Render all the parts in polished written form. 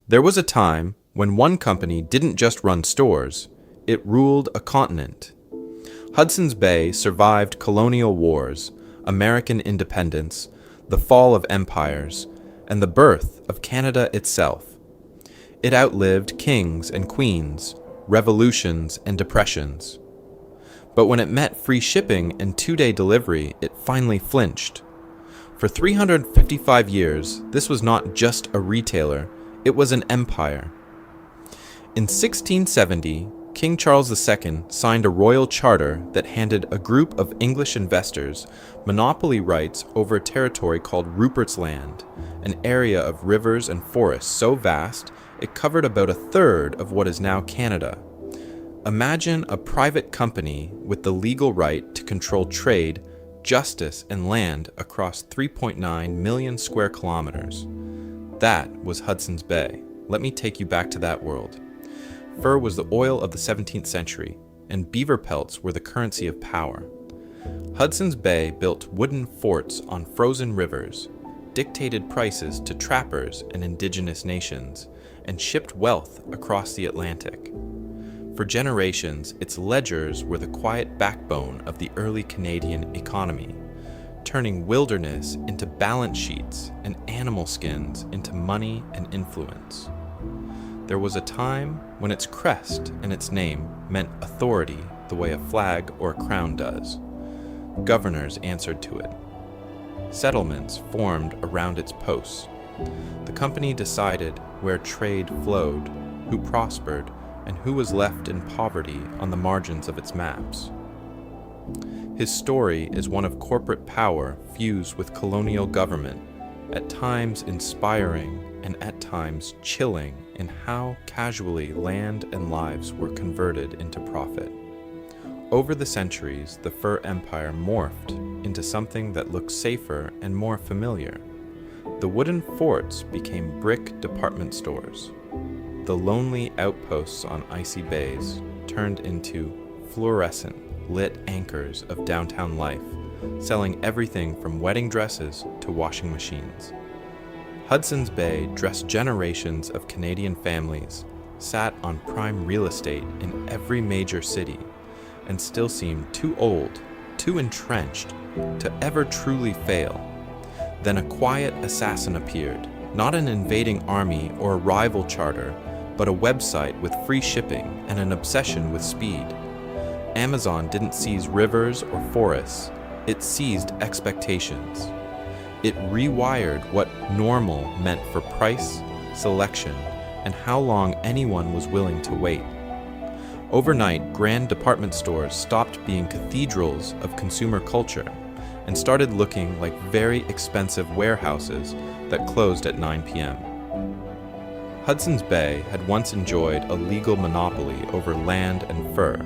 There was a time when one company didn't just run stores, it ruled a continent. Hudson's Bay survived colonial wars, American independence, the fall of empires, and the birth of Canada itself. It outlived kings and queens, revolutions and depressions. But when it met free shipping and two-day delivery, it finally flinched. For 355 years, this was not just a retailer, it was an empire. In 1670, King Charles II signed a royal charter that handed a group of English investors monopoly rights over a territory called Rupert's Land, an area of rivers and forests so vast it covered about a third of what is now Canada. Imagine a private company with the legal right to control trade, justice, and land across 3.9 million square kilometers. That was Hudson's Bay. Let me take you back to that world. Fur was the oil of the 17th century, and beaver pelts were the currency of power. Hudson's Bay built wooden forts on frozen rivers, dictated prices to trappers and indigenous nations, and shipped wealth across the Atlantic. For generations, its ledgers were the quiet backbone of the early Canadian economy, turning wilderness into balance sheets and animal skins into money and influence. There was a time when its crest and its name meant authority the way a flag or a crown does. Governors answered to it. Settlements formed around its posts. The company decided where trade flowed, who prospered, and who was left in poverty on the margins of its maps. His story is one of corporate power fused with colonial government, at times inspiring and at times chilling in how casually land and lives were converted into profit. Over the centuries, the fur empire morphed into something that looked safer and more familiar. The wooden forts became brick department stores. The lonely outposts on icy bays turned into fluorescent, lit anchors of downtown life, selling everything from wedding dresses to washing machines. Hudson's Bay dressed generations of Canadian families, sat on prime real estate in every major city, and still seemed too old, too entrenched, to ever truly fail. Then a quiet assassin appeared, not an invading army or a rival charter, but a website with free shipping and an obsession with speed. Amazon didn't seize rivers or forests, it seized expectations. It rewired what normal meant for price, selection, and how long anyone was willing to wait. Overnight, grand department stores stopped being cathedrals of consumer culture and started looking like very expensive warehouses that closed at 9 p.m. Hudson's Bay had once enjoyed a legal monopoly over land and fur.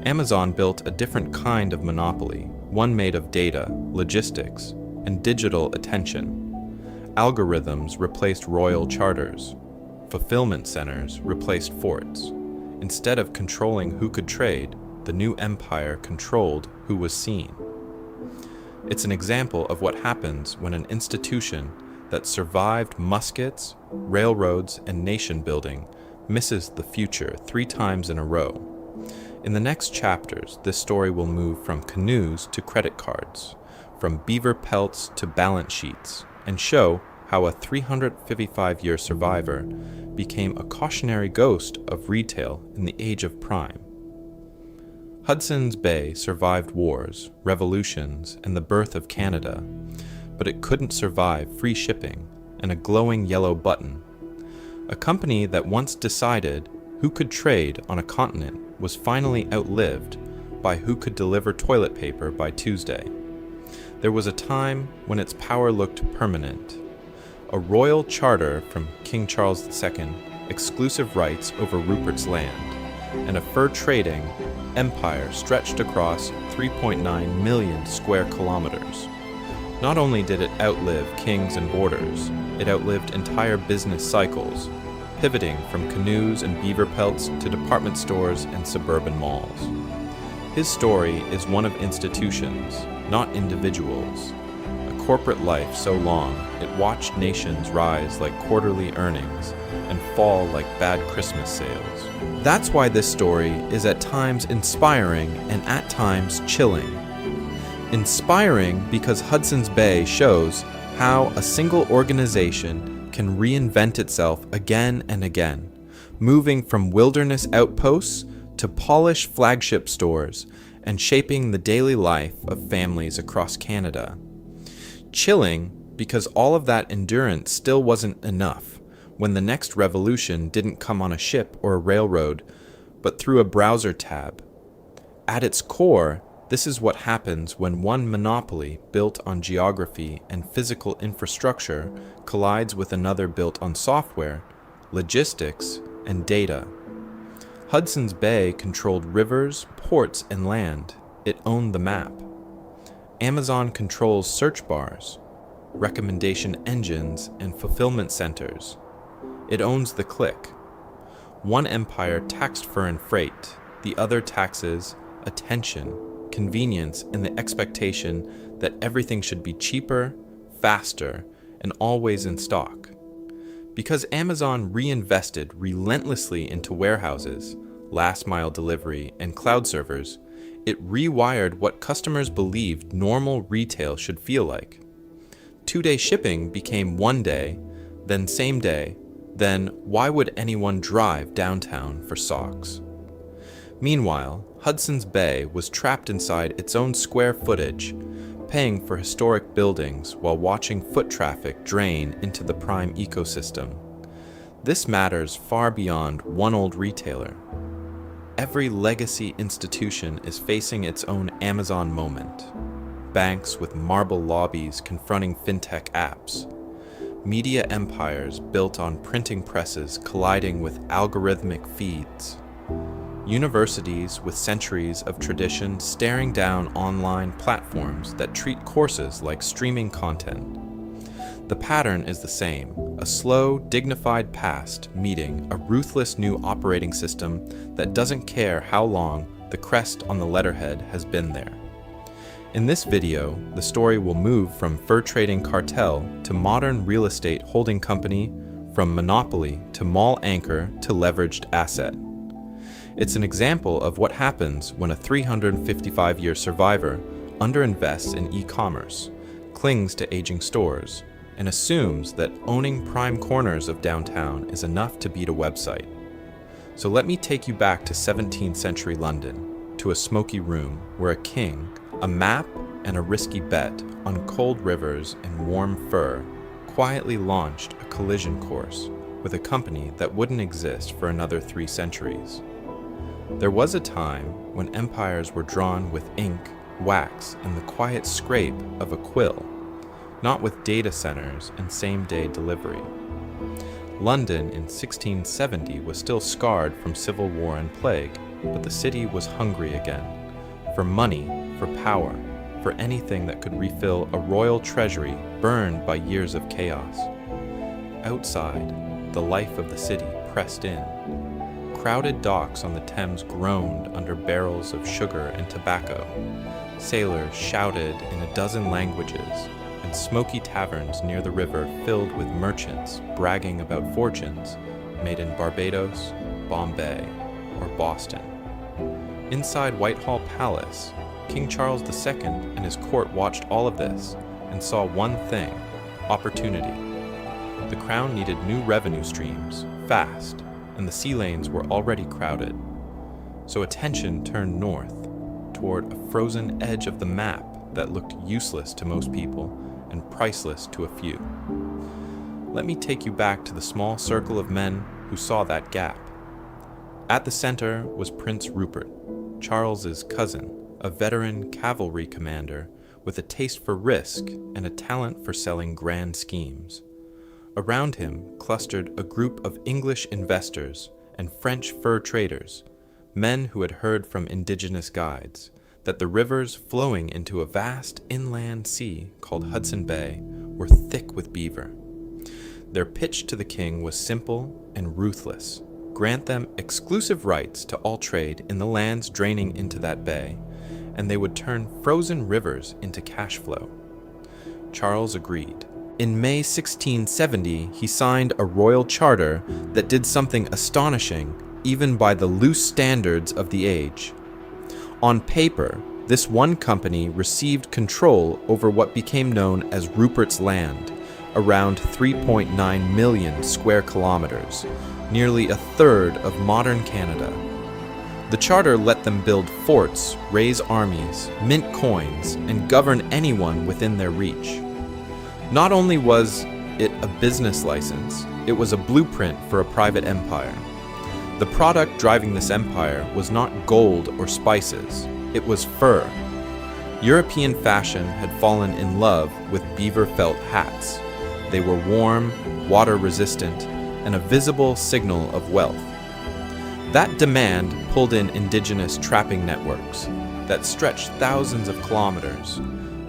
Amazon built a different kind of monopoly, one made of data, logistics, and digital attention. Algorithms replaced royal charters. Fulfillment centers replaced forts. Instead of controlling who could trade, the new empire controlled who was seen. It's an example of what happens when an institution that survived muskets, railroads, and nation building misses the future 3 times in a row. In the next chapters, this story will move from canoes to credit cards, from beaver pelts to balance sheets, and show how a 355-year survivor became a cautionary ghost of retail in the age of prime. Hudson's Bay survived wars, revolutions, and the birth of Canada, but it couldn't survive free shipping and a glowing yellow button. A company that once decided who could trade on a continent was finally outlived by who could deliver toilet paper by Tuesday. There was a time when its power looked permanent. A royal charter from King Charles II, exclusive rights over Rupert's Land, and a fur trading empire stretched across 3.9 million square kilometers. Not only did it outlive kings and borders, it outlived entire business cycles, pivoting from canoes and beaver pelts to department stores and suburban malls. His story is one of institutions, not individuals. A corporate life so long, it watched nations rise like quarterly earnings fall like bad Christmas sales. That's why this story is at times inspiring and at times chilling. Inspiring because Hudson's Bay shows how a single organization can reinvent itself again and again, moving from wilderness outposts to polished flagship stores and shaping the daily life of families across Canada. Chilling because all of that endurance still wasn't enough when the next revolution didn't come on a ship or a railroad, but through a browser tab. At its core, this is what happens when one monopoly built on geography and physical infrastructure collides with another built on software, logistics, and data. Hudson's Bay controlled rivers, ports, and land. It owned the map. Amazon controls search bars, recommendation engines, and fulfillment centers. It owns the click. One empire taxed fur and freight, the other taxes attention, convenience, and the expectation that everything should be cheaper, faster, and always in stock. Because Amazon reinvested relentlessly into warehouses, last-mile delivery, and cloud servers, it rewired what customers believed normal retail should feel like. 2-day shipping became 1 day, then same day, then why would anyone drive downtown for socks? Meanwhile, Hudson's Bay was trapped inside its own square footage, paying for historic buildings while watching foot traffic drain into the prime ecosystem. This matters far beyond one old retailer. Every legacy institution is facing its own Amazon moment. Banks with marble lobbies confronting fintech apps. Media empires built on printing presses colliding with algorithmic feeds. Universities with centuries of tradition staring down online platforms that treat courses like streaming content. The pattern is the same, a slow, dignified past meeting a ruthless new operating system that doesn't care how long the crest on the letterhead has been there. In this video, the story will move from fur trading cartel to modern real estate holding company, from monopoly to mall anchor to leveraged asset. It's an example of what happens when a 355-year survivor underinvests in e-commerce, clings to aging stores, and assumes that owning prime corners of downtown is enough to beat a website. So let me take you back to 17th century London, to a smoky room where a king, a map, and a risky bet on cold rivers and warm fur quietly launched a collision course with a company that wouldn't exist for another 3 centuries. There was a time when empires were drawn with ink, wax, and the quiet scrape of a quill, not with data centers and same-day delivery. London in 1670 was still scarred from civil war and plague, but the city was hungry again, for money, for power, for anything that could refill a royal treasury burned by years of chaos. Outside, the life of the city pressed in. Crowded docks on the Thames groaned under barrels of sugar and tobacco. Sailors shouted in a dozen languages, and smoky taverns near the river filled with merchants bragging about fortunes made in Barbados, Bombay, or Boston. Inside Whitehall Palace, King Charles II and his court watched all of this and saw one thing: opportunity. The crown needed new revenue streams, fast, and the sea lanes were already crowded. So attention turned north, toward a frozen edge of the map that looked useless to most people and priceless to a few. Let me take you back to the small circle of men who saw that gap. At the center was Prince Rupert, Charles's cousin, a veteran cavalry commander with a taste for risk and a talent for selling grand schemes. Around him clustered a group of English investors and French fur traders, men who had heard from indigenous guides that the rivers flowing into a vast inland sea called Hudson Bay were thick with beaver. Their pitch to the king was simple and ruthless: grant them exclusive rights to all trade in the lands draining into that bay, and they would turn frozen rivers into cash flow. Charles agreed. In May 1670, he signed a royal charter that did something astonishing, even by the loose standards of the age. On paper, this one company received control over what became known as Rupert's Land, around 3.9 million square kilometers, nearly a third of modern Canada. The charter let them build forts, raise armies, mint coins, and govern anyone within their reach. Not only was it a business license, it was a blueprint for a private empire. The product driving this empire was not gold or spices, it was fur. European fashion had fallen in love with beaver felt hats. They were warm, water-resistant, and a visible signal of wealth. That demand pulled in indigenous trapping networks that stretched thousands of kilometers,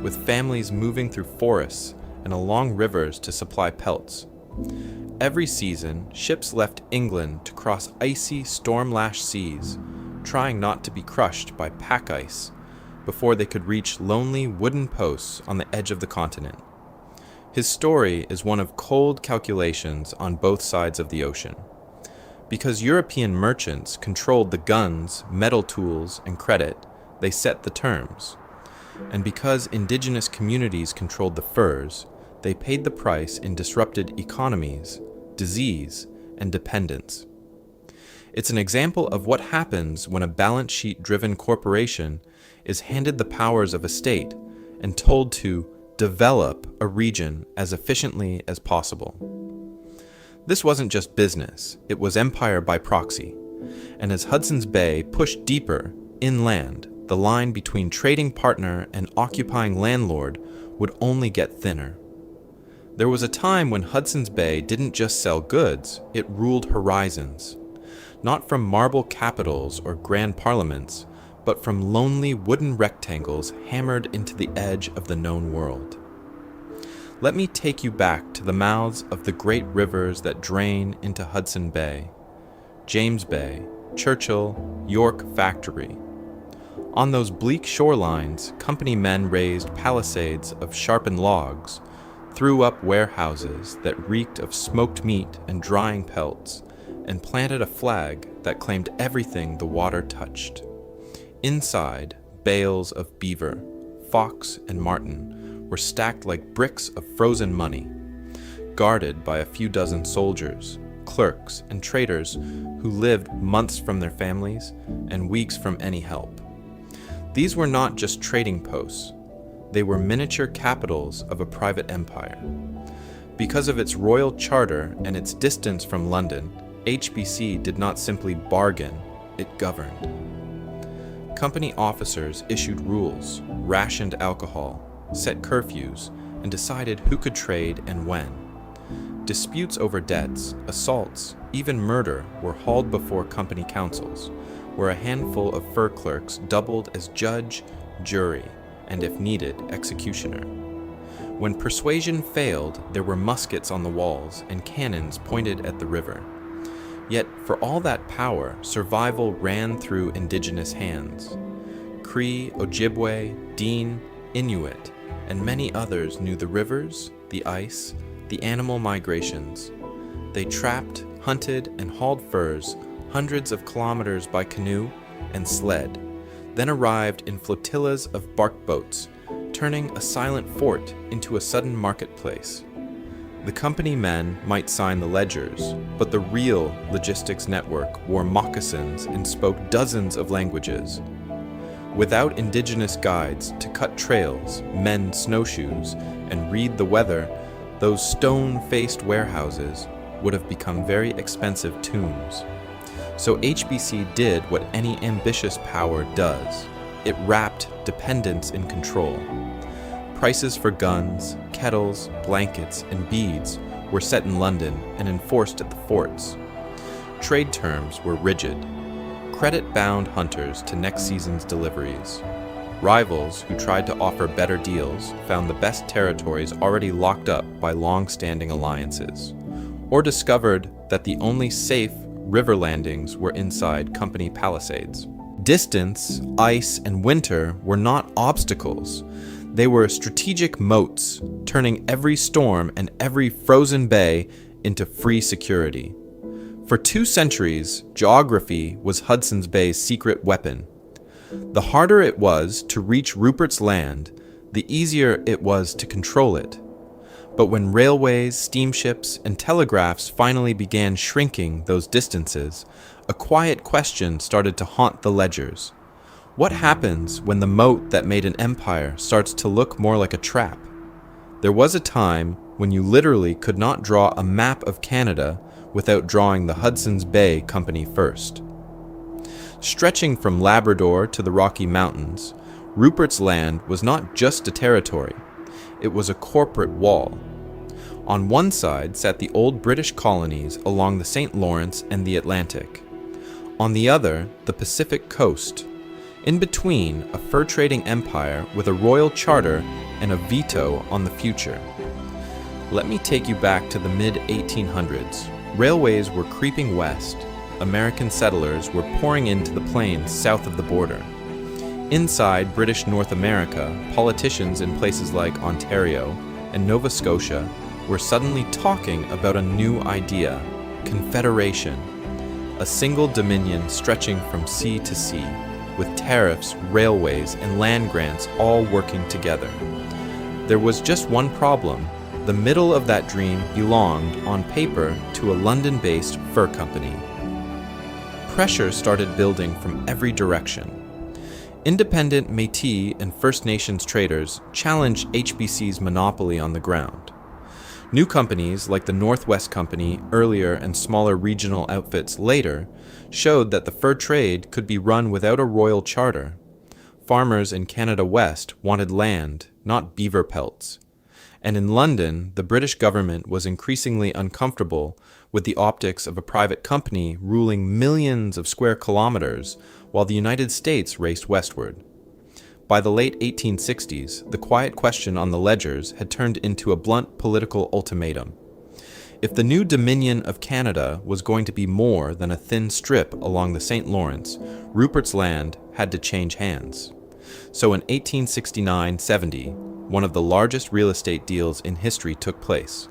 with families moving through forests and along rivers to supply pelts. Every season, ships left England to cross icy, storm-lashed seas, trying not to be crushed by pack ice before they could reach lonely wooden posts on the edge of the continent. His story is one of cold calculations on both sides of the ocean. Because European merchants controlled the guns, metal tools, and credit, they set the terms. And because indigenous communities controlled the furs, they paid the price in disrupted economies, disease, and dependence. It's an example of what happens when a balance sheet-driven corporation is handed the powers of a state and told to develop a region as efficiently as possible. This wasn't just business, it was empire by proxy. And as Hudson's Bay pushed deeper inland, the line between trading partner and occupying landlord would only get thinner. There was a time when Hudson's Bay didn't just sell goods, it ruled horizons. Not from marble capitals or grand parliaments, but from lonely wooden rectangles hammered into the edge of the known world. Let me take you back to the mouths of the great rivers that drain into Hudson Bay, James Bay, Churchill, York Factory. On those bleak shorelines, company men raised palisades of sharpened logs, threw up warehouses that reeked of smoked meat and drying pelts, and planted a flag that claimed everything the water touched. Inside, bales of beaver, fox, and marten were stacked like bricks of frozen money, guarded by a few dozen soldiers, clerks, and traders who lived months from their families and weeks from any help. These were not just trading posts. They were miniature capitals of a private empire. Because of its royal charter and its distance from London, HBC did not simply bargain, it governed. Company officers issued rules, rationed alcohol, set curfews, and decided who could trade and when. Disputes over debts, assaults, even murder were hauled before company councils, where a handful of fur clerks doubled as judge, jury, and if needed, executioner. When persuasion failed, there were muskets on the walls and cannons pointed at the river. Yet, for all that power, survival ran through indigenous hands. Cree, Ojibwe, Dean, Inuit, and many others knew the rivers, the ice, the animal migrations. They trapped, hunted, and hauled furs hundreds of kilometers by canoe and sled, then arrived in flotillas of bark boats, turning a silent fort into a sudden marketplace. The company men might sign the ledgers, but the real logistics network wore moccasins and spoke dozens of languages. Without indigenous guides to cut trails, mend snowshoes, and read the weather, those stone-faced warehouses would have become very expensive tombs. So HBC did what any ambitious power does. It wrapped dependence in control. Prices for guns, kettles, blankets, and beads were set in London and enforced at the forts. Trade terms were rigid. Credit bound hunters to next season's deliveries. Rivals who tried to offer better deals found the best territories already locked up by long-standing alliances, or discovered that the only safe river landings were inside company palisades. Distance, ice, and winter were not obstacles. They were strategic moats, turning every storm and every frozen bay into free security. For 2 centuries, geography was Hudson's Bay's secret weapon. The harder it was to reach Rupert's Land, the easier it was to control it. But when railways, steamships, and telegraphs finally began shrinking those distances, a quiet question started to haunt the ledgers. What happens when the moat that made an empire starts to look more like a trap? There was a time when you literally could not draw a map of Canada without drawing the Hudson's Bay Company first. Stretching from Labrador to the Rocky Mountains, Rupert's Land was not just a territory, it was a corporate wall. On one side sat the old British colonies along the St. Lawrence and the Atlantic. On the other, the Pacific coast. In between, a fur-trading empire with a royal charter and a veto on the future. Let me take you back to the mid-1800s. Railways were creeping west. American settlers were pouring into the plains south of the border. Inside British North America, politicians in places like Ontario and Nova Scotia were suddenly talking about a new idea: confederation, a single dominion stretching from sea to sea, with tariffs, railways, and land grants all working together. There was just one problem. The middle of that dream belonged, on paper, to a London-based fur company. Pressure started building from every direction. Independent Métis and First Nations traders challenged HBC's monopoly on the ground. New companies like the Northwest Company earlier and smaller regional outfits later showed that the fur trade could be run without a royal charter. Farmers in Canada West wanted land, not beaver pelts. And in London, the British government was increasingly uncomfortable with the optics of a private company ruling millions of square kilometers while the United States raced westward. By the late 1860s, the quiet question on the ledgers had turned into a blunt political ultimatum. If the new Dominion of Canada was going to be more than a thin strip along the St. Lawrence, Rupert's Land had to change hands. So in 1869-70, one of the largest real estate deals in history took place.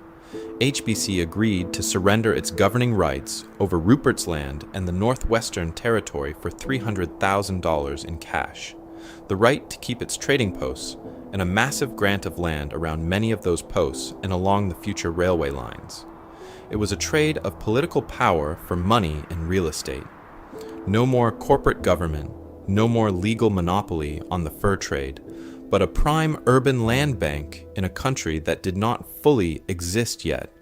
HBC agreed to surrender its governing rights over Rupert's Land and the Northwestern Territory for $300,000 in cash, the right to keep its trading posts, and a massive grant of land around many of those posts and along the future railway lines. It was a trade of political power for money and real estate. No more corporate government, no more legal monopoly on the fur trade, but a prime urban land bank in a country that did not fully exist yet.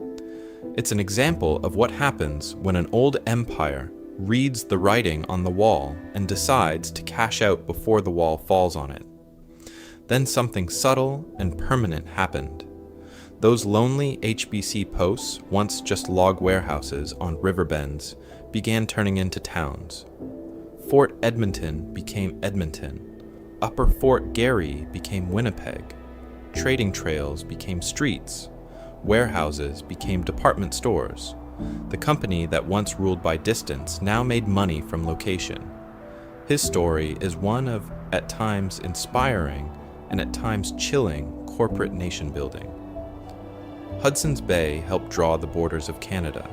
It's an example of what happens when an old empire reads the writing on the wall and decides to cash out before the wall falls on it. Then something subtle and permanent happened. Those lonely HBC posts, once just log warehouses on river bends, began turning into towns. Fort Edmonton became Edmonton. Upper Fort Garry became Winnipeg. Trading trails became streets. Warehouses became department stores. The company that once ruled by distance now made money from location. His story is one of, at times, inspiring and at times chilling corporate nation building. Hudson's Bay helped draw the borders of Canada,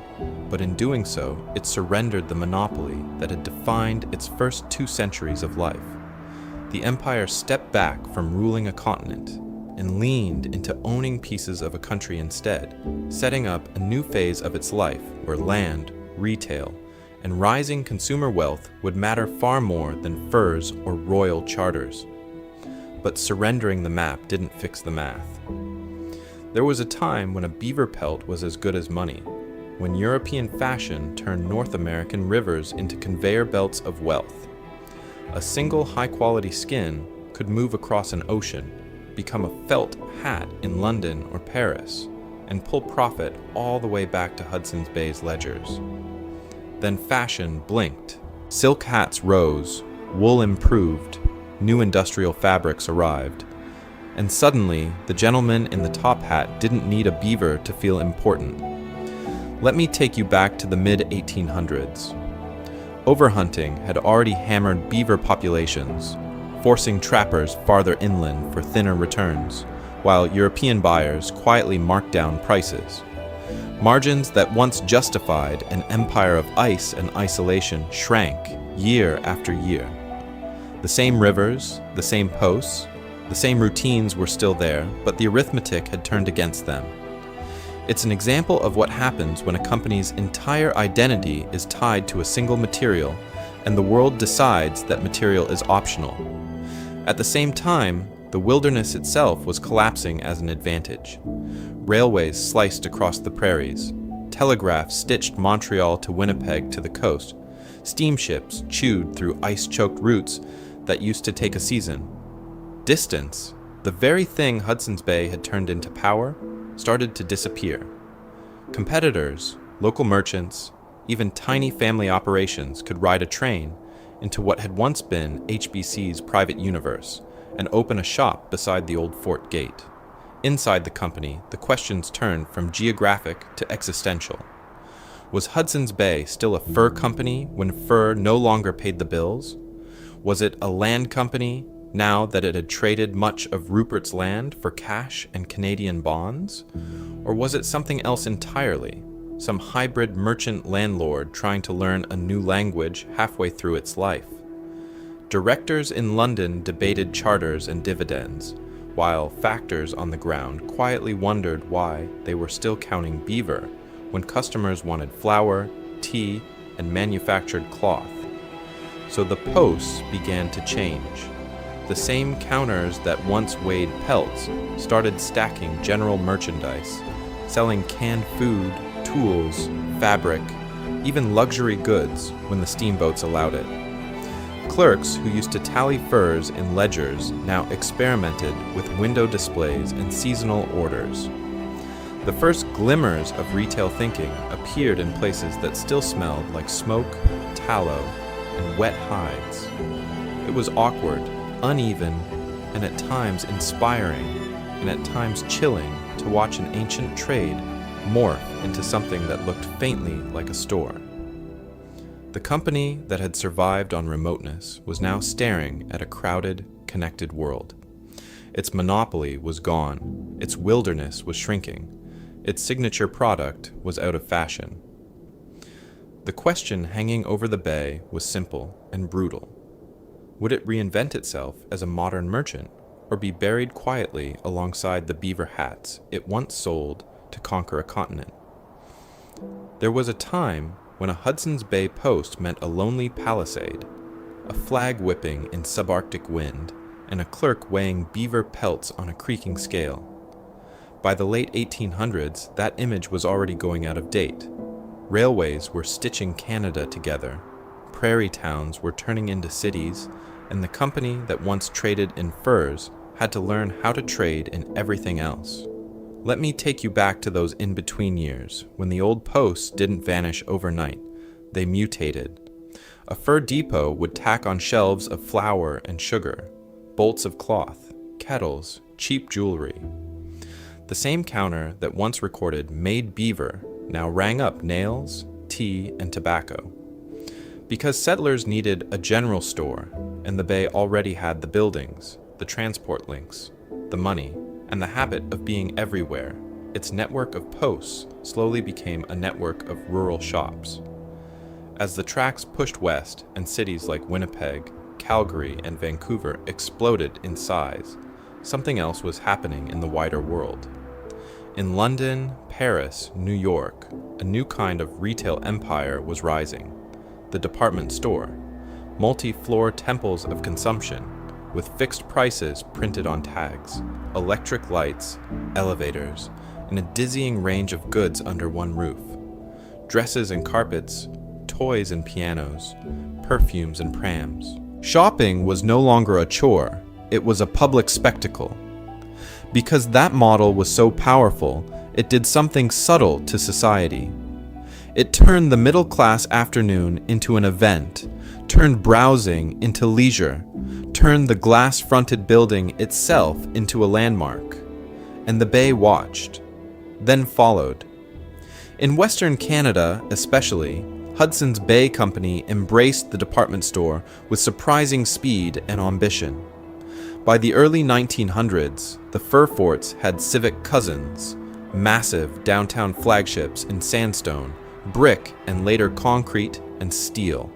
but in doing so, it surrendered the monopoly that had defined its first 2 centuries of life. The empire stepped back from ruling a continent and leaned into owning pieces of a country instead, setting up a new phase of its life where land, retail, and rising consumer wealth would matter far more than furs or royal charters. But surrendering the map didn't fix the math. There was a time when a beaver pelt was as good as money, when European fashion turned North American rivers into conveyor belts of wealth. A single high-quality skin could move across an ocean, become a felt hat in London or Paris, and pull profit all the way back to Hudson's Bay's ledgers. Then fashion blinked. Silk hats rose, wool improved, new industrial fabrics arrived, and suddenly the gentleman in the top hat didn't need a beaver to feel important. Let me take you back to the mid-1800s. Overhunting had already hammered beaver populations. forcing trappers farther inland for thinner returns, while European buyers quietly marked down prices. Margins that once justified an empire of ice and isolation shrank year after year. The same rivers, the same posts, the same routines were still there, but the arithmetic had turned against them. It's an example of what happens when a company's entire identity is tied to a single material and the world decides that material is optional. At the same time, the wilderness itself was collapsing as an advantage. Railways sliced across the prairies. Telegraphs stitched Montreal to Winnipeg to the coast. Steamships chewed through ice-choked routes that used to take a season. Distance, the very thing Hudson's Bay had turned into power, started to disappear. Competitors, local merchants, even tiny family operations could ride a train into what had once been HBC's private universe and open a shop beside the old fort gate. Inside the company, the questions turned from geographic to existential. Was Hudson's Bay still a fur company when fur no longer paid the bills? Was it a land company now that it had traded much of Rupert's land for cash and Canadian bonds? Or was it something else entirely? Some hybrid merchant landlord trying to learn a new language halfway through its life. Directors in London debated charters and dividends, while factors on the ground quietly wondered why they were still counting beaver when customers wanted flour, tea, and manufactured cloth. So the posts began to change. The same counters that once weighed pelts started stacking general merchandise, selling canned food, tools, fabric, even luxury goods when the steamboats allowed it. Clerks who used to tally furs in ledgers now experimented with window displays and seasonal orders. The first glimmers of retail thinking appeared in places that still smelled like smoke, tallow, and wet hides. It was awkward, uneven, and at times inspiring, and at times chilling to watch an ancient trade morph into something that looked faintly like a store. The company that had survived on remoteness was now staring at a crowded, connected world. Its monopoly was gone, its wilderness was shrinking, its signature product was out of fashion. The question hanging over the bay was simple and brutal. Would it reinvent itself as a modern merchant, or be buried quietly alongside the beaver hats it once sold to conquer a continent? There was a time when a Hudson's Bay post meant a lonely palisade, a flag whipping in subarctic wind, and a clerk weighing beaver pelts on a creaking scale. By the late 1800s, that image was already going out of date. Railways were stitching Canada together, prairie towns were turning into cities, and the company that once traded in furs had to learn how to trade in everything else. Let me take you back to those in-between years, when the old posts didn't vanish overnight. They mutated. A fur depot would tack on shelves of flour and sugar, bolts of cloth, kettles, cheap jewelry. The same counter that once recorded "made beaver" now rang up nails, tea, and tobacco. Because settlers needed a general store, and the Bay already had the buildings, the transport links, the money, and the habit of being everywhere, its network of posts slowly became a network of rural shops. As the tracks pushed west and cities like Winnipeg, Calgary, and Vancouver exploded in size, something else was happening in the wider world. In London, Paris, New York, a new kind of retail empire was rising. The department store, multi-floor temples of consumption, with fixed prices printed on tags, electric lights, elevators, and a dizzying range of goods under one roof. Dresses and carpets, toys and pianos, perfumes and prams. Shopping was no longer a chore, it was a public spectacle. Because that model was so powerful, it did something subtle to society. It turned the middle-class afternoon into an event, turned browsing into leisure, turned the glass-fronted building itself into a landmark. And the Bay watched, then followed. In Western Canada, especially, Hudson's Bay Company embraced the department store with surprising speed and ambition. By the early 1900s, the fur forts had civic cousins, massive downtown flagships in sandstone, brick, and later concrete and steel.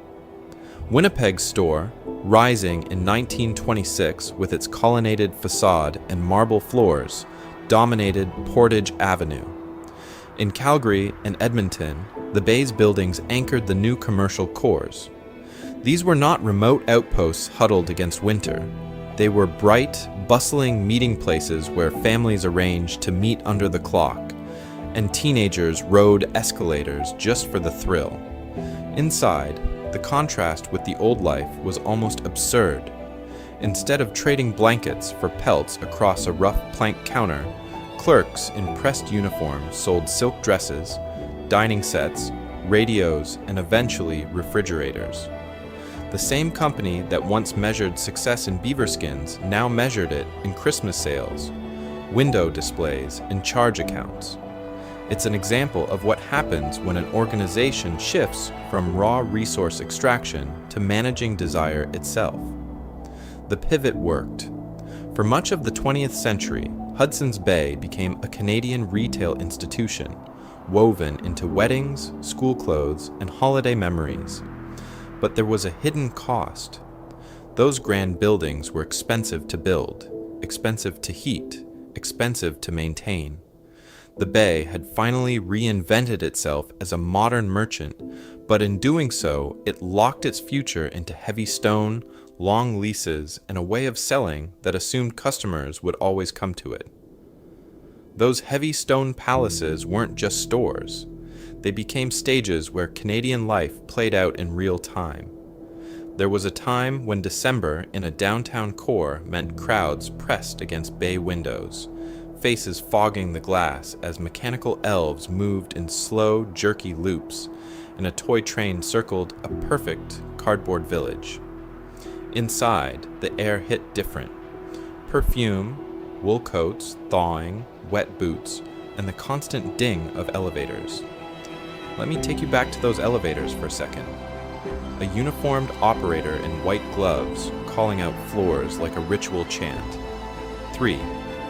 Winnipeg's store, rising in 1926 with its colonnaded facade and marble floors, dominated Portage Avenue. In Calgary and Edmonton, the Bay's buildings anchored the new commercial cores. These were not remote outposts huddled against winter. They were bright, bustling meeting places where families arranged to meet under the clock, and teenagers rode escalators just for the thrill. Inside, the contrast with the old life was almost absurd. Instead of trading blankets for pelts across a rough plank counter, clerks in pressed uniforms sold silk dresses, dining sets, radios, and eventually refrigerators. The same company that once measured success in beaver skins now measured it in Christmas sales, window displays, and charge accounts. It's an example of what happens when an organization shifts from raw resource extraction to managing desire itself. The pivot worked. For much of the 20th century, Hudson's Bay became a Canadian retail institution, woven into weddings, school clothes, and holiday memories. But there was a hidden cost. Those grand buildings were expensive to build, expensive to heat, expensive to maintain. The Bay had finally reinvented itself as a modern merchant, but in doing so, it locked its future into heavy stone, long leases, and a way of selling that assumed customers would always come to it. Those heavy stone palaces weren't just stores. They became stages where Canadian life played out in real time. There was a time when December in a downtown core meant crowds pressed against bay windows, faces fogging the glass as mechanical elves moved in slow, jerky loops, and a toy train circled a perfect cardboard village. Inside, the air hit different. Perfume, wool coats, thawing, wet boots, and the constant ding of elevators. Let me take you back to those elevators for a second. A uniformed operator in white gloves calling out floors like a ritual chant. 3.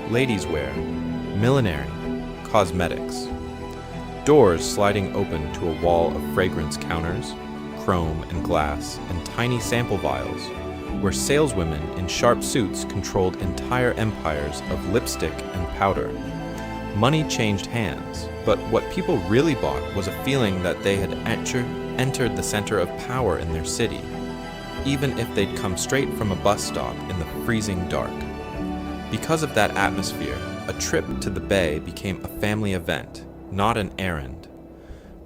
Ladies' wear, millinery, cosmetics. Doors sliding open to a wall of fragrance counters, chrome and glass, and tiny sample vials, where saleswomen in sharp suits controlled entire empires of lipstick and powder. Money changed hands, but what people really bought was a feeling that they had entered the center of power in their city, even if they'd come straight from a bus stop in the freezing dark. Because of that atmosphere, a trip to the Bay became a family event, not an errand.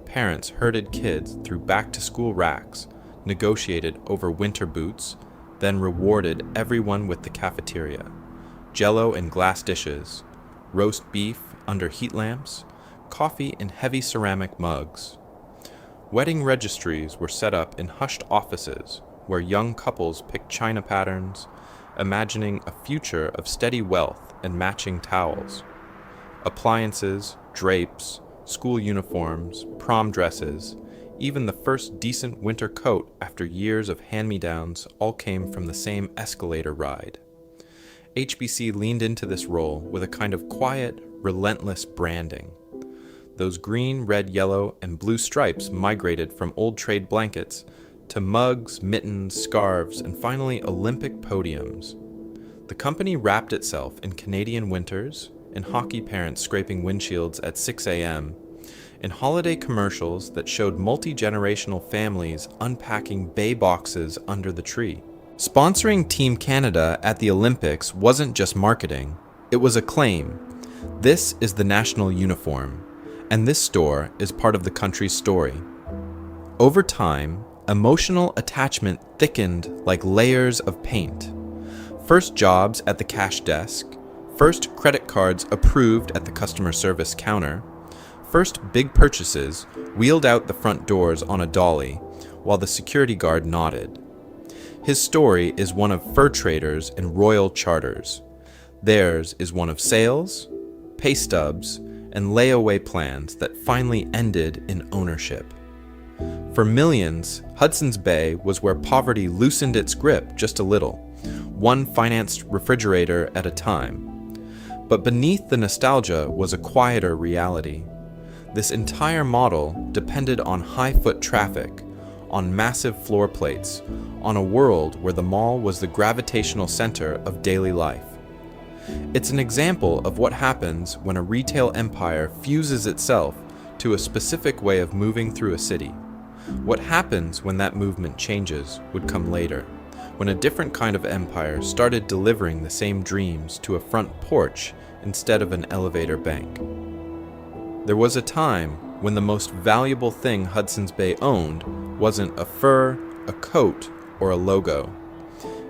Parents herded kids through back-to-school racks, negotiated over winter boots, then rewarded everyone with the cafeteria. Jell-O in glass dishes, roast beef under heat lamps, coffee in heavy ceramic mugs. Wedding registries were set up in hushed offices where young couples picked china patterns, imagining a future of steady wealth and matching towels. Appliances, drapes, school uniforms, prom dresses, even the first decent winter coat after years of hand-me-downs all came from the same escalator ride. HBC leaned into this role with a kind of quiet, relentless branding. Those green, red, yellow, and blue stripes migrated from old trade blankets to mugs, mittens, scarves, and finally Olympic podiums. The company wrapped itself in Canadian winters, in hockey parents scraping windshields at 6 a.m., in holiday commercials that showed multi-generational families unpacking bay boxes under the tree. Sponsoring Team Canada at the Olympics wasn't just marketing, it was a claim. This is the national uniform, and this store is part of the country's story. Over time, emotional attachment thickened like layers of paint. First jobs at the cash desk, first credit cards approved at the customer service counter, first big purchases wheeled out the front doors on a dolly while the security guard nodded. His story is one of fur traders and royal charters. Theirs is one of sales, pay stubs, and layaway plans that finally ended in ownership. For millions, Hudson's Bay was where poverty loosened its grip just a little, one financed refrigerator at a time. But beneath the nostalgia was a quieter reality. This entire model depended on high foot traffic, on massive floor plates, on a world where the mall was the gravitational center of daily life. It's an example of what happens when a retail empire fuses itself to a specific way of moving through a city. What happens when that movement changes would come later, when a different kind of empire started delivering the same dreams to a front porch instead of an elevator bank. There was a time when the most valuable thing Hudson's Bay owned wasn't a fur, a coat, or a logo.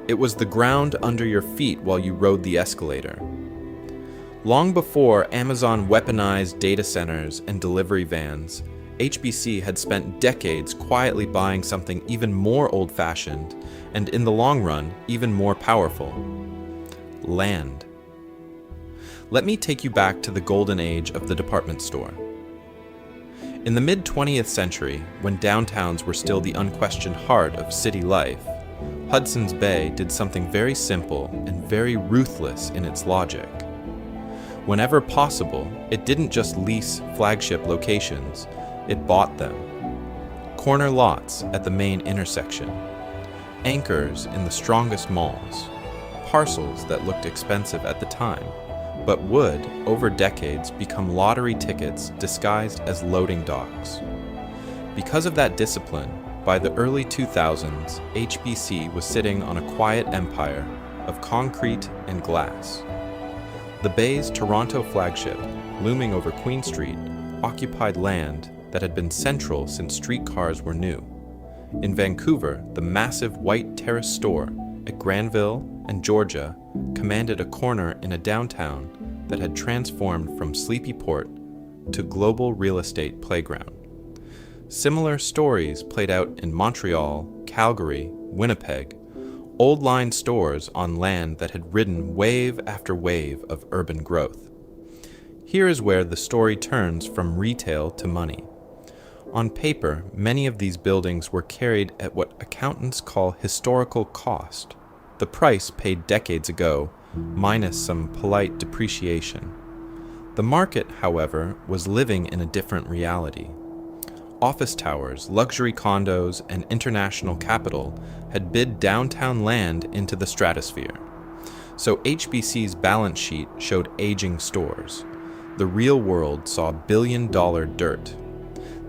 It was the ground under your feet while you rode the escalator. Long before Amazon weaponized data centers and delivery vans, HBC had spent decades quietly buying something even more old-fashioned and, in the long run, even more powerful: land. Let me take you back to the golden age of the department store. In the mid-20th century, when downtowns were still the unquestioned heart of city life, Hudson's Bay did something very simple and very ruthless in its logic. Whenever possible, it didn't just lease flagship locations, it bought them. Corner lots at the main intersection, anchors in the strongest malls, parcels that looked expensive at the time, but would, over decades, become lottery tickets disguised as loading docks. Because of that discipline, by the early 2000s, HBC was sitting on a quiet empire of concrete and glass. The Bay's Toronto flagship, looming over Queen Street, occupied land that had been central since streetcars were new. In Vancouver, the massive white terrace store at Granville and Georgia commanded a corner in a downtown that had transformed from sleepy port to global real estate playground. Similar stories played out in Montreal, Calgary, Winnipeg, old line stores on land that had ridden wave after wave of urban growth. Here is where the story turns from retail to money. On paper, many of these buildings were carried at what accountants call historical cost, the price paid decades ago, minus some polite depreciation. The market, however, was living in a different reality. Office towers, luxury condos, and international capital had bid downtown land into the stratosphere. So HBC's balance sheet showed aging stores. The real world saw billion-dollar dirt.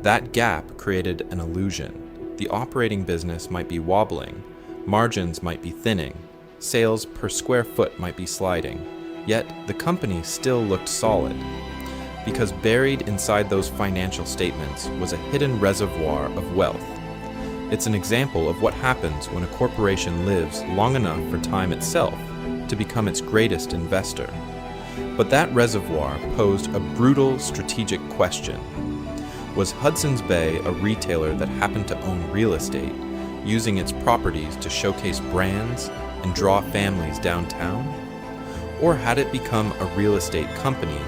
That gap created an illusion. The operating business might be wobbling, margins might be thinning, sales per square foot might be sliding, yet the company still looked solid. Because buried inside those financial statements was a hidden reservoir of wealth. It's an example of what happens when a corporation lives long enough for time itself to become its greatest investor. But that reservoir posed a brutal strategic question. Was Hudson's Bay a retailer that happened to own real estate, using its properties to showcase brands and draw families downtown? Or had it become a real estate company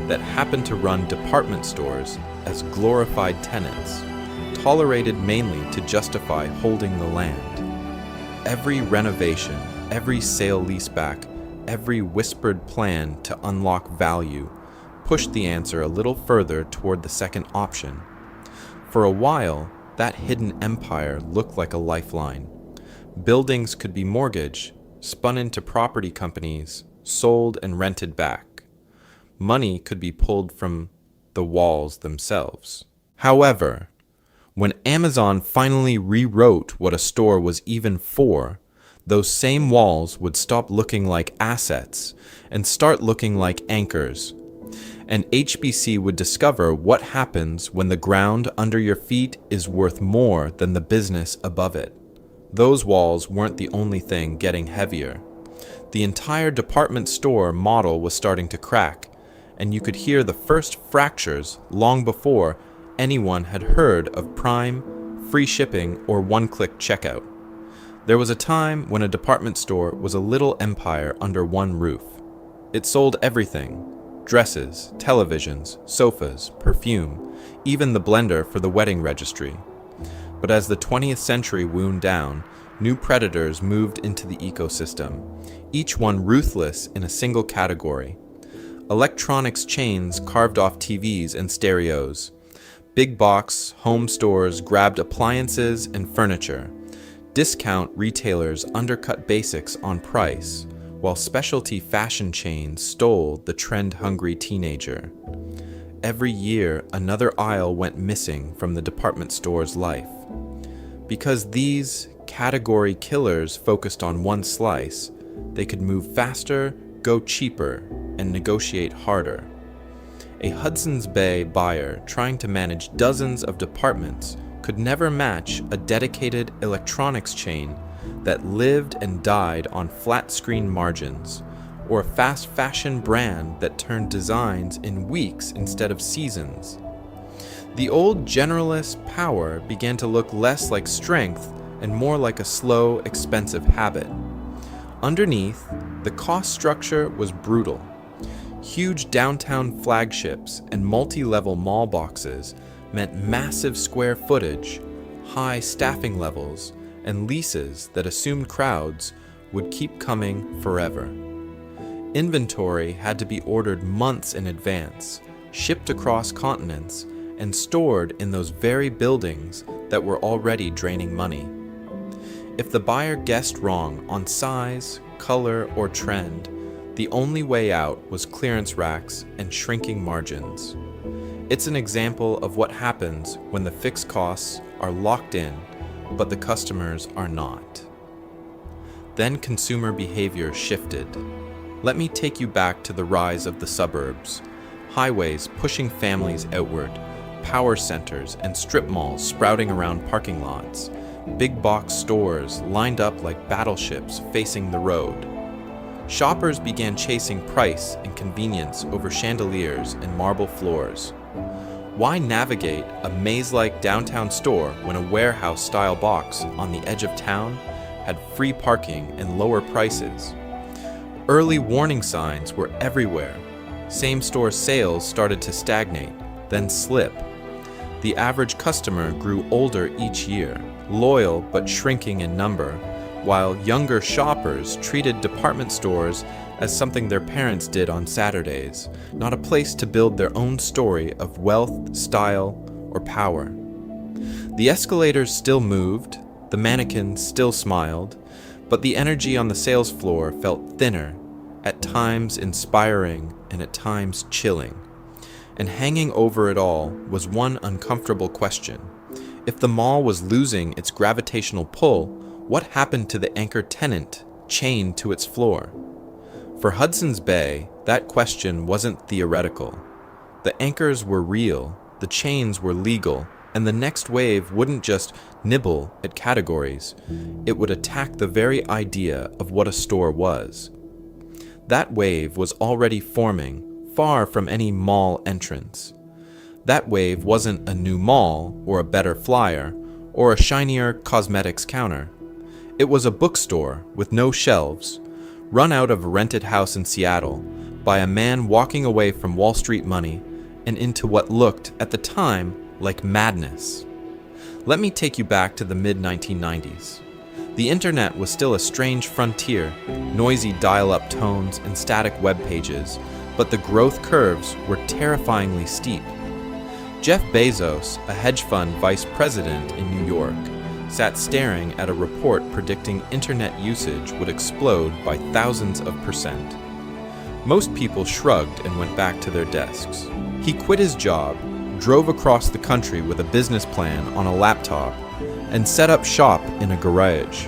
that happened to run department stores as glorified tenants, tolerated mainly to justify holding the land? Every renovation, every sale-leaseback, every whispered plan to unlock value pushed the answer a little further toward the second option. For a while, that hidden empire looked like a lifeline. Buildings could be mortgaged, spun into property companies, sold and rented back. Money could be pulled from the walls themselves. However, when Amazon finally rewrote what a store was even for, those same walls would stop looking like assets and start looking like anchors. And HBC would discover what happens when the ground under your feet is worth more than the business above it. Those walls weren't the only thing getting heavier. The entire department store model was starting to crack, and you could hear the first fractures long before anyone had heard of Prime, free shipping, or one-click checkout. There was a time when a department store was a little empire under one roof. It sold everything: dresses, televisions, sofas, perfume, even the blender for the wedding registry. But as the 20th century wound down, new predators moved into the ecosystem, each one ruthless in a single category. Electronics chains carved off TVs and stereos. Big box home stores grabbed appliances and furniture. Discount retailers undercut basics on price, while specialty fashion chains stole the trend-hungry teenager. Every year, another aisle went missing from the department store's life. Because these category killers focused on one slice, they could move faster, go cheaper, and negotiate harder. A Hudson's Bay buyer trying to manage dozens of departments could never match a dedicated electronics chain that lived and died on flat-screen margins, or a fast fashion brand that turned designs in weeks instead of seasons. The old generalist power began to look less like strength and more like a slow, expensive habit. Underneath, the cost structure was brutal. Huge downtown flagships and multi-level mall boxes meant massive square footage, high staffing levels, and leases that assumed crowds would keep coming forever. Inventory had to be ordered months in advance, shipped across continents, and stored in those very buildings that were already draining money. If the buyer guessed wrong on size, color, or trend, the only way out was clearance racks and shrinking margins. It's an example of what happens when the fixed costs are locked in, but the customers are not. Then consumer behavior shifted. Let me take you back to the rise of the suburbs. Highways pushing families outward, power centers and strip malls sprouting around parking lots, big box stores lined up like battleships facing the road. Shoppers began chasing price and convenience over chandeliers and marble floors. Why navigate a maze-like downtown store when a warehouse-style box on the edge of town had free parking and lower prices? Early warning signs were everywhere. Same-store sales started to stagnate, then slip. The average customer grew older each year, loyal but shrinking in number, while younger shoppers treated department stores as something their parents did on Saturdays, not a place to build their own story of wealth, style, or power. The escalators still moved, the mannequins still smiled, but the energy on the sales floor felt thinner, at times inspiring and at times chilling. And hanging over it all was one uncomfortable question. If the mall was losing its gravitational pull, what happened to the anchor tenant chained to its floor? For Hudson's Bay, that question wasn't theoretical. The anchors were real, the chains were legal, and the next wave wouldn't just nibble at categories. It would attack the very idea of what a store was. That wave was already forming, far from any mall entrance. That wave wasn't a new mall, or a better flyer, or a shinier cosmetics counter. It was a bookstore with no shelves, run out of a rented house in Seattle by a man walking away from Wall Street money and into what looked, at the time, like madness. Let me take you back to the mid-1990s. The internet was still a strange frontier, noisy dial-up tones and static web pages, but the growth curves were terrifyingly steep. Jeff Bezos, a hedge fund vice president in New York, sat staring at a report predicting internet usage would explode by thousands of %. Most people shrugged and went back to their desks. He quit his job, drove across the country with a business plan on a laptop, and set up shop in a garage.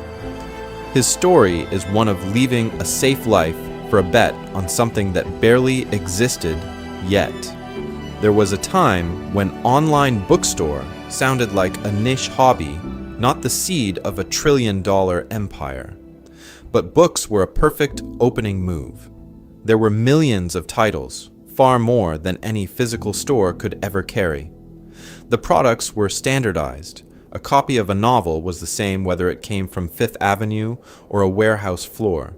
His story is one of leaving a safe life for a bet on something that barely existed yet. There was a time when online bookstore sounded like a niche hobby, not the seed of a trillion-dollar empire. But books were a perfect opening move. There were millions of titles, far more than any physical store could ever carry. The products were standardized. A copy of a novel was the same whether it came from Fifth Avenue or a warehouse floor.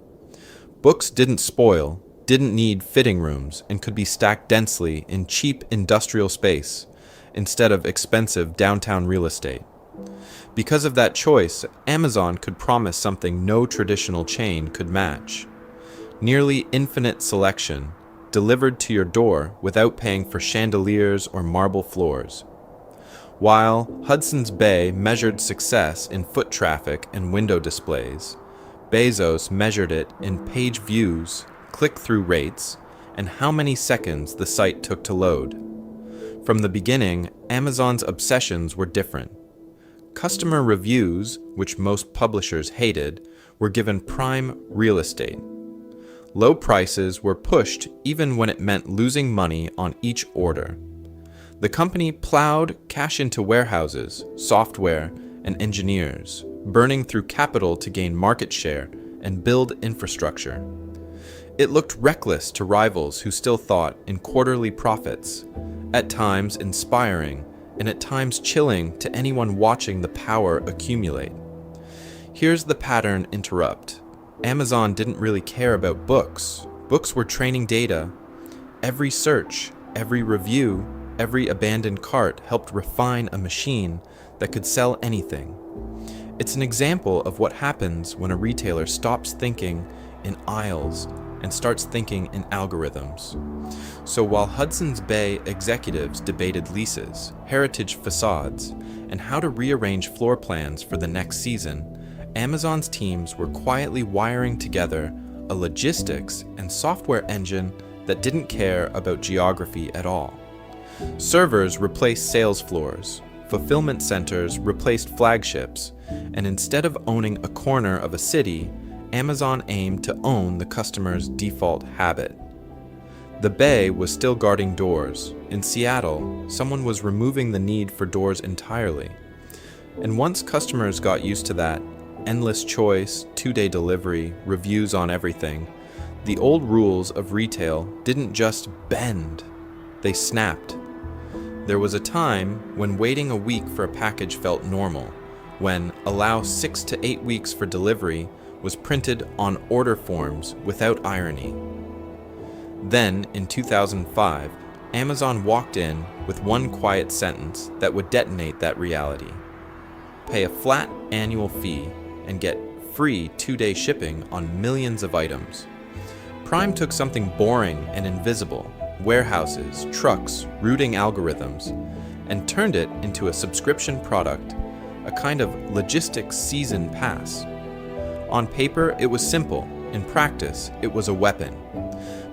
Books didn't spoil, didn't need fitting rooms, and could be stacked densely in cheap industrial space instead of expensive downtown real estate. Because of that choice, Amazon could promise something no traditional chain could match: nearly infinite selection, delivered to your door without paying for chandeliers or marble floors. While Hudson's Bay measured success in foot traffic and window displays, Bezos measured it in page views, click-through rates, and how many seconds the site took to load. From the beginning, Amazon's obsessions were different. Customer reviews, which most publishers hated, were given prime real estate. Low prices were pushed even when it meant losing money on each order. The company plowed cash into warehouses, software, and engineers, burning through capital to gain market share and build infrastructure. It looked reckless to rivals who still thought in quarterly profits, at times inspiring and at times chilling to anyone watching the power accumulate. Here's the pattern interrupt. Amazon didn't really care about books. Books were training data. Every search, every review, every abandoned cart helped refine a machine that could sell anything. It's an example of what happens when a retailer stops thinking in aisles and starts thinking in algorithms. So while Hudson's Bay executives debated leases, heritage facades, and how to rearrange floor plans for the next season, Amazon's teams were quietly wiring together a logistics and software engine that didn't care about geography at all. Servers replaced sales floors, fulfillment centers replaced flagships, and instead of owning a corner of a city, Amazon aimed to own the customer's default habit. The Bay was still guarding doors. In Seattle, someone was removing the need for doors entirely. And once customers got used to that, endless choice, 2-day delivery, reviews on everything, the old rules of retail didn't just bend, they snapped. There was a time when waiting a week for a package felt normal, when allow 6 to 8 weeks for delivery was printed on order forms without irony. Then, in 2005, Amazon walked in with one quiet sentence that would detonate that reality. Pay a flat annual fee and get free 2-day shipping on millions of items. Prime took something boring and invisible, warehouses, trucks, routing algorithms, and turned it into a subscription product, a kind of logistics season pass. On paper, it was simple. In practice, it was a weapon.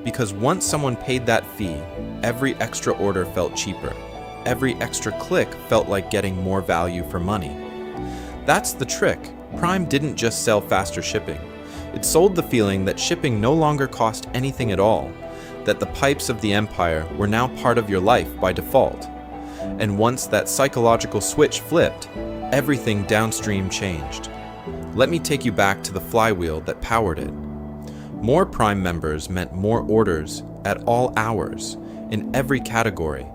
Because once someone paid that fee, every extra order felt cheaper. Every extra click felt like getting more value for money. That's the trick. Prime didn't just sell faster shipping. It sold the feeling that shipping no longer cost anything at all, that the pipes of the empire were now part of your life by default. And once that psychological switch flipped, everything downstream changed. Let me take you back to the flywheel that powered it. More Prime members meant more orders at all hours, in every category.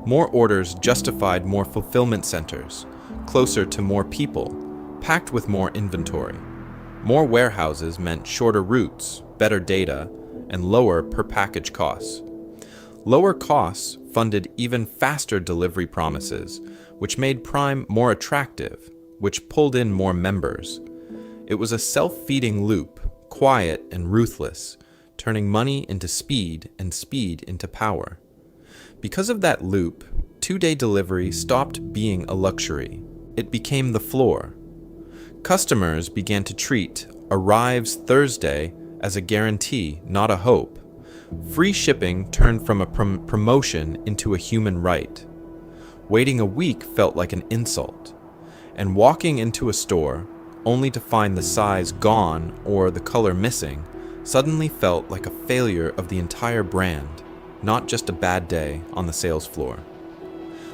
More orders justified more fulfillment centers, closer to more people, packed with more inventory. More warehouses meant shorter routes, better data, and lower per package costs. Lower costs funded even faster delivery promises, which made Prime more attractive, which pulled in more members. It was a self-feeding loop, quiet and ruthless, turning money into speed and speed into power. Because of that loop, 2-day delivery stopped being a luxury. It became the floor. Customers began to treat "arrives Thursday" as a guarantee, not a hope. Free shipping turned from a promotion into a human right. Waiting a week felt like an insult. And walking into a store, only to find the size gone or the color missing, suddenly felt like a failure of the entire brand, not just a bad day on the sales floor.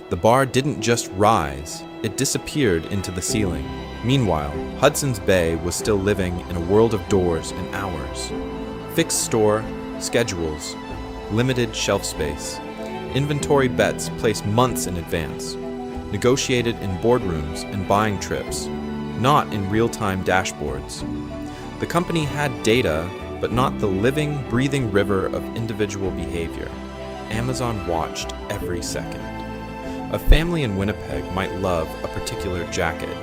The bar didn't just rise, it disappeared into the ceiling. Meanwhile, Hudson's Bay was still living in a world of doors and hours. Fixed store, schedules, limited shelf space, inventory bets placed months in advance, negotiated in boardrooms and buying trips, not in real-time dashboards. The company had data, but not the living, breathing river of individual behavior. Amazon watched every second. A family in Winnipeg might love a particular jacket.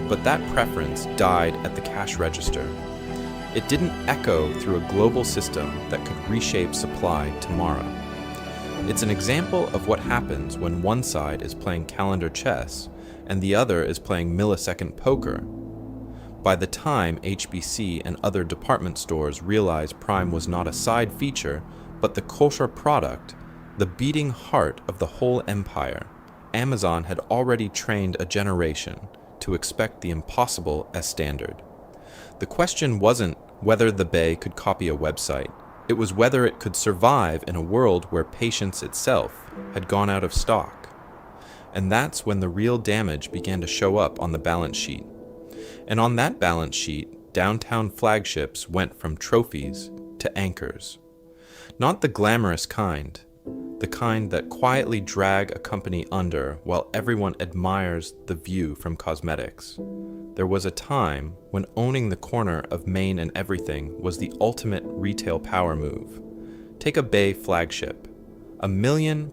But that preference died at the cash register. It didn't echo through a global system that could reshape supply tomorrow. It's an example of what happens when one side is playing calendar chess and the other is playing millisecond poker. By the time HBC and other department stores realized Prime was not a side feature, but the kosher product, the beating heart of the whole empire, Amazon had already trained a generation to expect the impossible as standard. The question wasn't whether the Bay could copy a website. It was whether it could survive in a world where patience itself had gone out of stock. And that's when the real damage began to show up on the balance sheet. And on that balance sheet, downtown flagships went from trophies to anchors. Not the glamorous kind, the kind that quietly drag a company under while everyone admires the view from cosmetics. There was a time when owning the corner of Main and Everything was the ultimate retail power move. Take a Bay flagship, 1 million+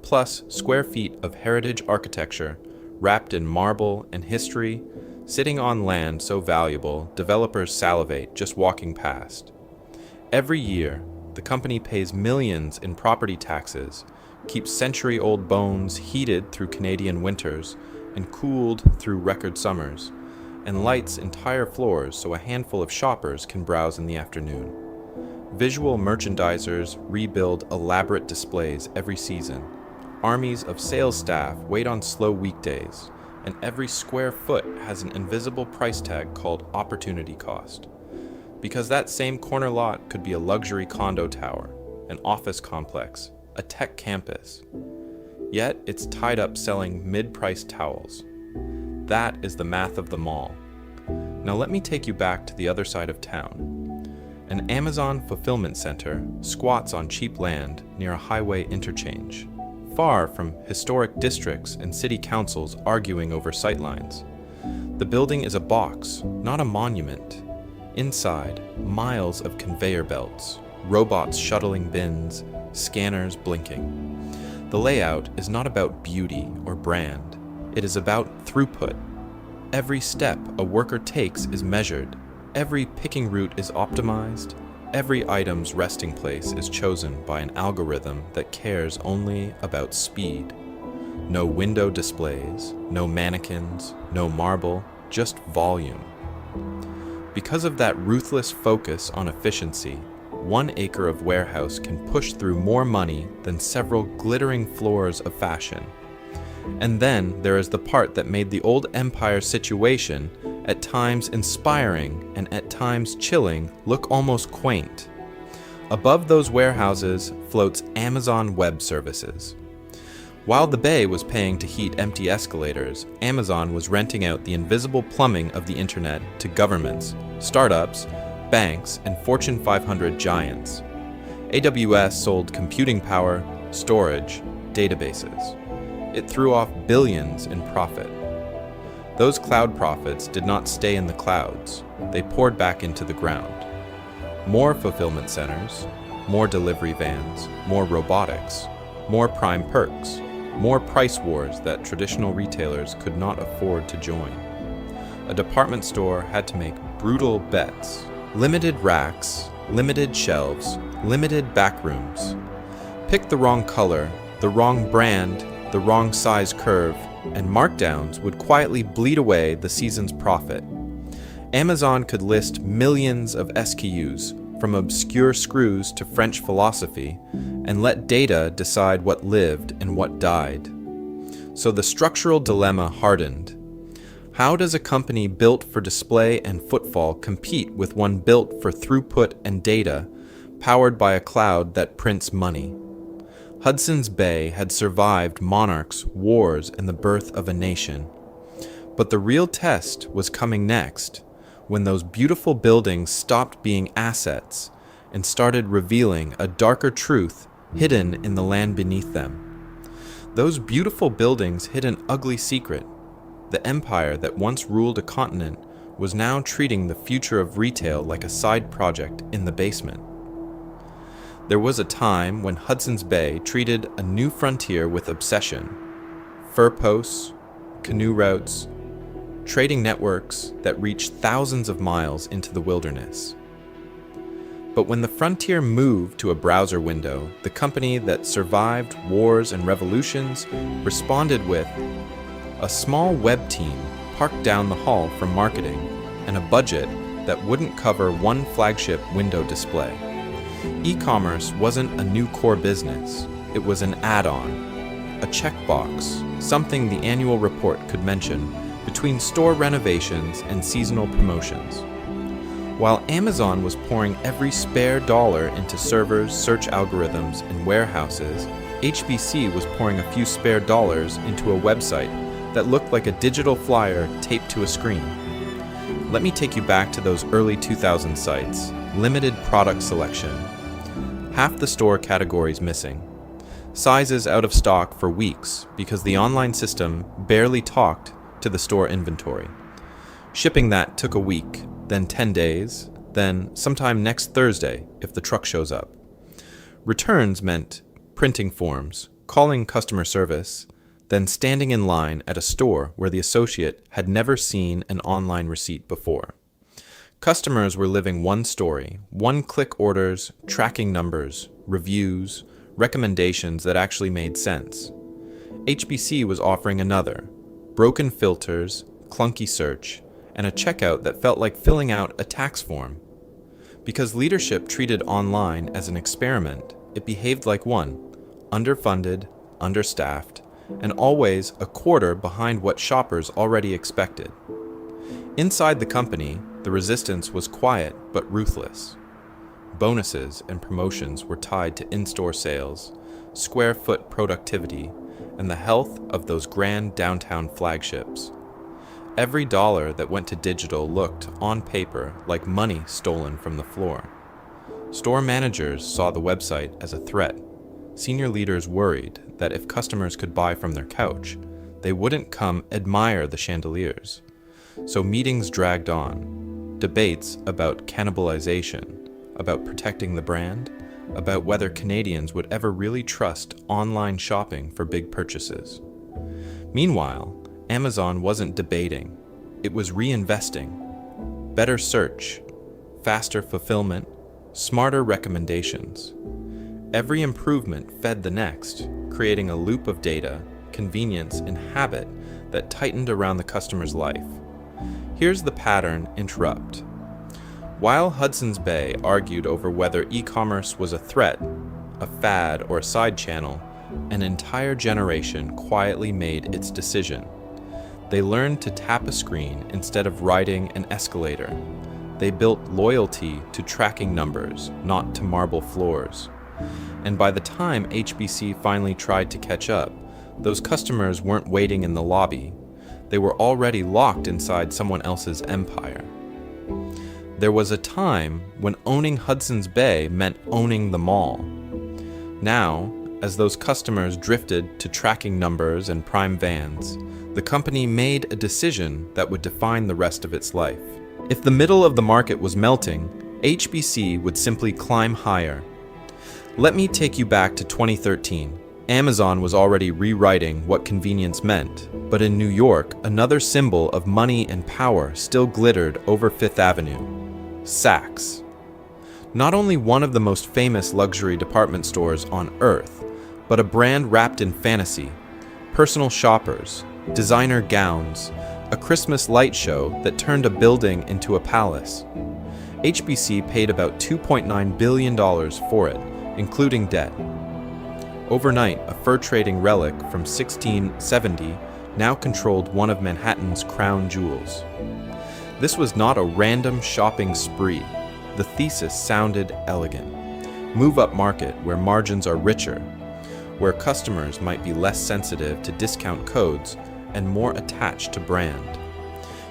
square feet of heritage architecture wrapped in marble and history, sitting on land so valuable developers salivate just walking past. Every year, the company pays millions in property taxes, keeps century-old bones heated through Canadian winters and cooled through record summers, and lights entire floors so a handful of shoppers can browse in the afternoon. Visual merchandisers rebuild elaborate displays every season. Armies of sales staff wait on slow weekdays, and every square foot has an invisible price tag called opportunity cost. Because that same corner lot could be a luxury condo tower, an office complex, a tech campus. Yet it's tied up selling mid-priced towels. That is the math of the mall. Now let me take you back to the other side of town. An Amazon fulfillment center squats on cheap land near a highway interchange, far from historic districts and city councils arguing over sightlines. The building is a box, not a monument. Inside, miles of conveyor belts, robots shuttling bins, scanners blinking. The layout is not about beauty or brand. It is about throughput. Every step a worker takes is measured. Every picking route is optimized. Every item's resting place is chosen by an algorithm that cares only about speed. No window displays, no mannequins, no marble, just volume. Because of that ruthless focus on efficiency, 1 acre of warehouse can push through more money than several glittering floors of fashion. And then there is the part that made the old empire situation, at times inspiring and at times chilling, look almost quaint. Above those warehouses floats Amazon Web Services. While the Bay was paying to heat empty escalators, Amazon was renting out the invisible plumbing of the internet to governments, startups, banks, and Fortune 500 giants. AWS sold computing power, storage, databases. It threw off billions in profit. Those cloud profits did not stay in the clouds. They poured back into the ground. More fulfillment centers, more delivery vans, more robotics, more Prime perks, more price wars that traditional retailers could not afford to join. A department store had to make brutal bets. Limited racks, limited shelves, limited backrooms. Pick the wrong color, the wrong brand, the wrong size curve, and markdowns would quietly bleed away the season's profit. Amazon could list millions of SKUs, from obscure screws to French philosophy, and let data decide what lived and what died. So the structural dilemma hardened. How does a company built for display and footfall compete with one built for throughput and data, powered by a cloud that prints money? Hudson's Bay had survived monarchs, wars, and the birth of a nation. But the real test was coming next, when those beautiful buildings stopped being assets and started revealing a darker truth hidden in the land beneath them. Those beautiful buildings hid an ugly secret. The empire that once ruled a continent was now treating the future of retail like a side project in the basement. There was a time when Hudson's Bay treated a new frontier with obsession. Fur posts, canoe routes, trading networks that reached thousands of miles into the wilderness. But when the frontier moved to a browser window, the company that survived wars and revolutions responded with a small web team parked down the hall from marketing and a budget that wouldn't cover one flagship window display. E-commerce wasn't a new core business, it was an add-on, a checkbox, something the annual report could mention between store renovations and seasonal promotions. While Amazon was pouring every spare dollar into servers, search algorithms, and warehouses, HBC was pouring a few spare dollars into a website that looked like a digital flyer taped to a screen. Let me take you back to those early 2000 sites. Limited product selection. Half the store categories missing. Sizes out of stock for weeks because the online system barely talked to the store inventory. Shipping that took a week, then 10 days, then sometime next Thursday if the truck shows up. Returns meant printing forms, calling customer service, then standing in line at a store where the associate had never seen an online receipt before. Customers were living one story, one-click orders, tracking numbers, reviews, recommendations that actually made sense. HBC was offering another, broken filters, clunky search, and a checkout that felt like filling out a tax form. Because leadership treated online as an experiment, it behaved like one, underfunded, understaffed, and always a quarter behind what shoppers already expected. Inside the company, the resistance was quiet but ruthless. Bonuses and promotions were tied to in-store sales, square foot productivity, and the health of those grand downtown flagships. Every dollar that went to digital looked, on paper, like money stolen from the floor. Store managers saw the website as a threat. Senior leaders worried that if customers could buy from their couch, they wouldn't come admire the chandeliers. So meetings dragged on. Debates about cannibalization, about protecting the brand, about whether Canadians would ever really trust online shopping for big purchases. Meanwhile, Amazon wasn't debating, it was reinvesting. Better search, faster fulfillment, smarter recommendations. Every improvement fed the next, creating a loop of data, convenience, and habit that tightened around the customer's life. Here's the pattern interrupt. While Hudson's Bay argued over whether e-commerce was a threat, a fad, or a side channel, an entire generation quietly made its decision. They learned to tap a screen instead of riding an escalator. They built loyalty to tracking numbers, not to marble floors. And by the time HBC finally tried to catch up, those customers weren't waiting in the lobby. They were already locked inside someone else's empire. There was a time when owning Hudson's Bay meant owning the mall. Now, as those customers drifted to tracking numbers and prime vans, the company made a decision that would define the rest of its life. If the middle of the market was melting, HBC would simply climb higher. Let me take you back to 2013. Amazon was already rewriting what convenience meant, but in New York, another symbol of money and power still glittered over Fifth Avenue: Saks. Not only one of the most famous luxury department stores on earth, but a brand wrapped in fantasy, personal shoppers, designer gowns, a Christmas light show that turned a building into a palace. HBC paid about $2.9 billion for it, including debt. Overnight, a fur trading relic from 1670 now controlled one of Manhattan's crown jewels. This was not a random shopping spree. The thesis sounded elegant. Move up market where margins are richer, where customers might be less sensitive to discount codes and more attached to brand.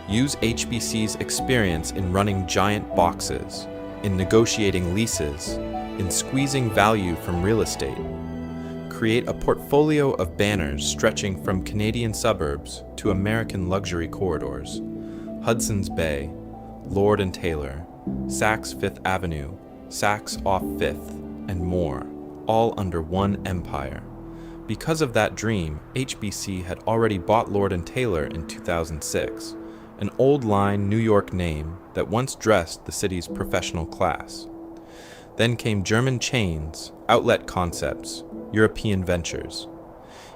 Use HBC's experience in running giant boxes, in negotiating leases, in squeezing value from real estate. Create a portfolio of banners stretching from Canadian suburbs to American luxury corridors. Hudson's Bay, Lord & Taylor, Saks Fifth Avenue, Saks off Fifth, and more, all under one empire. Because of that dream, HBC had already bought Lord & Taylor in 2006. an old-line New York name that once dressed the city's professional class. Then came German chains, outlet concepts, European ventures.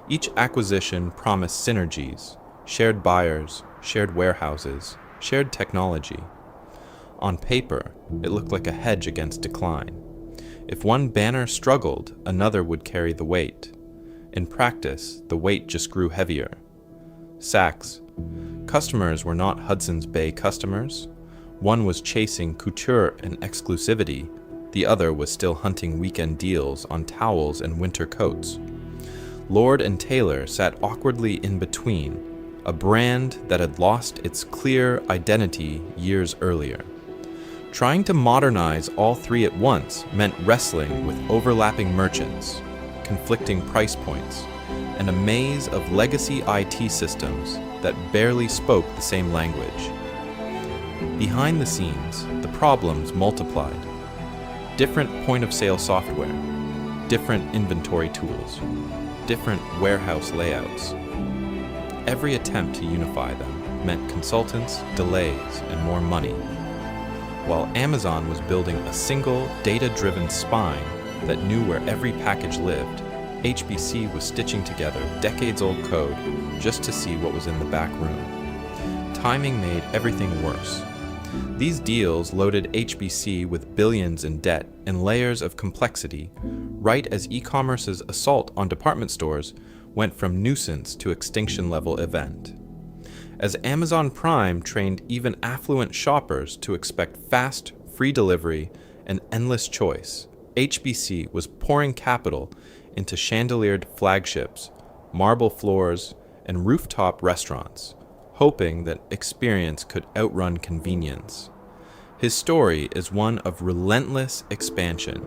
Each acquisition promised synergies, shared buyers, shared warehouses, shared technology. On paper, it looked like a hedge against decline. If one banner struggled, another would carry the weight. In practice, the weight just grew heavier. Saks. Customers were not Hudson's Bay customers. One was chasing couture and exclusivity. The other was still hunting weekend deals on towels and winter coats. Lord & Taylor sat awkwardly in between, a brand that had lost its clear identity years earlier. Trying to modernize all three at once meant wrestling with overlapping merchants, conflicting price points, and a maze of legacy IT systems that barely spoke the same language. Behind the scenes, the problems multiplied. Different point-of-sale software, different inventory tools, different warehouse layouts. Every attempt to unify them meant consultants, delays, and more money. While Amazon was building a single, data-driven spine that knew where every package lived, HBC was stitching together decades-old code just to see what was in the back room. Timing made everything worse. These deals loaded HBC with billions in debt and layers of complexity, right as e-commerce's assault on department stores went from nuisance to extinction-level event. As Amazon Prime trained even affluent shoppers to expect fast, free delivery and endless choice, HBC was pouring capital into chandeliered flagships, marble floors, and rooftop restaurants, hoping that experience could outrun convenience. His story is one of relentless expansion.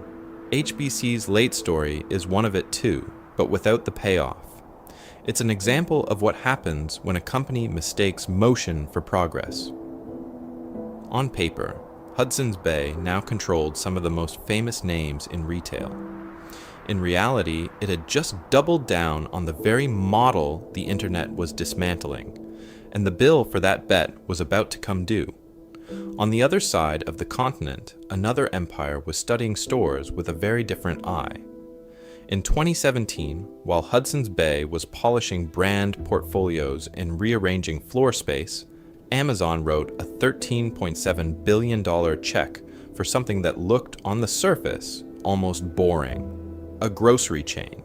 HBC's late story is one of it too, but without the payoff. It's an example of what happens when a company mistakes motion for progress. On paper, Hudson's Bay now controlled some of the most famous names in retail. In reality, it had just doubled down on the very model the internet was dismantling, and the bill for that bet was about to come due. On the other side of the continent, another empire was studying stores with a very different eye. In 2017, while Hudson's Bay was polishing brand portfolios and rearranging floor space, Amazon wrote a $13.7 billion check for something that looked, on the surface, almost boring: a grocery chain.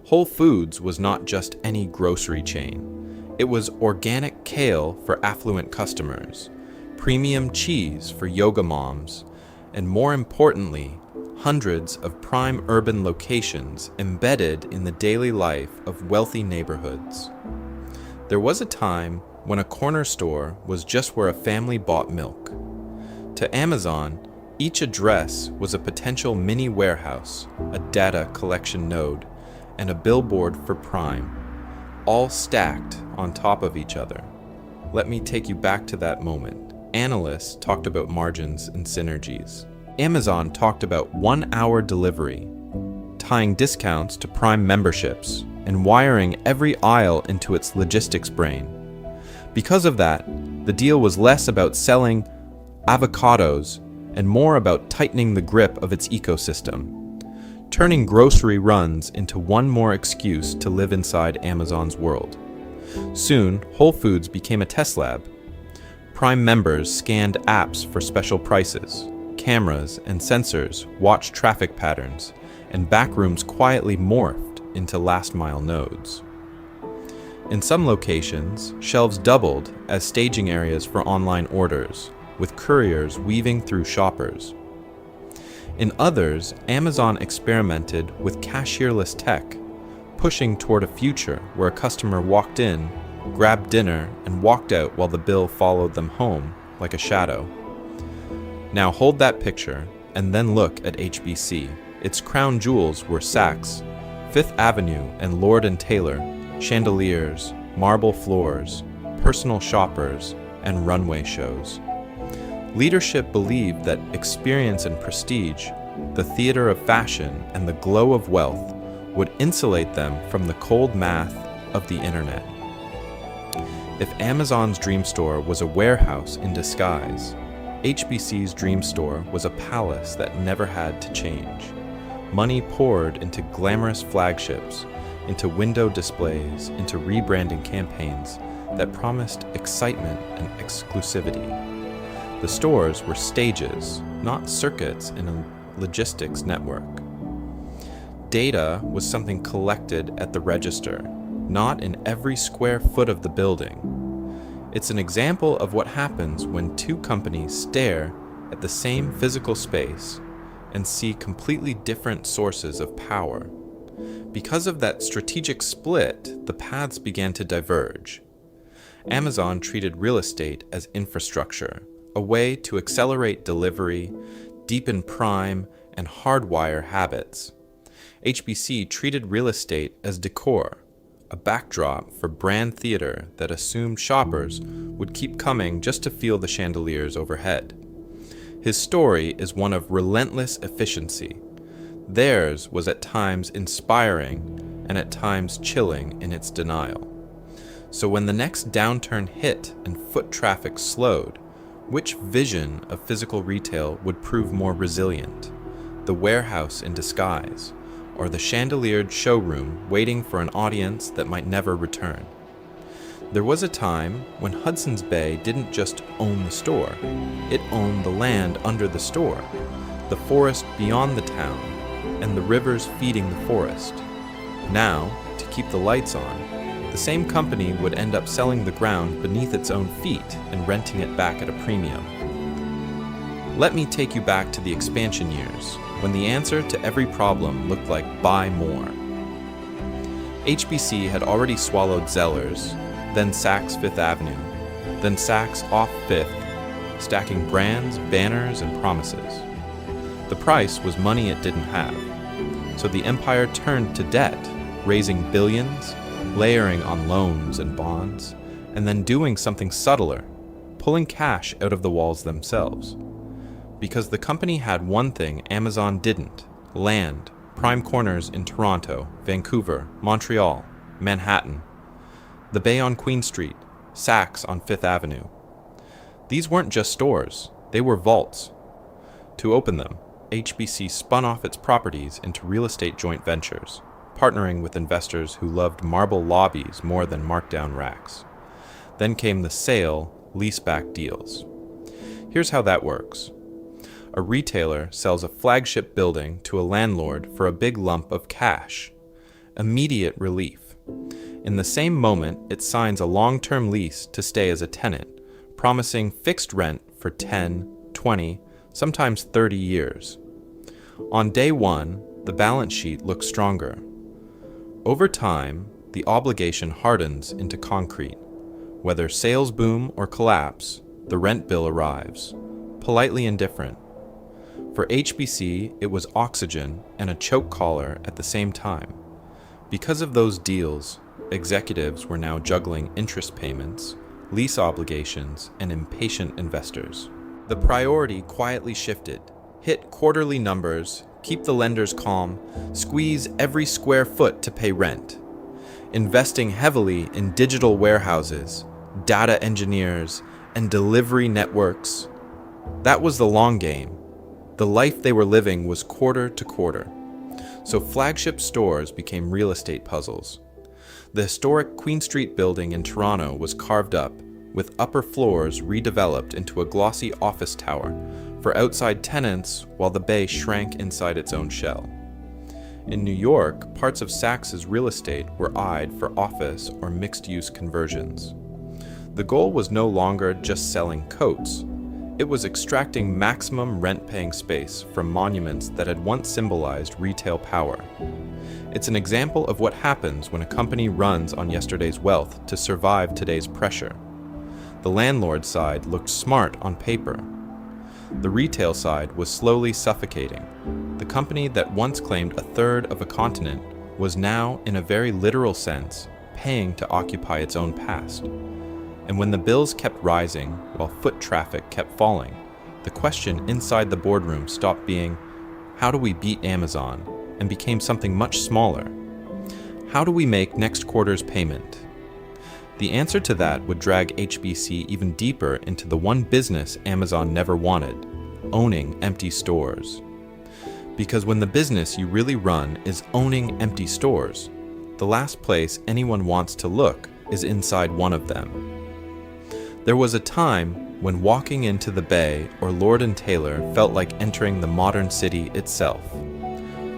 Whole Foods was not just any grocery chain. It was organic kale for affluent customers, premium cheese for yoga moms, and more importantly, hundreds of prime urban locations embedded in the daily life of wealthy neighborhoods. There was a time when a corner store was just where a family bought milk. To Amazon, each address was a potential mini warehouse, a data collection node, and a billboard for Prime, all stacked on top of each other. Let me take you back to that moment. Analysts talked about margins and synergies. Amazon talked about 1-hour delivery, tying discounts to Prime memberships, and wiring every aisle into its logistics brain. Because of that, the deal was less about selling avocados and more about tightening the grip of its ecosystem, turning grocery runs into one more excuse to live inside Amazon's world. Soon, Whole Foods became a test lab. Prime members scanned apps for special prices. Cameras and sensors watched traffic patterns, and backrooms quietly morphed into last-mile nodes. In some locations, shelves doubled as staging areas for online orders, with couriers weaving through shoppers. In others, Amazon experimented with cashierless tech, pushing toward a future where a customer walked in, grabbed dinner, and walked out while the bill followed them home like a shadow. Now hold that picture, and then look at HBC. Its crown jewels were Saks, Fifth Avenue and Lord & Taylor, chandeliers, marble floors, personal shoppers, and runway shows. Leadership believed that experience and prestige, the theater of fashion, and the glow of wealth would insulate them from the cold math of the internet. If Amazon's dream store was a warehouse in disguise, HBC's dream store was a palace that never had to change. Money poured into glamorous flagships, into window displays, into rebranding campaigns that promised excitement and exclusivity. The stores were stages, not circuits in a logistics network. Data was something collected at the register, not in every square foot of the building. It's an example of what happens when two companies stare at the same physical space and see completely different sources of power. Because of that strategic split, the paths began to diverge. Amazon treated real estate as infrastructure, a way to accelerate delivery, deepen prime, and hardwire habits. HBC treated real estate as decor, a backdrop for brand theater that assumed shoppers would keep coming just to feel the chandeliers overhead. His story is one of relentless efficiency. Theirs was at times inspiring and at times chilling in its denial. So when the next downturn hit and foot traffic slowed, which vision of physical retail would prove more resilient? The warehouse in disguise, or the chandeliered showroom waiting for an audience that might never return? There was a time when Hudson's Bay didn't just own the store, it owned the land under the store, the forest beyond the town, and the rivers feeding the forest. Now, to keep the lights on, the same company would end up selling the ground beneath its own feet and renting it back at a premium. Let me take you back to the expansion years, when the answer to every problem looked like buy more. HBC had already swallowed Zellers, then Saks Fifth Avenue, then Saks off Fifth, stacking brands, banners, and promises. The price was money it didn't have, so the empire turned to debt, raising billions, layering on loans and bonds, and then doing something subtler, pulling cash out of the walls themselves. Because the company had one thing Amazon didn't: land, prime corners in Toronto, Vancouver, Montreal, Manhattan, the Bay on Queen Street, Saks on Fifth Avenue. These weren't just stores, they were vaults. To open them, HBC spun off its properties into real estate joint ventures, partnering with investors who loved marble lobbies more than markdown racks. Then came the sale, leaseback deals. Here's how that works. A retailer sells a flagship building to a landlord for a big lump of cash. Immediate relief. In the same moment, it signs a long-term lease to stay as a tenant, promising fixed rent for 10, 20, sometimes 30 years. On day one, the balance sheet looks stronger. Over time, the obligation hardens into concrete. Whether sales boom or collapse, the rent bill arrives, politely indifferent. For HBC, it was oxygen and a choke collar at the same time. Because of those deals, executives were now juggling interest payments, lease obligations, and impatient investors. The priority quietly shifted: hit quarterly numbers, keep the lenders calm, squeeze every square foot to pay rent. Investing heavily in digital warehouses, data engineers, and delivery networks. That was the long game. The life they were living was quarter to quarter. So flagship stores became real estate puzzles. The historic Queen Street building in Toronto was carved up, with upper floors redeveloped into a glossy office tower for outside tenants while the Bay shrank inside its own shell. In New York, parts of Saks' real estate were eyed for office or mixed-use conversions. The goal was no longer just selling coats. It was extracting maximum rent-paying space from monuments that had once symbolized retail power. It's an example of what happens when a company runs on yesterday's wealth to survive today's pressure. The landlord side looked smart on paper. The retail side was slowly suffocating. The company that once claimed a third of a continent was now, in a very literal sense, paying to occupy its own past. And when the bills kept rising while foot traffic kept falling, the question inside the boardroom stopped being, how do we beat Amazon, and became something much smaller. How do we make next quarter's payment? The answer to that would drag HBC even deeper into the one business Amazon never wanted, owning empty stores. Because when the business you really run is owning empty stores, the last place anyone wants to look is inside one of them. There was a time when walking into the Bay or Lord & Taylor felt like entering the modern city itself.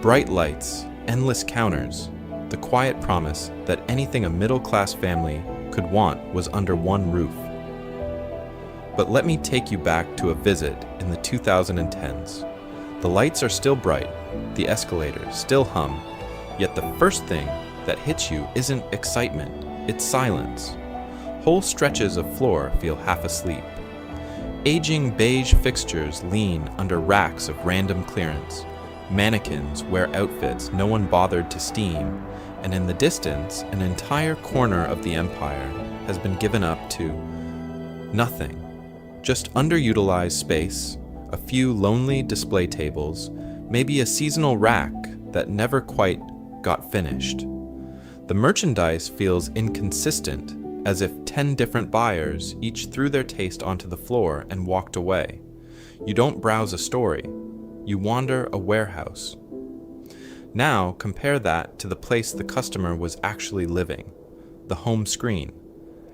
Bright lights, endless counters, the quiet promise that anything a middle-class family could want was under one roof. But let me take you back to a visit in the 2010s. The lights are still bright, the escalators still hum, yet the first thing that hits you isn't excitement, it's silence. Whole stretches of floor feel half asleep. Aging beige fixtures lean under racks of random clearance. Mannequins wear outfits no one bothered to steam, and in the distance, an entire corner of the empire has been given up to nothing. Just underutilized space, a few lonely display tables, maybe a seasonal rack that never quite got finished. The merchandise feels inconsistent, as if 10 different buyers each threw their taste onto the floor and walked away. You don't browse a story, you wander a warehouse. Now compare that to the place the customer was actually living, the home screen.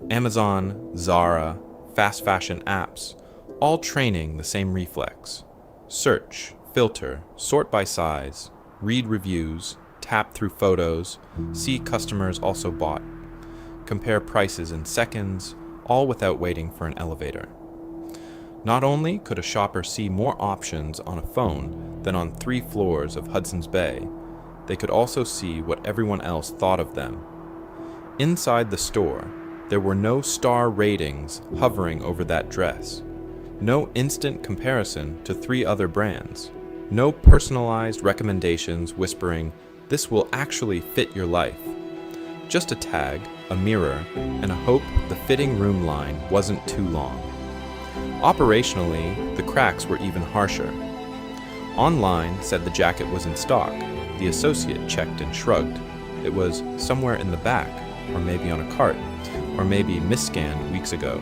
Amazon, Zara, fast fashion apps, all training the same reflex. Search, filter, sort by size, read reviews, tap through photos, see customers also bought. Compare prices in seconds, all without waiting for an elevator. Not only could a shopper see more options on a phone than on 3 floors of Hudson's Bay, they could also see what everyone else thought of them. Inside the store, there were no star ratings hovering over that dress, no instant comparison to 3 other brands, no personalized recommendations whispering, "This will actually fit your life." Just a tag, a mirror, and a hope the fitting room line wasn't too long. Operationally, the cracks were even harsher. Online said the jacket was in stock. The associate checked and shrugged. It was somewhere in the back, or maybe on a cart, or maybe misscanned weeks ago.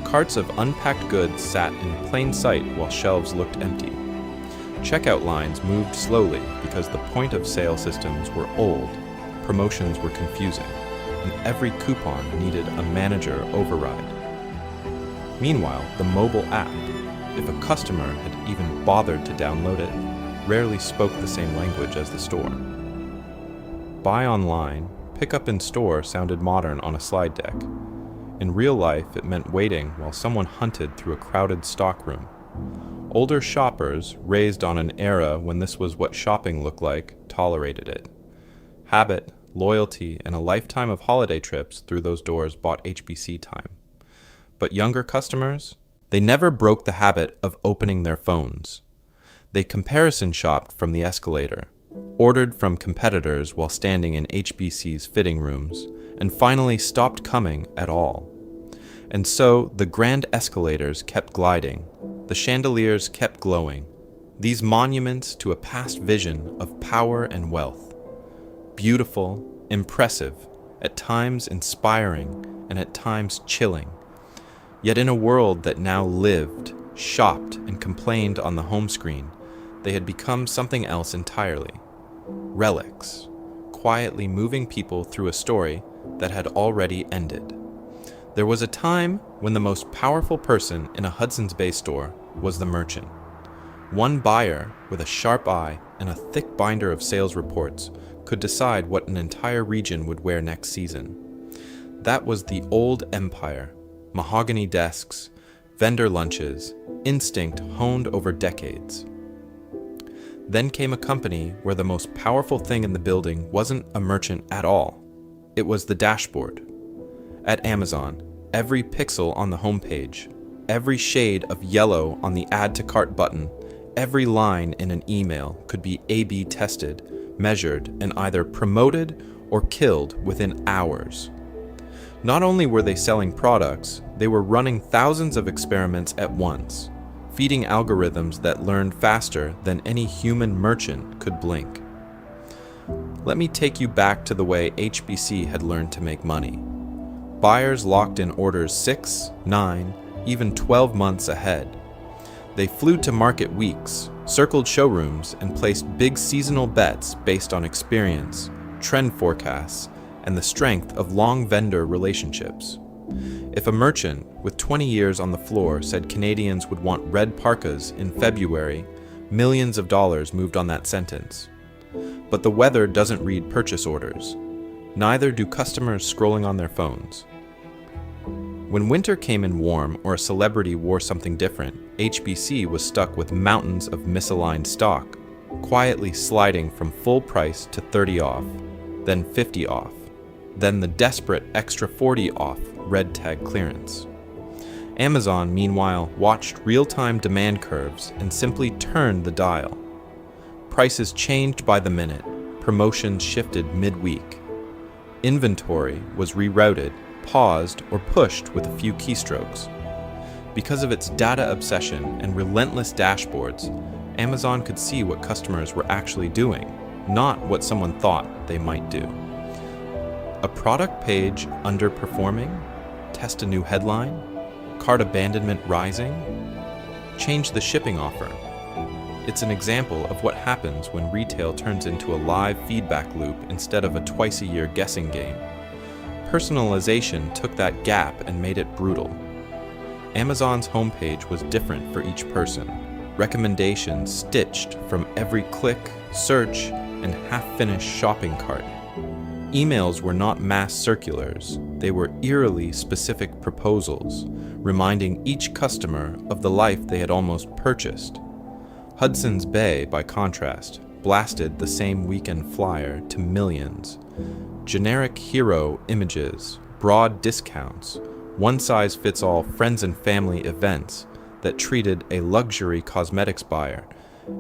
Carts of unpacked goods sat in plain sight while shelves looked empty. Checkout lines moved slowly because the point-of-sale systems were old, promotions were confusing, and every coupon needed a manager override. Meanwhile, the mobile app, if a customer had even bothered to download it, rarely spoke the same language as the store. Buy online, pick up in store sounded modern on a slide deck. In real life, it meant waiting while someone hunted through a crowded stockroom. Older shoppers, raised on an era when this was what shopping looked like, tolerated it. Habit, loyalty, and a lifetime of holiday trips through those doors bought HBC time. But younger customers, they never broke the habit of opening their phones. They comparison shopped from the escalator, ordered from competitors while standing in HBC's fitting rooms, and finally stopped coming at all. And so the grand escalators kept gliding, the chandeliers kept glowing, these monuments to a past vision of power and wealth. Beautiful, impressive, at times inspiring, and at times chilling. Yet in a world that now lived, shopped, and complained on the home screen, they had become something else entirely. Relics, quietly moving people through a story that had already ended. There was a time when the most powerful person in a Hudson's Bay store was the merchant. One buyer with a sharp eye and a thick binder of sales reports could decide what an entire region would wear next season. That was the old empire, mahogany desks, vendor lunches, instinct honed over decades. Then came a company where the most powerful thing in the building wasn't a merchant at all. It was the dashboard. At Amazon, every pixel on the homepage, every shade of yellow on the Add to Cart button, every line in an email could be A/B tested, measured, and either promoted or killed within hours. Not only were they selling products, they were running thousands of experiments at once, feeding algorithms that learned faster than any human merchant could blink. Let me take you back to the way HBC had learned to make money. Buyers locked in orders 6, 9, even 12 months ahead. They flew to market weeks, circled showrooms, and placed big seasonal bets based on experience, trend forecasts, and the strength of long vendor relationships. If a merchant with 20 years on the floor said Canadians would want red parkas in February, millions of dollars moved on that sentence. But the weather doesn't read purchase orders. Neither do customers scrolling on their phones. When winter came in warm or a celebrity wore something different, HBC was stuck with mountains of misaligned stock, quietly sliding from full price to 30 off, then 50 off, then the desperate extra 40 off red tag clearance. Amazon, meanwhile, watched real-time demand curves and simply turned the dial. Prices changed by the minute, promotions shifted mid-week. Inventory was rerouted, paused, or pushed with a few keystrokes. Because of its data obsession and relentless dashboards, Amazon could see what customers were actually doing, not what someone thought they might do. A product page underperforming? Test a new headline? Cart abandonment rising? Change the shipping offer. It's an example of what happens when retail turns into a live feedback loop instead of a twice-a-year guessing game. Personalization took that gap and made it brutal. Amazon's homepage was different for each person. Recommendations stitched from every click, search, and half-finished shopping cart. Emails were not mass circulars. They were eerily specific proposals, reminding each customer of the life they had almost purchased. Hudson's Bay, by contrast, blasted the same weekend flyer to millions. Generic hero images, broad discounts, one-size-fits-all friends and family events that treated a luxury cosmetics buyer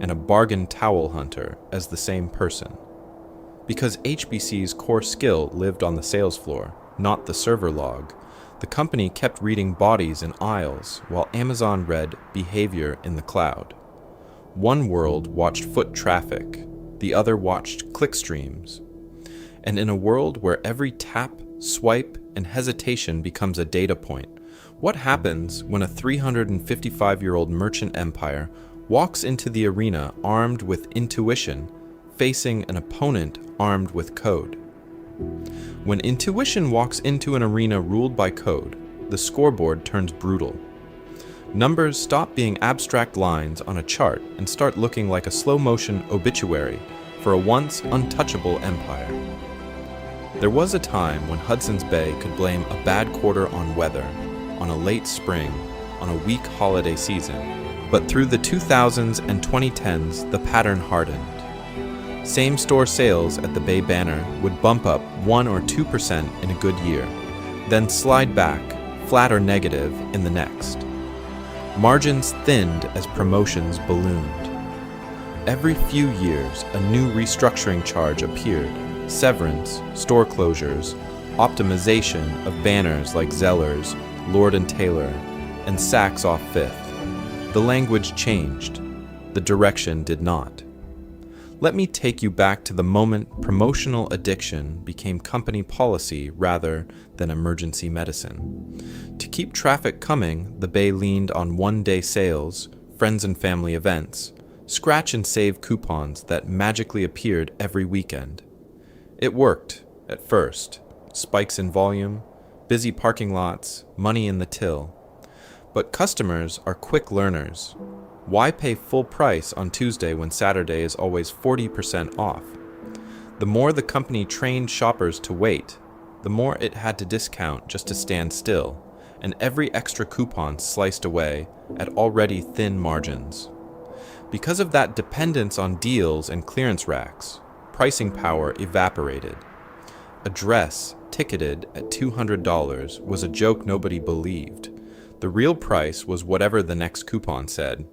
and a bargain towel hunter as the same person. Because HBC's core skill lived on the sales floor, not the server log, the company kept reading bodies in aisles while Amazon read behavior in the cloud. One world watched foot traffic, the other watched click streams. And in a world where every tap, swipe, and hesitation becomes a data point, what happens when a 355-year-old merchant empire walks into the arena armed with intuition, facing an opponent armed with code? When intuition walks into an arena ruled by code, the scoreboard turns brutal. Numbers stop being abstract lines on a chart and start looking like a slow-motion obituary for a once untouchable empire. There was a time when Hudson's Bay could blame a bad quarter on weather, on a late spring, on a weak holiday season, but through the 2000s and 2010s, the pattern hardened. Same-store sales at the Bay banner would bump up 1 or 2% in a good year, then slide back, flat or negative, in the next. Margins thinned as promotions ballooned. Every few years, a new restructuring charge appeared: severance, store closures, optimization of banners like Zellers, Lord & Taylor, and Saks off Fifth. The language changed. The direction did not. Let me take you back to the moment promotional addiction became company policy rather than emergency medicine. To keep traffic coming, the Bay leaned on one-day sales, friends and family events, scratch and save coupons that magically appeared every weekend. It worked, at first. Spikes in volume, busy parking lots, money in the till. But customers are quick learners. Why pay full price on Tuesday when Saturday is always 40% off? The more the company trained shoppers to wait, the more it had to discount just to stand still, and every extra coupon sliced away at already thin margins. Because of that dependence on deals and clearance racks, pricing power evaporated. A dress ticketed at $200 was a joke nobody believed. The real price was whatever the next coupon said.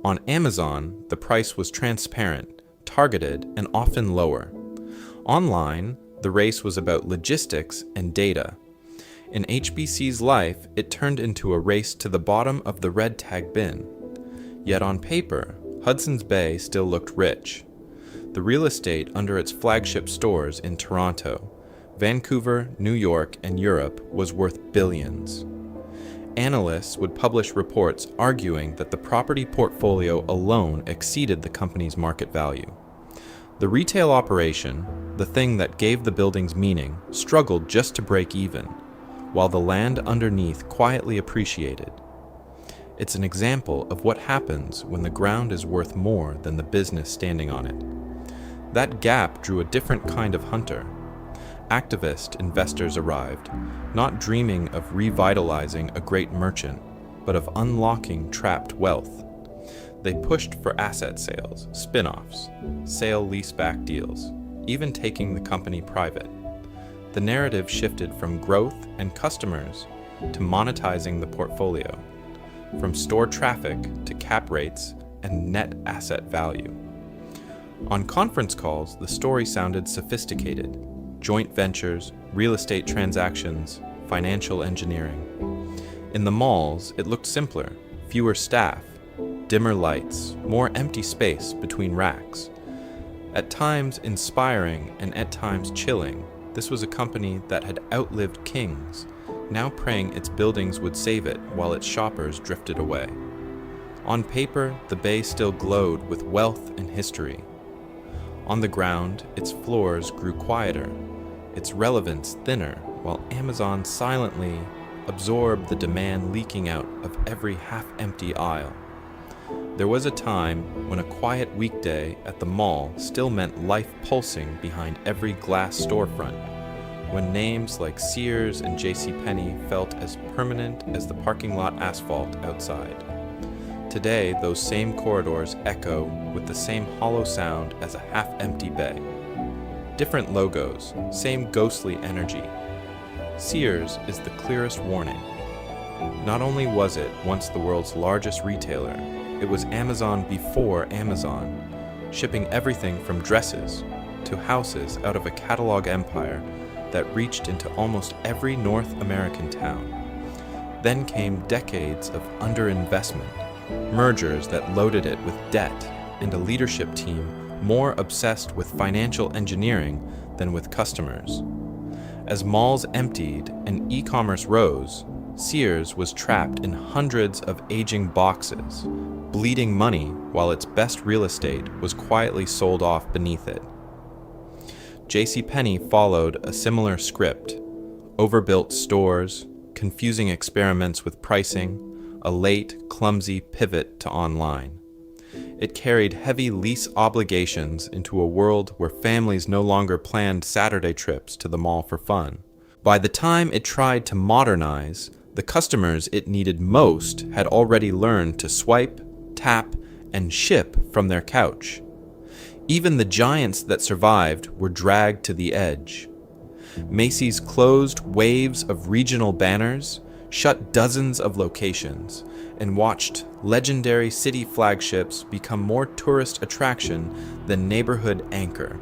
On Amazon, the price was transparent, targeted, and often lower. Online, the race was about logistics and data. In HBC's life, it turned into a race to the bottom of the red tag bin. Yet on paper, Hudson's Bay still looked rich. The real estate under its flagship stores in Toronto, Vancouver, New York, and Europe was worth billions. Analysts would publish reports arguing that the property portfolio alone exceeded the company's market value. The retail operation, the thing that gave the buildings meaning, struggled just to break even, while the land underneath quietly appreciated. It's an example of what happens when the ground is worth more than the business standing on it. That gap drew a different kind of hunter. Activist investors arrived, not dreaming of revitalizing a great merchant, but of unlocking trapped wealth. They pushed for asset sales, spin-offs, sale-leaseback deals, even taking the company private. The narrative shifted from growth and customers to monetizing the portfolio, from store traffic to cap rates and net asset value. On conference calls, the story sounded sophisticated: joint ventures, real estate transactions, financial engineering. In the malls, it looked simpler: fewer staff, dimmer lights, more empty space between racks. At times inspiring and at times chilling, this was a company that had outlived kings, now praying its buildings would save it while its shoppers drifted away. On paper, the bay still glowed with wealth and history. On the ground, its floors grew quieter, its relevance thinner, while Amazon silently absorbed the demand leaking out of every half-empty aisle. There was a time when a quiet weekday at the mall still meant life pulsing behind every glass storefront, when names like Sears and JCPenney felt as permanent as the parking lot asphalt outside. Today, those same corridors echo with the same hollow sound as a half-empty bay. Different logos, same ghostly energy. Sears is the clearest warning. Not only was it once the world's largest retailer, it was Amazon before Amazon, shipping everything from dresses to houses out of a catalog empire that reached into almost every North American town. Then came decades of underinvestment, mergers that loaded it with debt, and a leadership team more obsessed with financial engineering than with customers. As malls emptied and e-commerce rose, Sears was trapped in hundreds of aging boxes, bleeding money while its best real estate was quietly sold off beneath it. JCPenney followed a similar script: overbuilt stores, confusing experiments with pricing, a late, clumsy pivot to online. It carried heavy lease obligations into a world where families no longer planned Saturday trips to the mall for fun. By the time it tried to modernize, the customers it needed most had already learned to swipe, tap, and ship from their couch. Even the giants that survived were dragged to the edge. Macy's closed waves of regional banners, shut dozens of locations, and watched legendary city flagships become more tourist attraction than neighborhood anchor.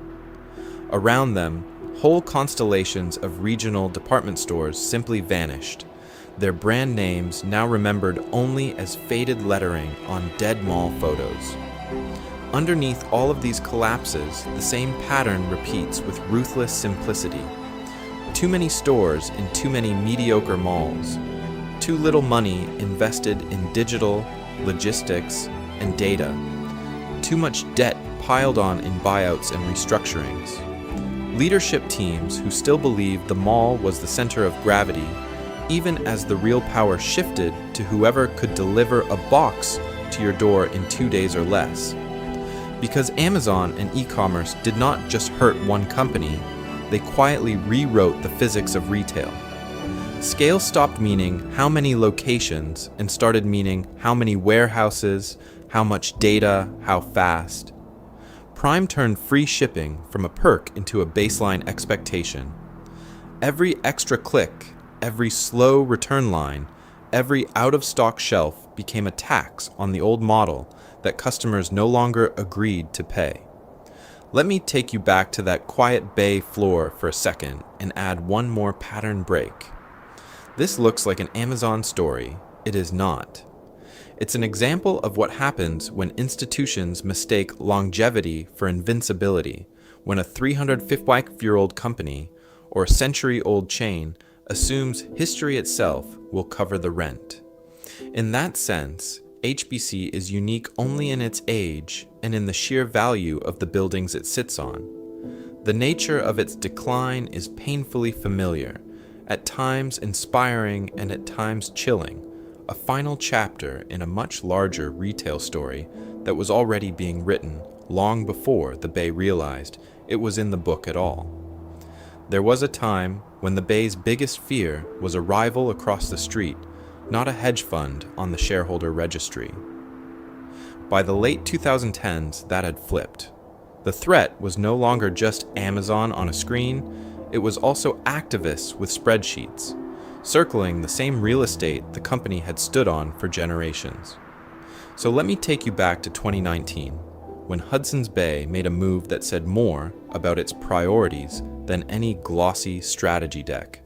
Around them, whole constellations of regional department stores simply vanished, their brand names now remembered only as faded lettering on dead mall photos. Underneath all of these collapses, the same pattern repeats with ruthless simplicity. Too many stores in too many mediocre malls. Too little money invested in digital, logistics, and data. Too much debt piled on in buyouts and restructurings. Leadership teams who still believed the mall was the center of gravity, even as the real power shifted to whoever could deliver a box to your door in 2 days or less. Because Amazon and e-commerce did not just hurt one company, they quietly rewrote the physics of retail. Scale stopped meaning how many locations and started meaning how many warehouses, how much data, how fast. Prime turned free shipping from a perk into a baseline expectation. Every extra click, every slow return line, every out-of-stock shelf became a tax on the old model that customers no longer agreed to pay. Let me take you back to that quiet bay floor for a second and add one more pattern break. This looks like an Amazon story. It is not. It's an example of what happens when institutions mistake longevity for invincibility, when a 355-year-old company, or a century-old chain assumes history itself will cover the rent. In that sense, HBC is unique only in its age and in the sheer value of the buildings it sits on. The nature of its decline is painfully familiar, at times inspiring and at times chilling, a final chapter in a much larger retail story that was already being written long before the Bay realized it was in the book at all. There was a time when the Bay's biggest fear was a rival across the street, not a hedge fund on the shareholder registry. By the late 2010s, that had flipped. The threat was no longer just Amazon on a screen, it was also activists with spreadsheets, circling the same real estate the company had stood on for generations. So let me take you back to 2019, when Hudson's Bay made a move that said more about its priorities than any glossy strategy deck.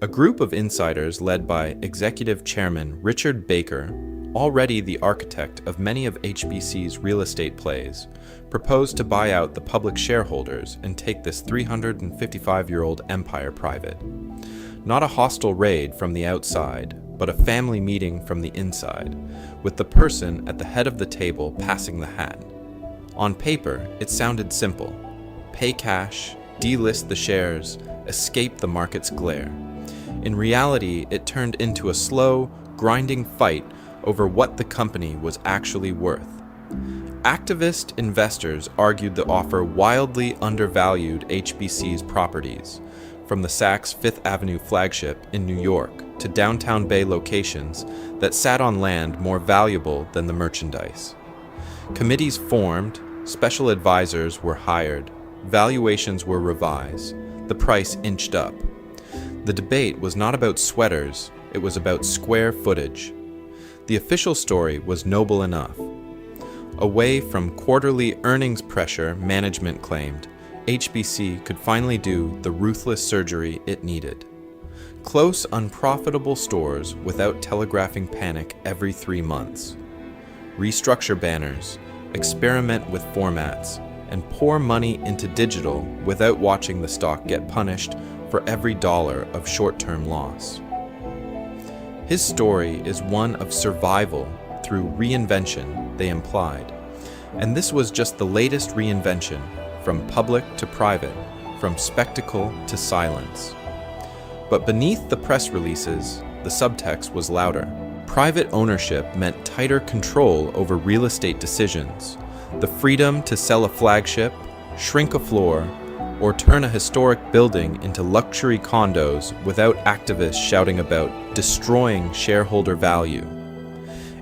A group of insiders led by Executive Chairman Richard Baker, already the architect of many of HBC's real estate plays, proposed to buy out the public shareholders and take this 355-year-old empire private. Not a hostile raid from the outside, but a family meeting from the inside, with the person at the head of the table passing the hat. On paper, it sounded simple. Pay cash, delist the shares, escape the market's glare. In reality, it turned into a slow, grinding fight over what the company was actually worth. Activist investors argued the offer wildly undervalued HBC's properties, from the Saks Fifth Avenue flagship in New York to downtown Bay locations that sat on land more valuable than the merchandise. Committees formed, special advisors were hired, valuations were revised, the price inched up. The debate was not about sweaters, it was about square footage. The official story was noble enough. Away from quarterly earnings pressure management claimed, HBC could finally do the ruthless surgery it needed. Close unprofitable stores without telegraphing panic every 3 months. Restructure banners, experiment with formats, and pour money into digital without watching the stock get punished for every dollar of short-term loss. His story is one of survival through reinvention, they implied. And this was just the latest reinvention, from public to private, from spectacle to silence. But beneath the press releases, the subtext was louder. Private ownership meant tighter control over real estate decisions, the freedom to sell a flagship, shrink a floor, or turn a historic building into luxury condos without activists shouting about destroying shareholder value.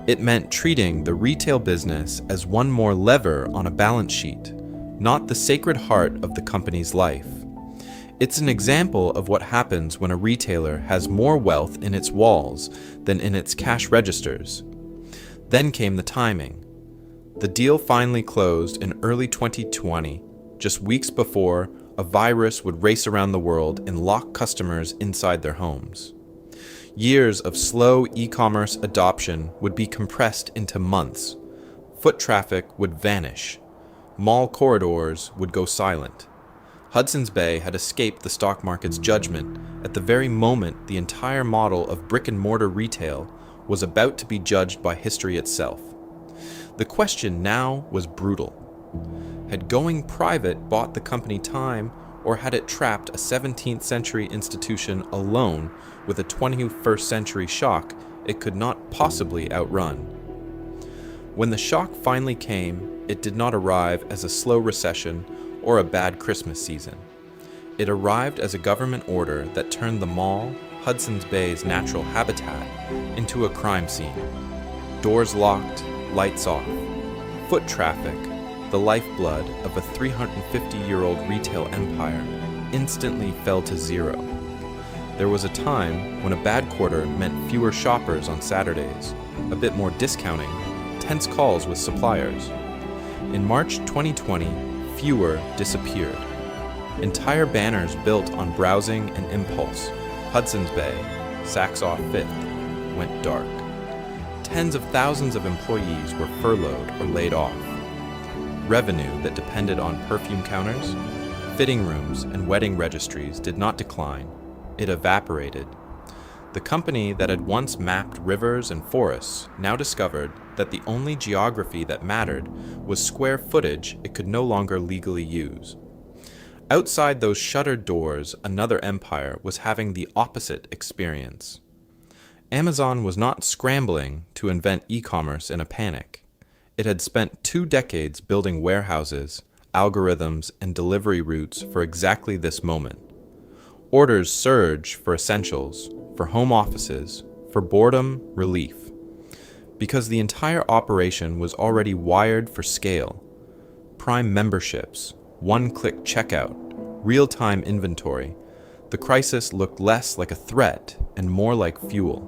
It meant treating the retail business as one more lever on a balance sheet, not the sacred heart of the company's life. It's an example of what happens when a retailer has more wealth in its walls than in its cash registers. Then came the timing. The deal finally closed in early 2020, just weeks before a virus would race around the world and lock customers inside their homes. Years of slow e-commerce adoption would be compressed into months. Foot traffic would vanish. Mall corridors would go silent. Hudson's Bay had escaped the stock market's judgment at the very moment the entire model of brick-and-mortar retail was about to be judged by history itself. The question now was brutal. Had going private bought the company time, or had it trapped a 17th century institution alone with a 21st century shock it could not possibly outrun? When the shock finally came, it did not arrive as a slow recession or a bad Christmas season. It arrived as a government order that turned the mall, Hudson's Bay's natural habitat, into a crime scene. Doors locked, lights off. Foot traffic, the lifeblood of a 350-year-old retail empire, instantly fell to zero. There was a time when a bad quarter meant fewer shoppers on Saturdays, a bit more discounting, tense calls with suppliers. In March 2020, fewer disappeared. Entire banners built on browsing and impulse, Hudson's Bay, Saks off Fifth, went dark. Tens of thousands of employees were furloughed or laid off. Revenue that depended on perfume counters fitting rooms and wedding registries did not decline, it evaporated. The company that had once mapped rivers and forests now discovered that the only geography that mattered was square footage it could no longer legally use. Outside those shuttered doors, another empire was having the opposite experience. Amazon was not scrambling to invent e-commerce in a panic. It had spent 2 decades building warehouses, algorithms, and delivery routes for exactly this moment. Orders surged for essentials, for home offices, for boredom relief. Because the entire operation was already wired for scale. Prime memberships, one-click checkout, real-time inventory, the crisis looked less like a threat and more like fuel.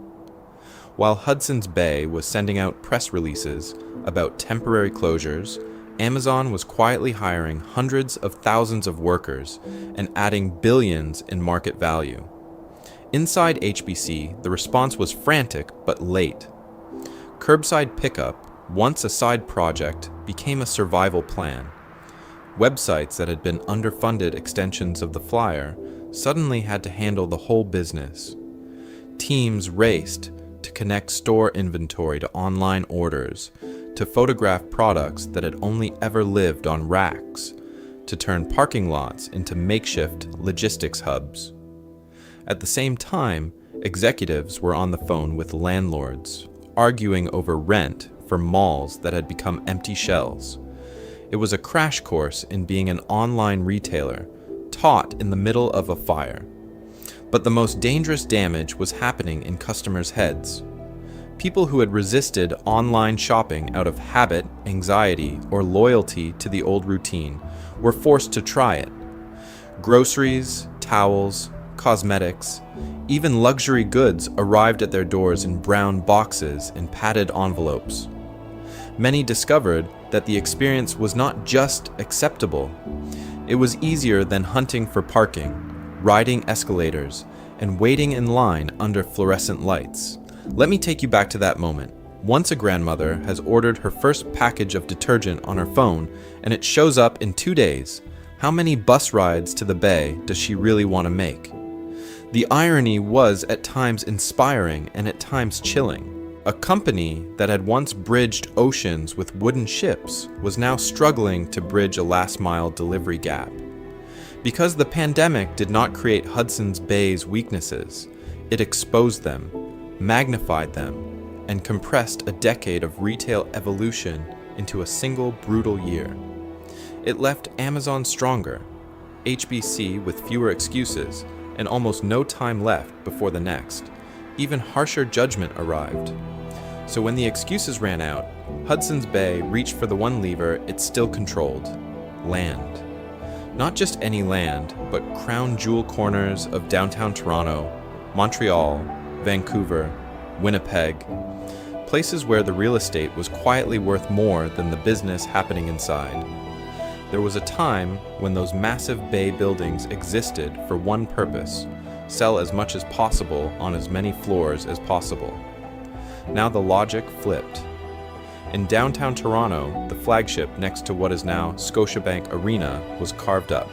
While Hudson's Bay was sending out press releases about temporary closures, Amazon was quietly hiring hundreds of thousands of workers and adding billions in market value. Inside HBC, the response was frantic but late. Curbside pickup, once a side project, became a survival plan. Websites that had been underfunded extensions of the flyer suddenly had to handle the whole business. Teams raced to connect store inventory to online orders, to photograph products that had only ever lived on racks, to turn parking lots into makeshift logistics hubs. At the same time, executives were on the phone with landlords, arguing over rent for malls that had become empty shells. It was a crash course in being an online retailer, taught in the middle of a fire. But the most dangerous damage was happening in customers' heads. People who had resisted online shopping out of habit, anxiety, or loyalty to the old routine were forced to try it. Groceries, towels, cosmetics, even luxury goods arrived at their doors in brown boxes and padded envelopes. Many discovered that the experience was not just acceptable. It was easier than hunting for parking, riding escalators, and waiting in line under fluorescent lights. Let me take you back to that moment. Once a grandmother has ordered her first package of detergent on her phone and it shows up in 2 days. How many bus rides to the Bay does she really want to make? The irony was at times inspiring and at times chilling. A company that had once bridged oceans with wooden ships was now struggling to bridge a last-mile delivery gap. Because the pandemic did not create Hudson's Bay's weaknesses, it exposed them, magnified them, and compressed a decade of retail evolution into a single brutal year. It left Amazon stronger, HBC with fewer excuses, and almost no time left before the next. Even harsher judgment arrived. So when the excuses ran out, Hudson's Bay reached for the one lever it still controlled: land. Not just any land, but crown jewel corners of downtown Toronto, Montreal, Vancouver, Winnipeg, places where the real estate was quietly worth more than the business happening inside. There was a time when those massive bay buildings existed for one purpose: sell as much as possible on as many floors as possible. Now the logic flipped. In downtown Toronto, the flagship next to what is now Scotiabank Arena was carved up,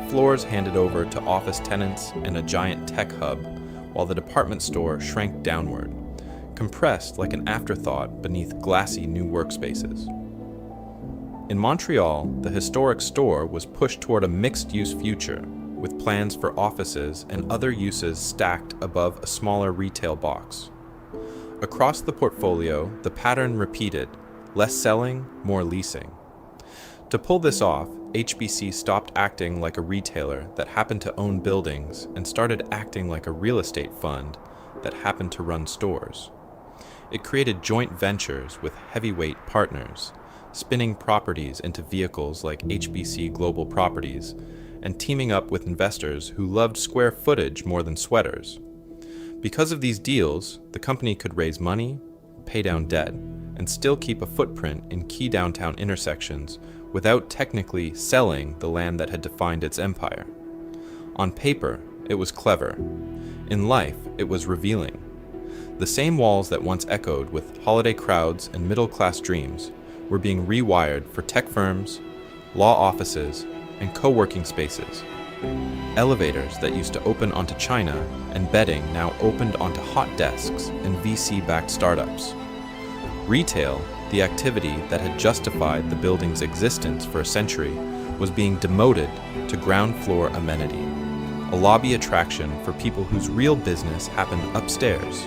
floors handed over to office tenants and a giant tech hub, while the department store shrank downward, compressed like an afterthought beneath glassy new workspaces. In Montreal, the historic store was pushed toward a mixed-use future, with plans for offices and other uses stacked above a smaller retail box. Across the portfolio, the pattern repeated: less selling, more leasing. To pull this off, HBC stopped acting like a retailer that happened to own buildings and started acting like a real estate fund that happened to run stores. It created joint ventures with heavyweight partners, spinning properties into vehicles like HBC Global Properties, and teaming up with investors who loved square footage more than sweaters. Because of these deals, the company could raise money, pay down debt, and still keep a footprint in key downtown intersections without technically selling the land that had defined its empire. On paper, it was clever. In life, it was revealing. The same walls that once echoed with holiday crowds and middle-class dreams were being rewired for tech firms, law offices, and co-working spaces. Elevators that used to open onto China and bedding now opened onto hot desks and VC-backed startups. Retail, the activity that had justified the building's existence for a century, was being demoted to ground floor amenity, a lobby attraction for people whose real business happened upstairs.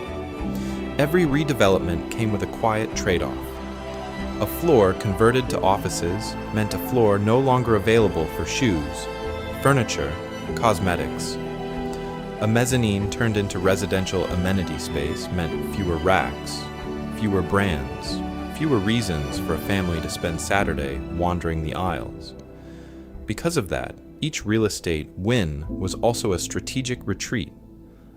Every redevelopment came with a quiet trade-off. A floor converted to offices meant a floor no longer available for shoes, furniture, cosmetics. A mezzanine turned into residential amenity space meant fewer racks, fewer brands, fewer reasons for a family to spend Saturday wandering the aisles. Because of that, each real estate win was also a strategic retreat,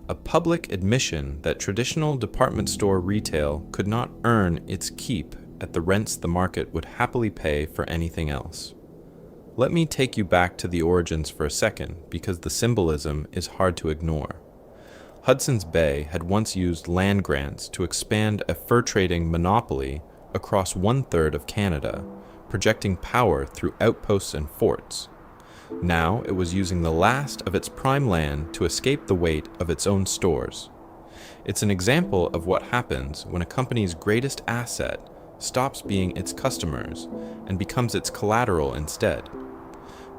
a public admission that traditional department store retail could not earn its keep at the rents the market would happily pay for anything else. Let me take you back to the origins for a second, because the symbolism is hard to ignore. Hudson's Bay had once used land grants to expand a fur trading monopoly across 1/3 of Canada, projecting power through outposts and forts. Now it was using the last of its prime land to escape the weight of its own stores. It's an example of what happens when a company's greatest asset stops being its customers and becomes its collateral instead.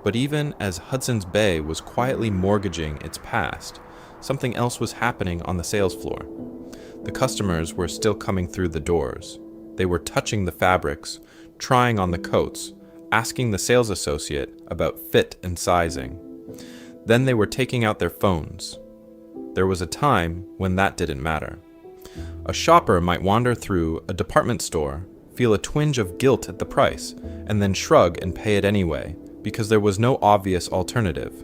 But even as Hudson's Bay was quietly mortgaging its past, something else was happening on the sales floor. The customers were still coming through the doors. They were touching the fabrics, trying on the coats, asking the sales associate about fit and sizing. Then they were taking out their phones. There was a time when that didn't matter. A shopper might wander through a department store, feel a twinge of guilt at the price, and then shrug and pay it anyway, because there was no obvious alternative.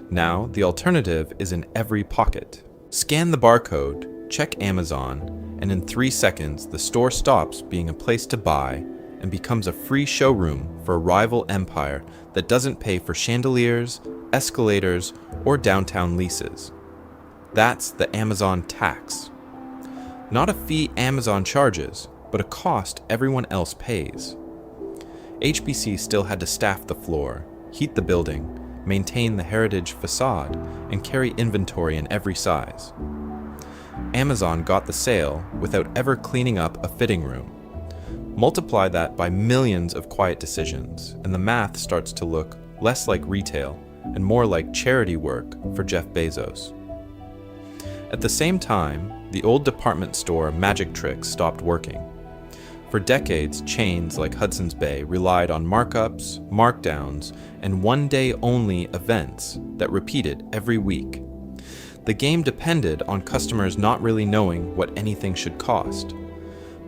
Now, the alternative is in every pocket. Scan the barcode, check Amazon, and in 3 seconds, the store stops being a place to buy and becomes a free showroom for a rival empire that doesn't pay for chandeliers, escalators, or downtown leases. That's the Amazon tax. Not a fee Amazon charges, but a cost everyone else pays. HBC still had to staff the floor, heat the building, maintain the heritage facade, and carry inventory in every size. Amazon got the sale without ever cleaning up a fitting room. Multiply that by millions of quiet decisions, and the math starts to look less like retail and more like charity work for Jeff Bezos. At the same time, the old department store magic tricks stopped working. For decades, chains like Hudson's Bay relied on markups, markdowns, and one-day-only events that repeated every week. The game depended on customers not really knowing what anything should cost.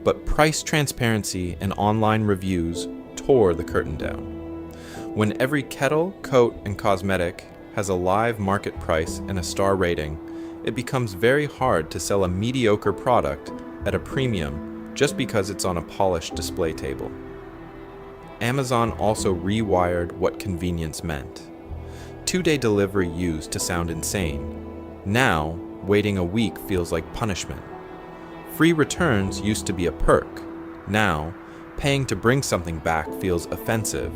But price transparency and online reviews tore the curtain down. When every kettle, coat, and cosmetic has a live market price and a star rating, it becomes very hard to sell a mediocre product at a premium just because it's on a polished display table. Amazon also rewired what convenience meant. 2-day delivery used to sound insane. Now, waiting a week feels like punishment. Free returns used to be a perk. Now, paying to bring something back feels offensive.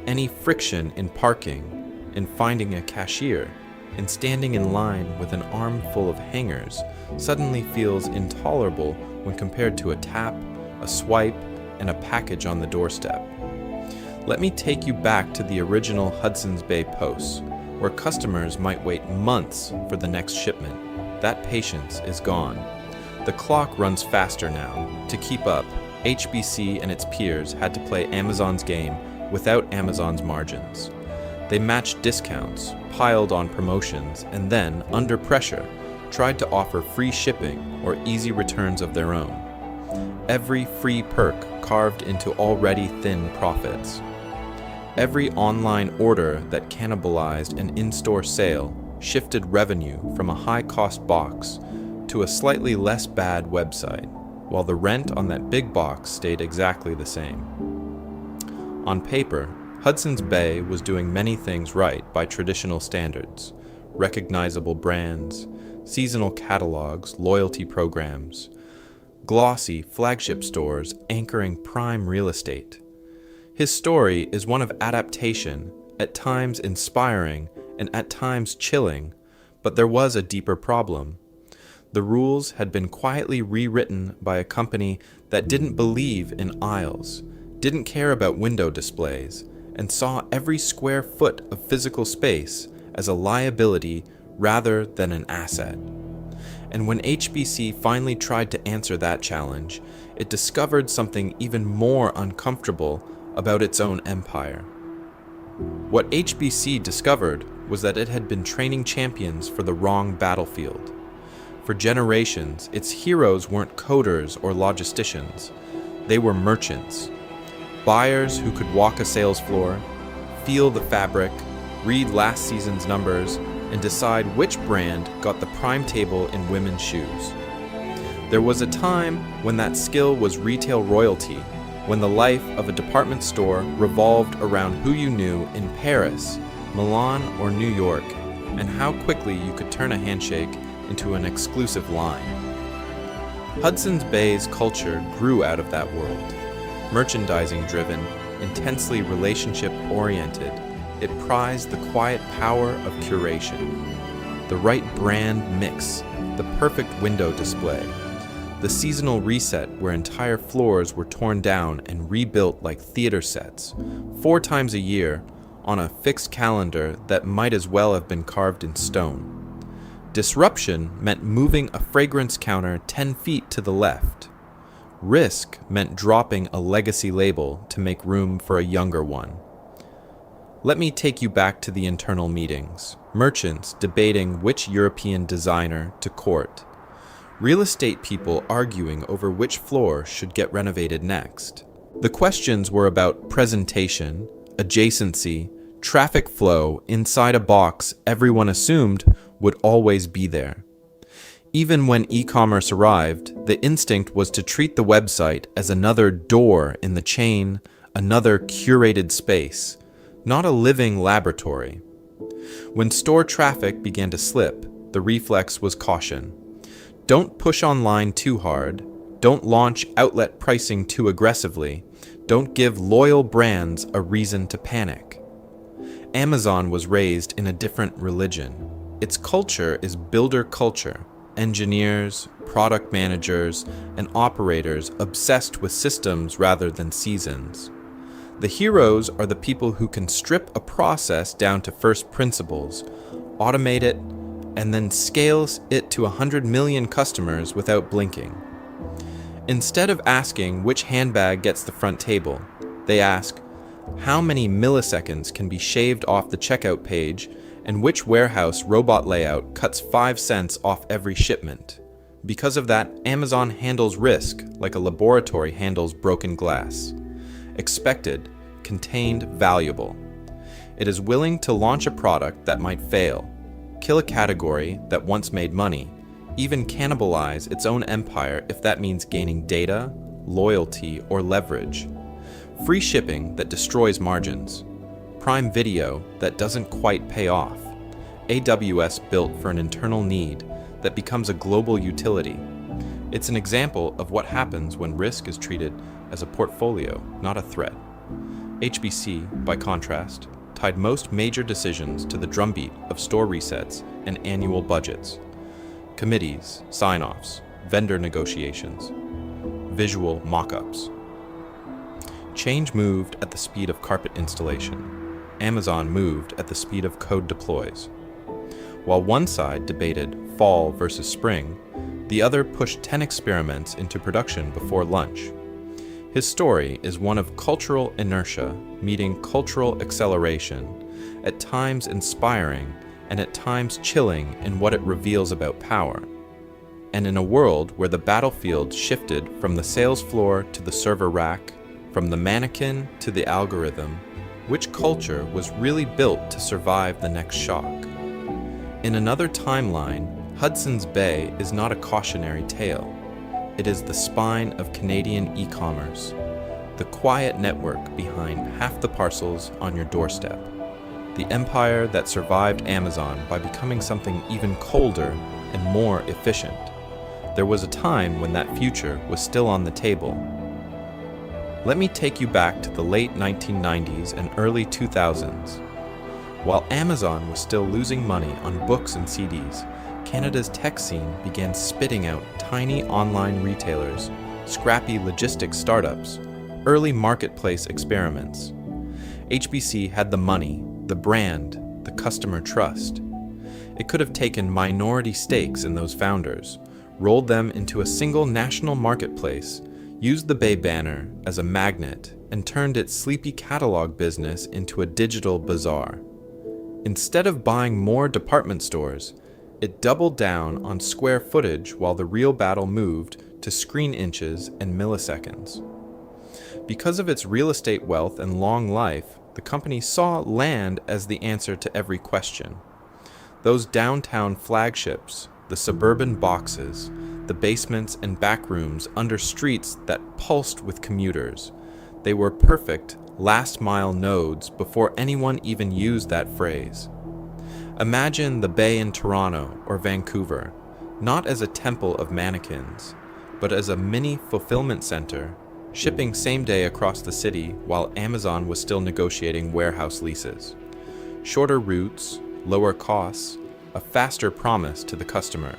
Any friction in parking, in finding a cashier, in standing in line with an armful of hangers suddenly feels intolerable when compared to a tap, a swipe, and a package on the doorstep. Let me take you back to the original Hudson's Bay posts, where customers might wait months for the next shipment. That patience is gone. The clock runs faster now. To keep up, HBC and its peers had to play Amazon's game without Amazon's margins. They matched discounts, piled on promotions, and then, under pressure, tried to offer free shipping or easy returns of their own. Every free perk carved into already thin profits. Every online order that cannibalized an in-store sale shifted revenue from a high-cost box to a slightly less bad website, while the rent on that big box stayed exactly the same. On paper, Hudson's Bay was doing many things right by traditional standards: recognizable brands, seasonal catalogs, loyalty programs, glossy flagship stores anchoring prime real estate. His story is one of adaptation at times inspiring, and at times chilling, but there was a deeper problem. The rules had been quietly rewritten by a company that didn't believe in aisles, didn't care about window displays, and saw every square foot of physical space as a liability rather than an asset. And when HBC finally tried to answer that challenge, it discovered something even more uncomfortable about its own empire. What HBC discovered was that it had been training champions for the wrong battlefield. For generations, its heroes weren't coders or logisticians. They were merchants, buyers who could walk a sales floor, feel the fabric, read last season's numbers, and decide which brand got the prime table in women's shoes. There was a time when that skill was retail royalty, when the life of a department store revolved around who you knew in Paris, Milan, or New York, and how quickly you could turn a handshake into an exclusive line. Hudson's Bay's culture grew out of that world. Merchandising-driven, intensely relationship-oriented, it prized the quiet power of curation, the right brand mix, the perfect window display, the seasonal reset where entire floors were torn down and rebuilt like theater sets, 4 times a year, on a fixed calendar that might as well have been carved in stone. Disruption meant moving a fragrance counter 10 feet to the left. Risk meant dropping a legacy label to make room for a younger one. Let me take you back to the internal meetings, merchants debating which European designer to court, real estate people arguing over which floor should get renovated next. The questions were about presentation, adjacency, traffic flow inside a box everyone assumed would always be there. Even when e-commerce arrived, the instinct was to treat the website as another door in the chain, another curated space, not a living laboratory. When store traffic began to slip, the reflex was caution. Don't push online too hard. Don't launch outlet pricing too aggressively. Don't give loyal brands a reason to panic. Amazon was raised in a different religion. Its culture is builder culture. Engineers, product managers, and operators obsessed with systems rather than seasons. The heroes are the people who can strip a process down to first principles, automate it, and then scales it to 100 million customers without blinking. Instead of asking which handbag gets the front table, they ask, how many milliseconds can be shaved off the checkout page, and which warehouse robot layout cuts 5 cents off every shipment. Because of that, Amazon handles risk like a laboratory handles broken glass. Expected, contained, valuable. It is willing to launch a product that might fail, kill a category that once made money, even cannibalize its own empire if that means gaining data, loyalty, or leverage. Free shipping that destroys margins. Prime Video that doesn't quite pay off. AWS built for an internal need that becomes a global utility. It's an example of what happens when risk is treated as a portfolio, not a threat. HBC, by contrast, tied most major decisions to the drumbeat of store resets and annual budgets. Committees, sign-offs, vendor negotiations, visual mock-ups. Change moved at the speed of carpet installation. Amazon moved at the speed of code deploys. While one side debated fall versus spring, the other pushed 10 experiments into production before lunch. His story is one of cultural inertia meeting cultural acceleration, at times inspiring and at times chilling in what it reveals about power. And in a world where the battlefield shifted from the sales floor to the server rack, from the mannequin to the algorithm, which culture was really built to survive the next shock? In another timeline, Hudson's Bay is not a cautionary tale. It is the spine of Canadian e-commerce, the quiet network behind half the parcels on your doorstep, the empire that survived Amazon by becoming something even colder and more efficient. There was a time when that future was still on the table. Let me take you back to the late 1990s and early 2000s. While Amazon was still losing money on books and CDs, Canada's tech scene began spitting out tiny online retailers, scrappy logistics startups, early marketplace experiments. HBC had the money, the brand, the customer trust. It could have taken minority stakes in those founders, rolled them into a single national marketplace, used the Bay banner as a magnet, and turned its sleepy catalog business into a digital bazaar. Instead of buying more department stores, it doubled down on square footage while the real battle moved to screen inches and milliseconds. Because of its real estate wealth and long life, the company saw land as the answer to every question. Those downtown flagships, the suburban boxes, the basements and back rooms under streets that pulsed with commuters, they were perfect last-mile nodes before anyone even used that phrase. Imagine the Bay in Toronto or Vancouver, not as a temple of mannequins, but as a mini fulfillment center, shipping same day across the city while Amazon was still negotiating warehouse leases. Shorter routes, lower costs, a faster promise to the customer.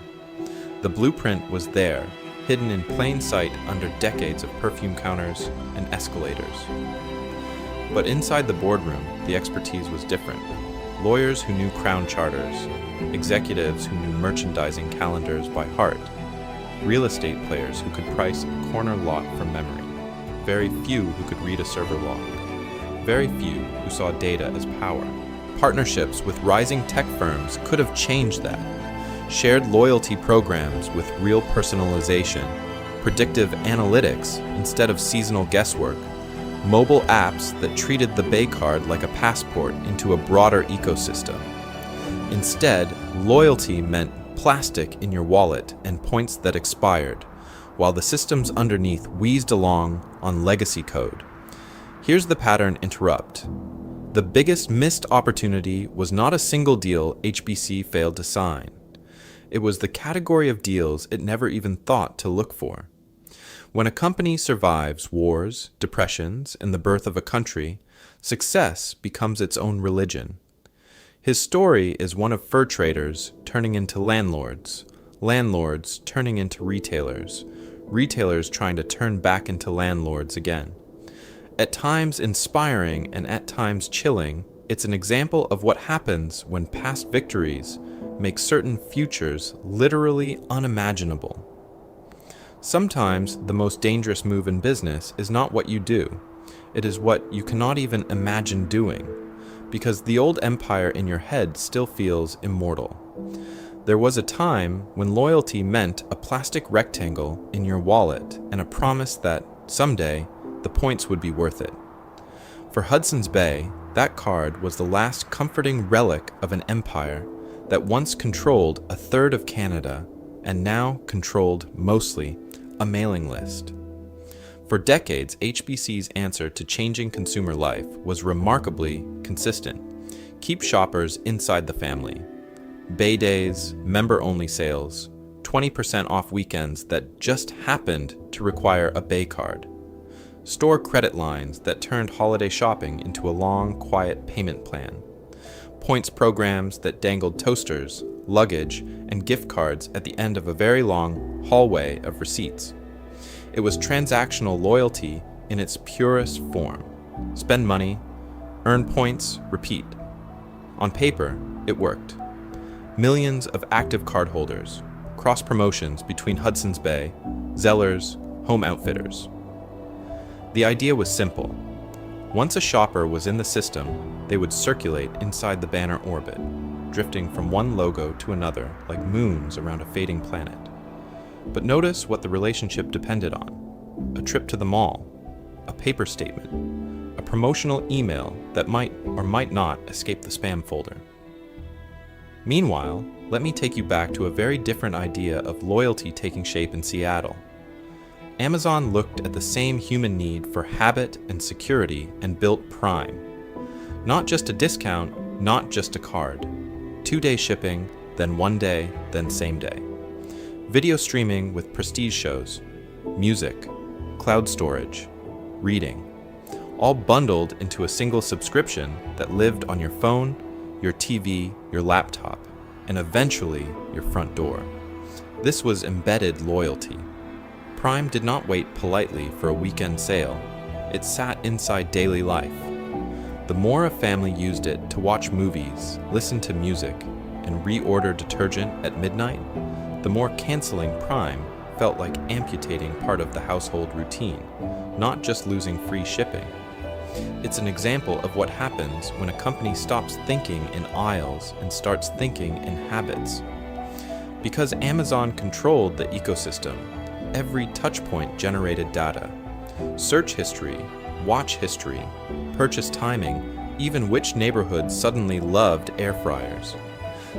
The blueprint was there, hidden in plain sight under decades of perfume counters and escalators. But inside the boardroom, the expertise was different. Lawyers who knew crown charters, executives who knew merchandising calendars by heart, real estate players who could price a corner lot from memory, very few who could read a server log, very few who saw data as power. Partnerships with rising tech firms could have changed that. Shared loyalty programs with real personalization, predictive analytics instead of seasonal guesswork, mobile apps that treated the Bay card like a passport into a broader ecosystem. Instead, loyalty meant plastic in your wallet and points that expired, while the systems underneath wheezed along on legacy code. Here's the pattern interrupt. The biggest missed opportunity was not a single deal HBC failed to sign. It was the category of deals it never even thought to look for. When a company survives wars, depressions, and the birth of a country, success becomes its own religion. His story is one of fur traders turning into landlords, landlords turning into retailers, retailers trying to turn back into landlords again. At times inspiring and at times chilling, it's an example of what happens when past victories make certain futures literally unimaginable. Sometimes the most dangerous move in business is not what you do. It is what you cannot even imagine doing, because the old empire in your head still feels immortal. There was a time when loyalty meant a plastic rectangle in your wallet and a promise that someday the points would be worth it. For Hudson's Bay, that card was the last comforting relic of an empire that once controlled a third of Canada and now controlled mostly a mailing list. For decades, HBC's answer to changing consumer life was remarkably consistent. Keep shoppers inside the family. Bay days, member-only sales, 20% off weekends that just happened to require a Bay card. Store credit lines that turned holiday shopping into a long, quiet payment plan. Points programs that dangled toasters, luggage, and gift cards at the end of a very long hallway of receipts. It was transactional loyalty in its purest form. Spend money, earn points, repeat. On paper, it worked. Millions of active cardholders, cross-promotions between Hudson's Bay, Zellers, home outfitters. The idea was simple. Once a shopper was in the system, they would circulate inside the banner orbit, drifting from one logo to another like moons around a fading planet. But notice what the relationship depended on. A trip to the mall, a paper statement, a promotional email that might or might not escape the spam folder. Meanwhile, let me take you back to a very different idea of loyalty taking shape in Seattle. Amazon looked at the same human need for habit and security and built Prime. Not just a discount, not just a card. 2-day shipping, then 1 day, then same day. Video streaming with prestige shows, music, cloud storage, reading, all bundled into a single subscription that lived on your phone, your TV, your laptop, and eventually your front door. This was embedded loyalty. Prime did not wait politely for a weekend sale. It sat inside daily life. The more a family used it to watch movies, listen to music, and reorder detergent at midnight, the more canceling Prime felt like amputating part of the household routine, not just losing free shipping. It's an example of what happens when a company stops thinking in aisles and starts thinking in habits. Because Amazon controlled the ecosystem, every touchpoint generated data. Search history, watch history, purchase timing, even which neighborhood suddenly loved air fryers.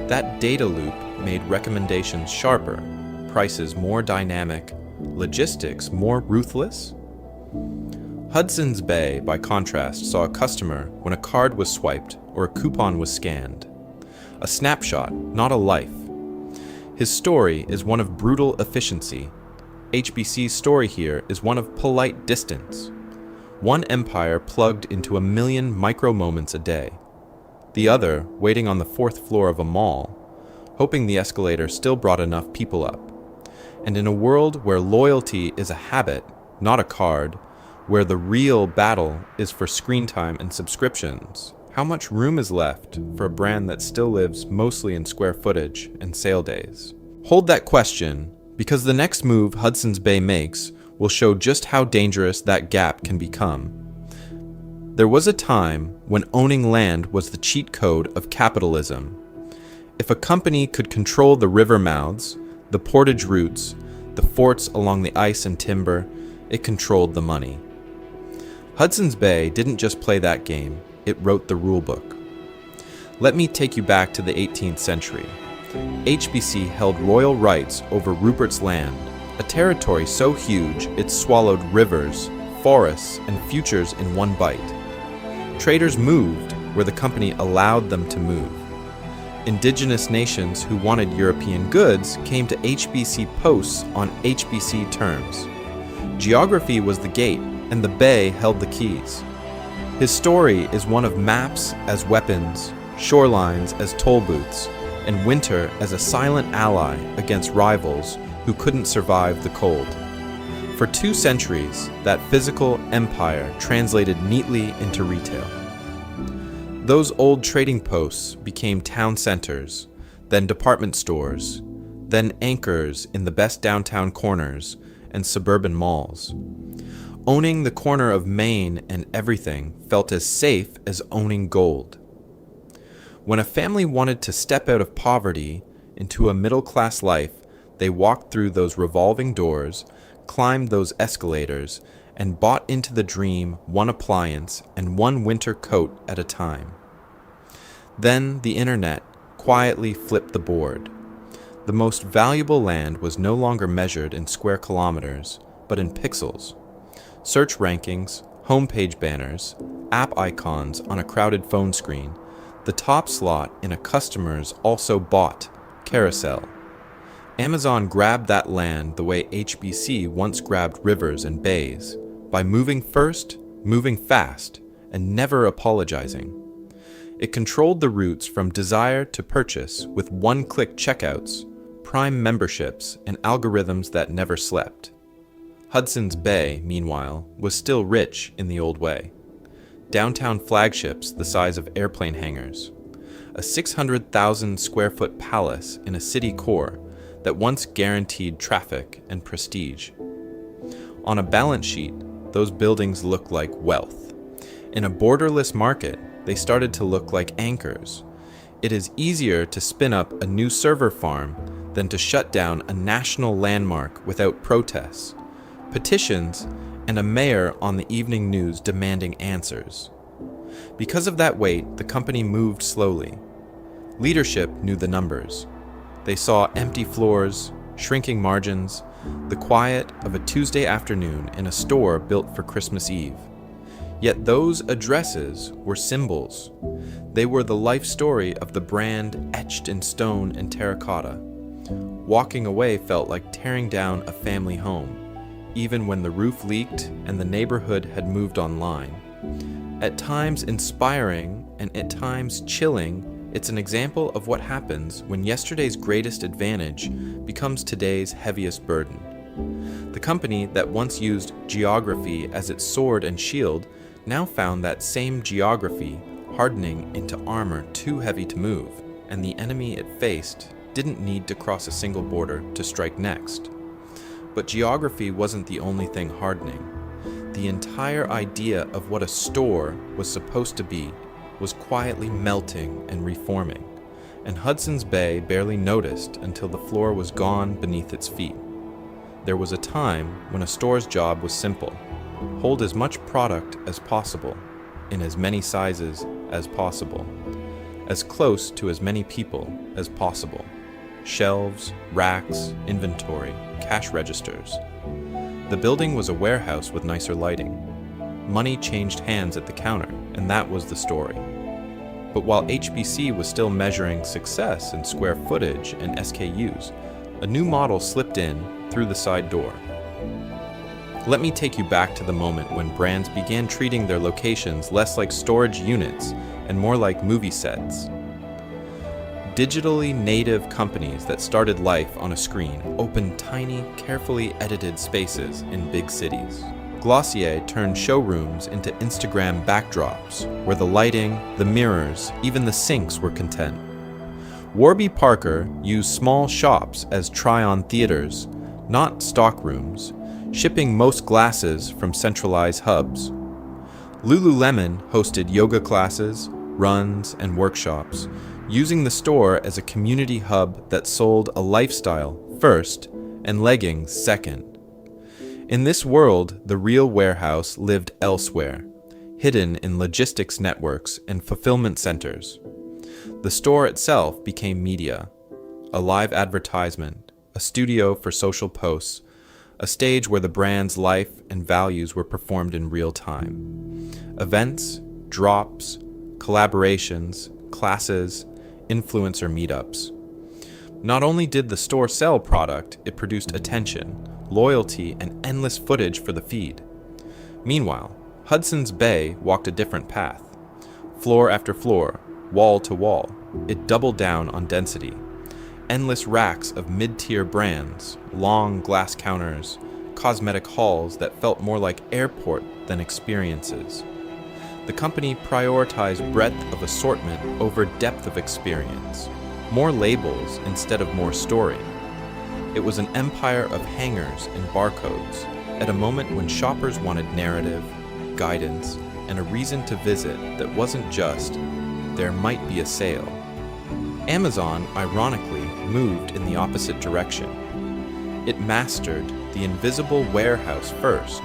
That data loop made recommendations sharper, prices more dynamic, logistics more ruthless. Hudson's Bay, by contrast, saw a customer when a card was swiped or a coupon was scanned. A snapshot, not a life. His story is one of brutal efficiency. HBC's story here is one of polite distance. One empire plugged into 1 million micro moments a day. The other waiting on the 4th floor of a mall, hoping the escalator still brought enough people up. And in a world where loyalty is a habit, not a card, where the real battle is for screen time and subscriptions, how much room is left for a brand that still lives mostly in square footage and sale days? Hold that question, because the next move Hudson's Bay makes will show just how dangerous that gap can become. There was a time when owning land was the cheat code of capitalism. If a company could control the river mouths, the portage routes, the forts along the ice and timber, it controlled the money. Hudson's Bay didn't just play that game, it wrote the rulebook. Let me take you back to the 18th century. HBC held royal rights over Rupert's Land, a territory so huge it swallowed rivers, forests, and futures in one bite. Traders moved where the company allowed them to move. Indigenous nations who wanted European goods came to HBC posts on HBC terms. Geography was the gate, and the Bay held the keys. His story is one of maps as weapons, shorelines as toll booths, and winter as a silent ally against rivals who couldn't survive the cold. For 2 centuries, that physical empire translated neatly into retail. Those old trading posts became town centers, then department stores, then anchors in the best downtown corners and suburban malls. Owning the corner of Main and everything felt as safe as owning gold. When a family wanted to step out of poverty into a middle-class life, they walked through those revolving doors, climbed those escalators, and bought into the dream one appliance and one winter coat at a time. Then the internet quietly flipped the board. The most valuable land was no longer measured in square kilometers, but in pixels. Search rankings, homepage banners, app icons on a crowded phone screen, the top slot in a customer's also bought carousel. Amazon grabbed that land the way HBC once grabbed rivers and bays, by moving first, moving fast, and never apologizing. It controlled the routes from desire to purchase with one-click checkouts, Prime memberships, and algorithms that never slept. Hudson's Bay, meanwhile, was still rich in the old way. Downtown flagships the size of airplane hangars. A 600,000 square foot palace in a city core that once guaranteed traffic and prestige. On a balance sheet, those buildings looked like wealth. In a borderless market, they started to look like anchors. It is easier to spin up a new server farm than to shut down a national landmark without protests, petitions, and a mayor on the evening news demanding answers. Because of that weight, the company moved slowly. Leadership knew the numbers. They saw empty floors, shrinking margins, the quiet of a Tuesday afternoon in a store built for Christmas Eve. Yet those addresses were symbols. They were the life story of the brand etched in stone and terracotta. Walking away felt like tearing down a family home, even when the roof leaked and the neighborhood had moved online. At times inspiring and at times chilling, It's an example of what happens when yesterday's greatest advantage becomes today's heaviest burden. The company that once used geography as its sword and shield now found that same geography hardening into armor too heavy to move, and the enemy it faced didn't need to cross a single border to strike next. But geography wasn't the only thing hardening. The entire idea of what a store was supposed to be was quietly melting and reforming, and Hudson's Bay barely noticed until the floor was gone beneath its feet. There was a time when a store's job was simple: hold as much product as possible, in as many sizes as possible, as close to as many people as possible. Shelves, racks, inventory, cash registers. The building was a warehouse with nicer lighting. Money changed hands at the counter, and that was the story. But while HBC was still measuring success in square footage and SKUs, a new model slipped in through the side door. Let me take you back to the moment when brands began treating their locations less like storage units and more like movie sets. Digitally native companies that started life on a screen opened tiny, carefully edited spaces in big cities. Glossier turned showrooms into Instagram backdrops, where the lighting, the mirrors, even the sinks were content. Warby Parker used small shops as try-on theaters, not stock rooms, shipping most glasses from centralized hubs. Lululemon hosted yoga classes, runs, and workshops, using the store as a community hub that sold a lifestyle first and leggings second. In this world, the real warehouse lived elsewhere, hidden in logistics networks and fulfillment centers. The store itself became media, a live advertisement, a studio for social posts, a stage where the brand's life and values were performed in real time. Events, drops, collaborations, classes, influencer meetups. Not only did the store sell product, it produced attention, loyalty, and endless footage for the feed. Meanwhile, Hudson's Bay walked a different path. Floor after floor, wall to wall, it doubled down on density. Endless racks of mid-tier brands, long glass counters, cosmetic halls that felt more like airport than experiences. The company prioritized breadth of assortment over depth of experience, more labels instead of more story. It was an empire of hangers and barcodes, at a moment when shoppers wanted narrative, guidance, and a reason to visit that wasn't just, there might be a sale. Amazon, ironically, moved in the opposite direction. It mastered the invisible warehouse first,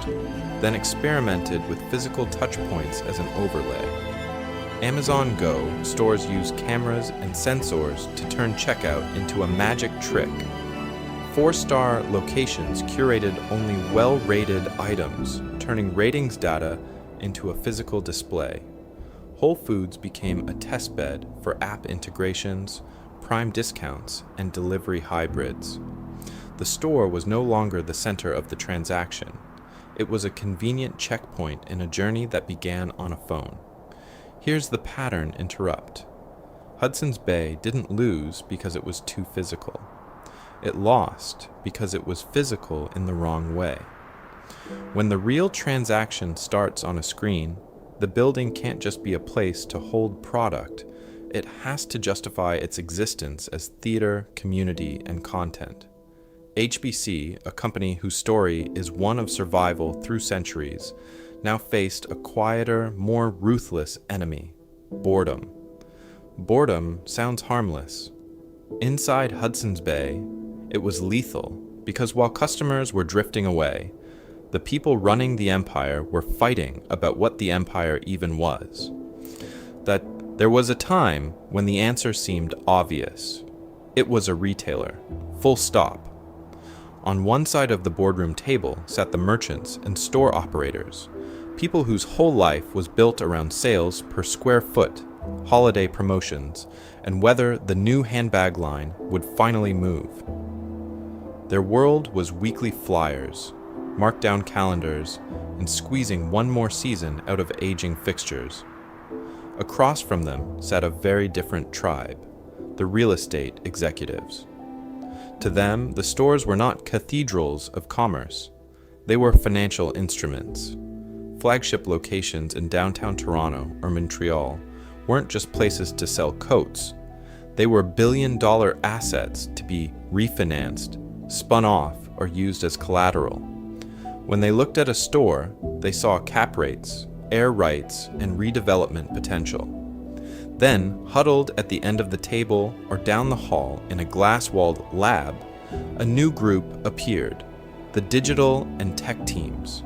then experimented with physical touchpoints as an overlay. Amazon Go stores use cameras and sensors to turn checkout into a magic trick. 4-star locations curated only well-rated items, turning ratings data into a physical display. Whole Foods became a testbed for app integrations, prime discounts, and delivery hybrids. The store was no longer the center of the transaction. It was a convenient checkpoint in a journey that began on a phone. Here's the pattern interrupt. Hudson's Bay didn't lose because it was too physical. It lost because it was physical in the wrong way. When the real transaction starts on a screen, the building can't just be a place to hold product. It has to justify its existence as theater, community, and content. HBC, a company whose story is one of survival through centuries, now faced a quieter, more ruthless enemy: boredom. Boredom sounds harmless. Inside Hudson's Bay, it was lethal, because while customers were drifting away, the people running the empire were fighting about what the empire even was. That there was a time when the answer seemed obvious. It was a retailer, full stop. On one side of the boardroom table sat the merchants and store operators, people whose whole life was built around sales per square foot, holiday promotions, and whether the new handbag line would finally move. Their world was weekly flyers, markdown calendars, and squeezing one more season out of aging fixtures. Across from them sat a very different tribe, the real estate executives. To them, the stores were not cathedrals of commerce. They were financial instruments. Flagship locations in downtown Toronto or Montreal weren't just places to sell coats. They were billion-dollar assets to be refinanced, spun off, or used as collateral. When they looked at a store, they saw cap rates, air rights, and redevelopment potential. Then, huddled at the end of the table or down the hall in a glass-walled lab, a new group appeared, the digital and tech teams.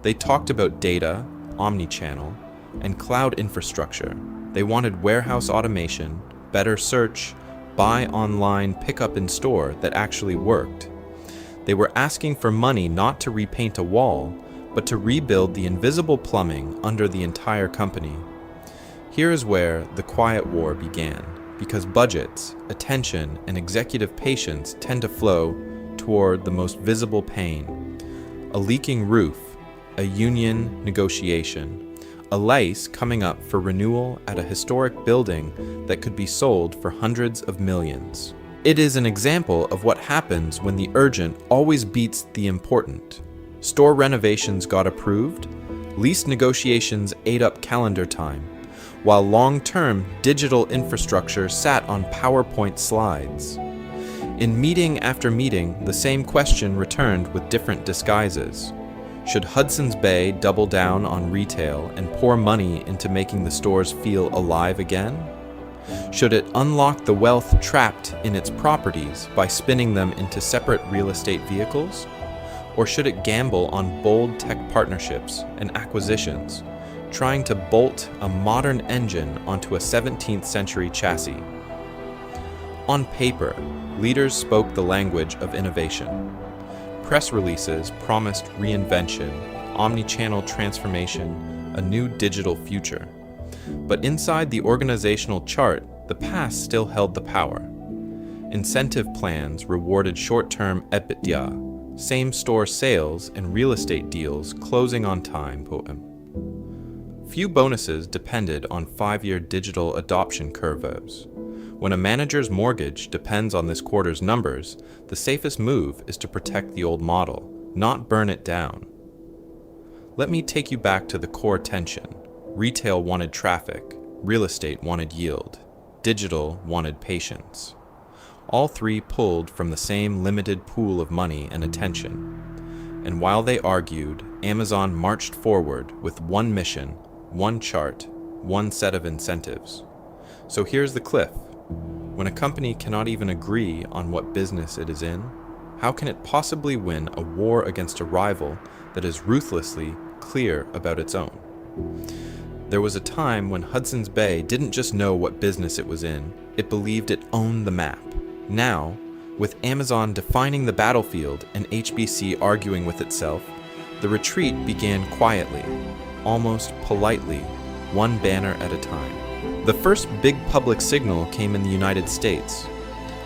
They talked about data, omnichannel, and cloud infrastructure. They wanted warehouse automation, better search, buy online, pick up in store that actually worked. They were asking for money not to repaint a wall, but to rebuild the invisible plumbing under the entire company. Here is where the quiet war began, because budgets, attention, and executive patience tend to flow toward the most visible pain. A leaking roof, a union negotiation, a lease coming up for renewal at a historic building that could be sold for hundreds of millions. It is an example of what happens when the urgent always beats the important. Store renovations got approved, lease negotiations ate up calendar time, while long-term digital infrastructure sat on PowerPoint slides. In meeting after meeting, the same question returned with different disguises. Should Hudson's Bay double down on retail and pour money into making the stores feel alive again? Should it unlock the wealth trapped in its properties by spinning them into separate real estate vehicles? Or should it gamble on bold tech partnerships and acquisitions, trying to bolt a modern engine onto a 17th century chassis? On paper, leaders spoke the language of innovation. Press releases promised reinvention, omni-channel transformation, a new digital future. But inside the organizational chart, the past still held the power. Incentive plans rewarded short-term EBITDA, same-store sales, and real estate deals closing on time. Few bonuses depended on 5-year digital adoption curves. When a manager's mortgage depends on this quarter's numbers, the safest move is to protect the old model, not burn it down. Let me take you back to the core tension. Retail wanted traffic, real estate wanted yield, digital wanted patience. All three pulled from the same limited pool of money and attention. And while they argued, Amazon marched forward with one mission, one chart, one set of incentives. So here's the cliff. When a company cannot even agree on what business it is in, how can it possibly win a war against a rival that is ruthlessly clear about its own? There was a time when Hudson's Bay didn't just know what business it was in, it believed it owned the map. Now, with Amazon defining the battlefield and HBC arguing with itself, the retreat began quietly, almost politely, one banner at a time. The first big public signal came in the United States.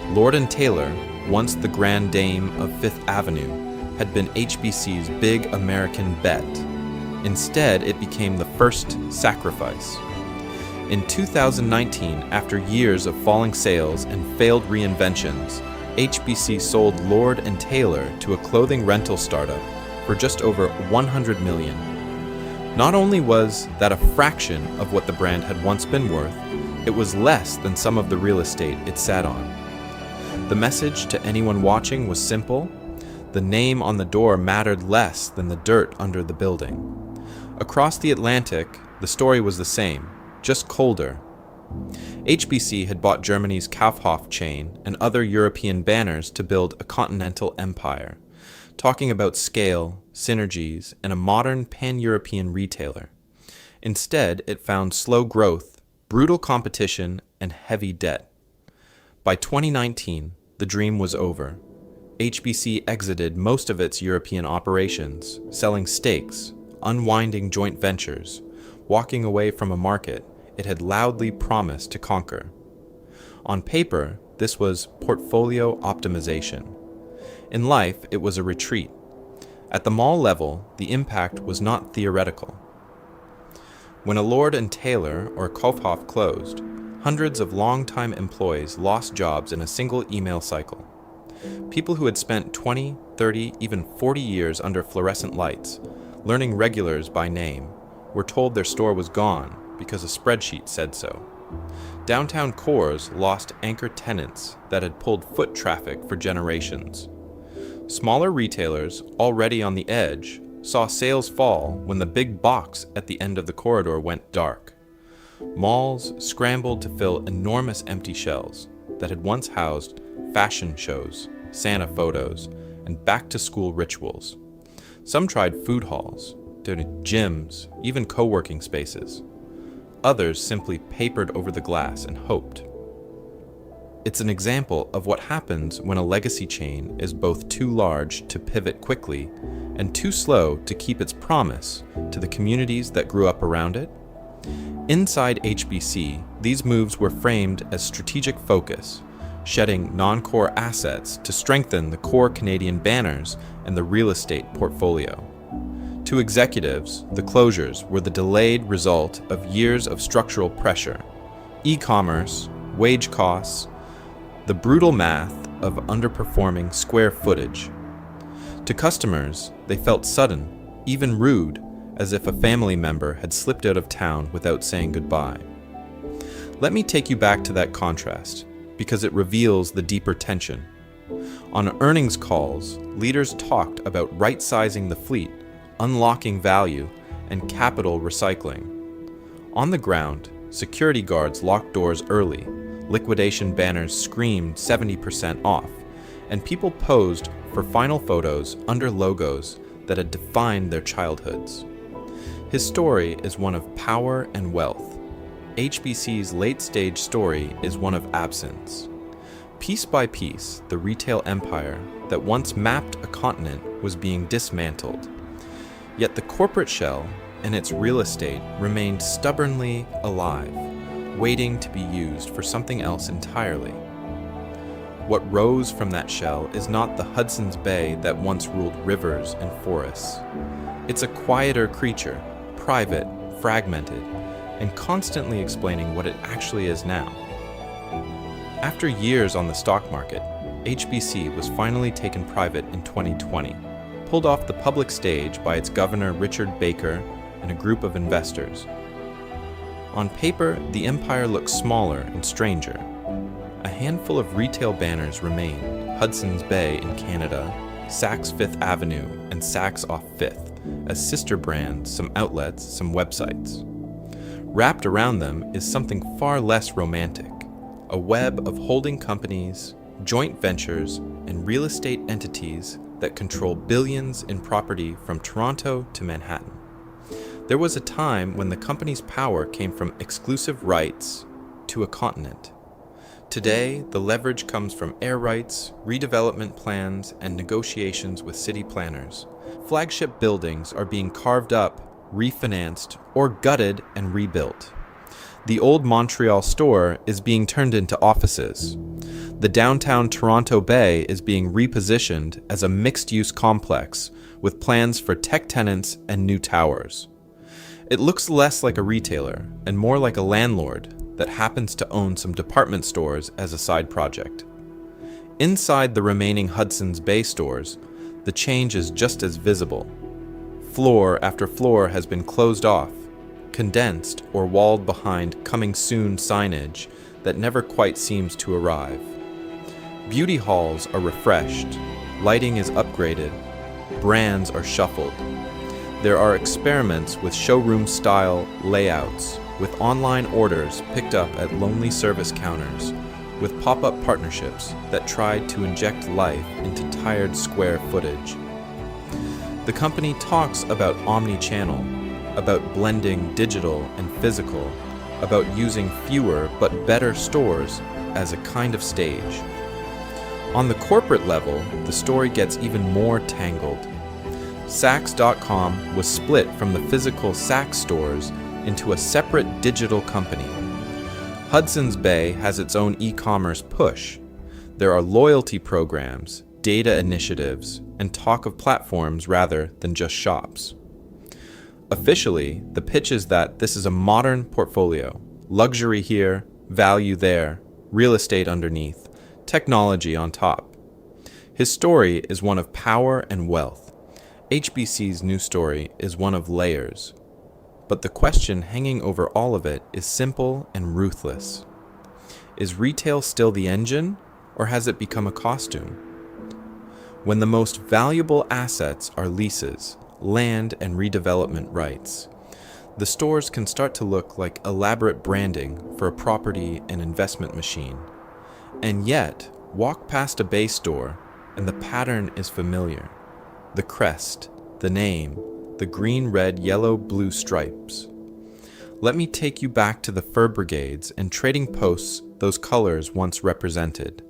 Lord & Taylor, once the Grand Dame of Fifth Avenue, had been HBC's big American bet. Instead, it became the first sacrifice. In 2019, after years of falling sales and failed reinventions, HBC sold Lord & Taylor to a clothing rental startup for just over $100 million. Not only was that a fraction of what the brand had once been worth, it was less than some of the real estate it sat on. The message to anyone watching was simple. The name on the door mattered less than the dirt under the building. Across the Atlantic, the story was the same, just colder. HBC had bought Germany's Kaufhof chain and other European banners to build a continental empire, talking about scale, synergies, and a modern pan-European retailer. Instead, it found slow growth, brutal competition, and heavy debt. By 2019, the dream was over. HBC exited most of its European operations, selling stakes, unwinding joint ventures, walking away from a market it had loudly promised to conquer. On paper, this was portfolio optimization. In life, it was a retreat. At the mall level, the impact was not theoretical. When a Lord and Taylor or Kaufhof closed, hundreds of longtime employees lost jobs in a single email cycle. People who had spent 20, 30, even 40 years under fluorescent lights, learning regulars by name, were told their store was gone because a spreadsheet said so. Downtown cores lost anchor tenants that had pulled foot traffic for generations. Smaller retailers, already on the edge, saw sales fall when the big box at the end of the corridor went dark. Malls scrambled to fill enormous empty shelves that had once housed fashion shows, Santa photos, and back-to-school rituals. Some tried food halls, gyms, even co-working spaces. Others simply papered over the glass and hoped. It's an example of what happens when a legacy chain is both too large to pivot quickly and too slow to keep its promise to the communities that grew up around it. Inside HBC, these moves were framed as strategic focus, shedding non-core assets to strengthen the core Canadian banners and the real estate portfolio. To executives, the closures were the delayed result of years of structural pressure, e-commerce, wage costs, the brutal math of underperforming square footage. To customers, they felt sudden, even rude, as if a family member had slipped out of town without saying goodbye. Let me take you back to that contrast, because it reveals the deeper tension. On earnings calls, leaders talked about right-sizing the fleet, unlocking value, and capital recycling. On the ground, security guards locked doors early, liquidation banners screamed 70% off, and people posed for final photos under logos that had defined their childhoods. His story is one of power and wealth. HBC's late-stage story is one of absence. Piece by piece, the retail empire that once mapped a continent was being dismantled. Yet the corporate shell and its real estate remained stubbornly alive, waiting to be used for something else entirely. What rose from that shell is not the Hudson's Bay that once ruled rivers and forests. It's a quieter creature, private, fragmented, and constantly explaining what it actually is now. After years on the stock market, HBC was finally taken private in 2020, pulled off the public stage by its governor Richard Baker and a group of investors. On paper, the empire looks smaller and stranger. A handful of retail banners remain: Hudson's Bay in Canada, Saks Fifth Avenue, and Saks off Fifth, as sister brands, some outlets, some websites. Wrapped around them is something far less romantic: a web of holding companies, joint ventures, and real estate entities that control billions in property from Toronto to Manhattan. There was a time when the company's power came from exclusive rights to a continent. Today, the leverage comes from air rights, redevelopment plans, and negotiations with city planners. Flagship buildings are being carved up, refinanced, or gutted and rebuilt. The old Montreal store is being turned into offices. The downtown Toronto Bay is being repositioned as a mixed-use complex with plans for tech tenants and new towers. It looks less like a retailer and more like a landlord that happens to own some department stores as a side project. Inside the remaining Hudson's Bay stores, the change is just as visible. Floor after floor has been closed off, condensed or walled behind coming soon signage that never quite seems to arrive. Beauty halls are refreshed, lighting is upgraded, brands are shuffled. There are experiments with showroom-style layouts, with online orders picked up at lonely service counters, with pop-up partnerships that tried to inject life into tired square footage. The company talks about omni-channel, about blending digital and physical, about using fewer but better stores as a kind of stage. On the corporate level, the story gets even more tangled. Saks.com was split from the physical Saks stores into a separate digital company. Hudson's Bay has its own e-commerce push. There are loyalty programs, data initiatives, and talk of platforms rather than just shops. Officially, the pitch is that this is a modern portfolio. Luxury here, value there, real estate underneath, technology on top. His story is one of power and wealth. HBC's new story is one of layers. But the question hanging over all of it is simple and ruthless. Is retail still the engine, or has it become a costume? When the most valuable assets are leases, land, and redevelopment rights, the stores can start to look like elaborate branding for a property and investment machine. And yet, walk past a Bay store, and the pattern is familiar. The crest, the name, the green, red, yellow, blue stripes. Let me take you back to the fur brigades and trading posts those colors once represented.